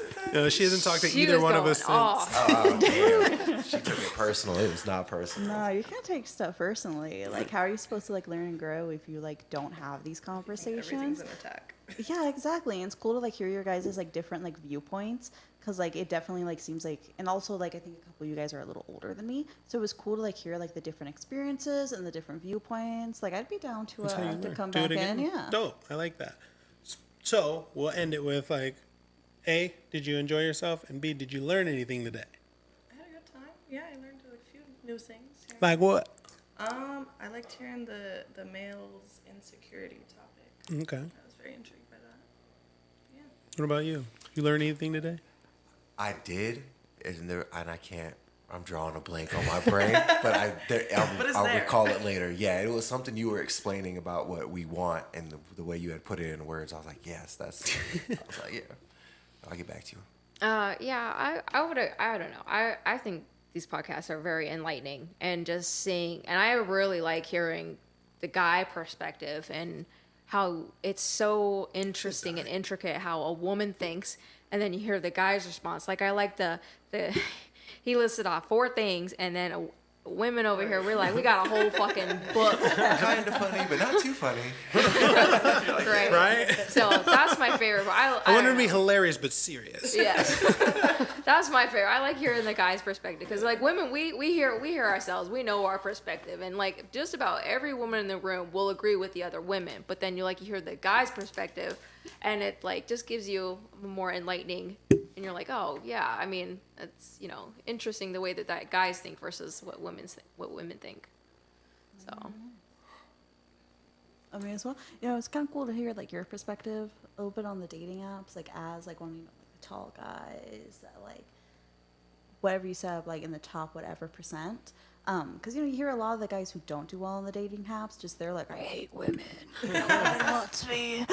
She hasn't talked to either one of us since. Oh, damn. She took it personal. It was not personal. No, you can't take stuff personally. Like, how are you supposed to, like, learn and grow if you, like, don't have these conversations? Everything's an attack. Yeah, exactly. And it's cool to, like, hear your guys' like different, like, viewpoints, because, like, it definitely, like, seems like, and also, like, I think a couple of you guys are a little older than me, so it was cool to, like, hear, like, the different experiences and the different viewpoints. Like, I'd be down to come Do back it again. in. Yeah. Dope. I like that. So we'll end it with, like, A, did you enjoy yourself? And B, did you learn anything today? I had a good time. Yeah, I learned a few new things. Here. Like what? I liked hearing the male's insecurity topic. Okay. I was very intrigued by that. Yeah. What about you? You learn anything today? I did, and I can't. I'm drawing a blank on my brain, but I'll there. recall it later. Yeah, it was something you were explaining about what we want, and the way you had put it in words. I was like, yes, that's. I was like, yeah. I'll get back to you. Yeah, I don't know. I think these podcasts are very enlightening, and just seeing, and I really like hearing the guy perspective and how it's so interesting and intricate how a woman thinks, and then you hear the guy's response. Like, I like the he listed off 4 things, and then women over here, we're like, we got a whole fucking book. Kind of funny, but not too funny. Right? So that's my favorite. I want it to be hilarious but serious. Yes. That's my favorite. I like hearing the guy's perspective, because like women, we hear ourselves, we know our perspective, and like just about every woman in the room will agree with the other women, but then you hear the guy's perspective, and it like just gives you more enlightening, and you're like, oh yeah, I mean, it's interesting the way that guys think versus what women think. So I mean, as well, it's kind of cool to hear like your perspective a little bit on the dating apps, like as like one of like the tall guys that like whatever you said, like in the top whatever percent. Because you hear a lot of the guys who don't do well on the dating apps, just they're like, I hate women. No one wants me.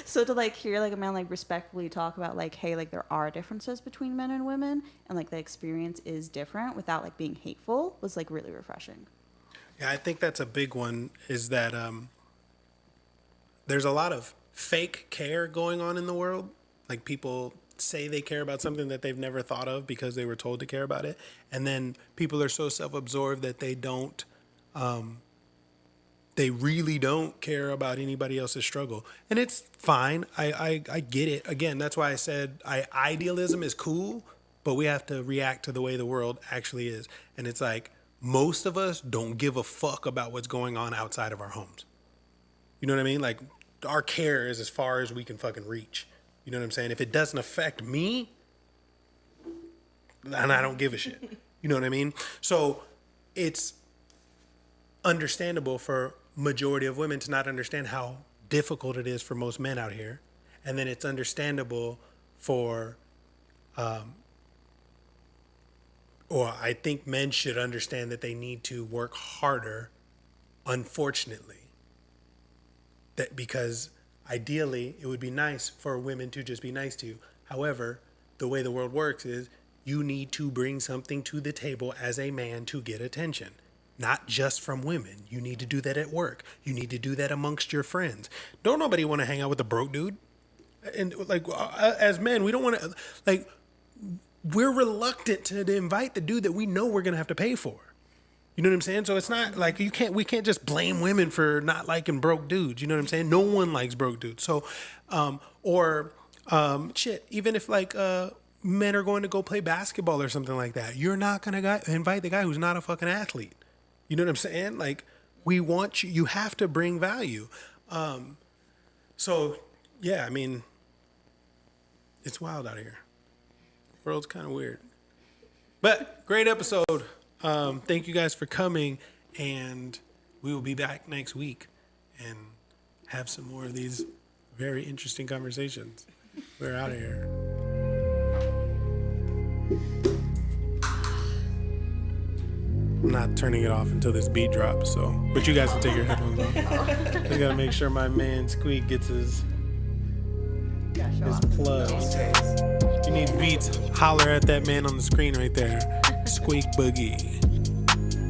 So to like hear like a man like respectfully talk about like, hey, like there are differences between men and women, and like the experience is different without like being hateful was like really refreshing. Yeah, I think that's a big one, is that there's a lot of fake care going on in the world. Like, people say they care about something that they've never thought of because they were told to care about it. And then people are so self-absorbed that they don't, they really don't care about anybody else's struggle. And it's fine. I get it. Again, that's why I said idealism is cool, but we have to react to the way the world actually is. And it's like, most of us don't give a fuck about what's going on outside of our homes. You know what I mean? Like, our care is as far as we can fucking reach. You know what I'm saying? If it doesn't affect me, then I don't give a shit. You know what I mean? So it's understandable for majority of women to not understand how difficult it is for most men out here. And then it's understandable for, or I think men should understand that they need to work harder, unfortunately. That because ideally it would be nice for women to just be nice to you. However, the way the world works is you need to bring something to the table as a man to get attention. Not just from women. You need to do that at work. You need to do that amongst your friends. Don't nobody want to hang out with a broke dude. And like, as men, we don't want to, like, we're reluctant to invite the dude that we know we're going to have to pay for. You know what I'm saying? So it's not like we can't just blame women for not liking broke dudes. You know what I'm saying? No one likes broke dudes. So, shit, even if like, men are going to go play basketball or something like that, you're not going to invite the guy who's not a fucking athlete. You know what I'm saying? Like, we want you have to bring value. So yeah, I mean, it's wild out here. World's kind of weird, but great episode. Thank you guys for coming, and we will be back next week and have some more of these very interesting conversations. We're out of here. I'm not turning it off until this beat drops, but you guys can take your headphones off. I gotta make sure my man Squeak gets his plugs. If you need beats, holler at that man on the screen right there. Squeak Boogie.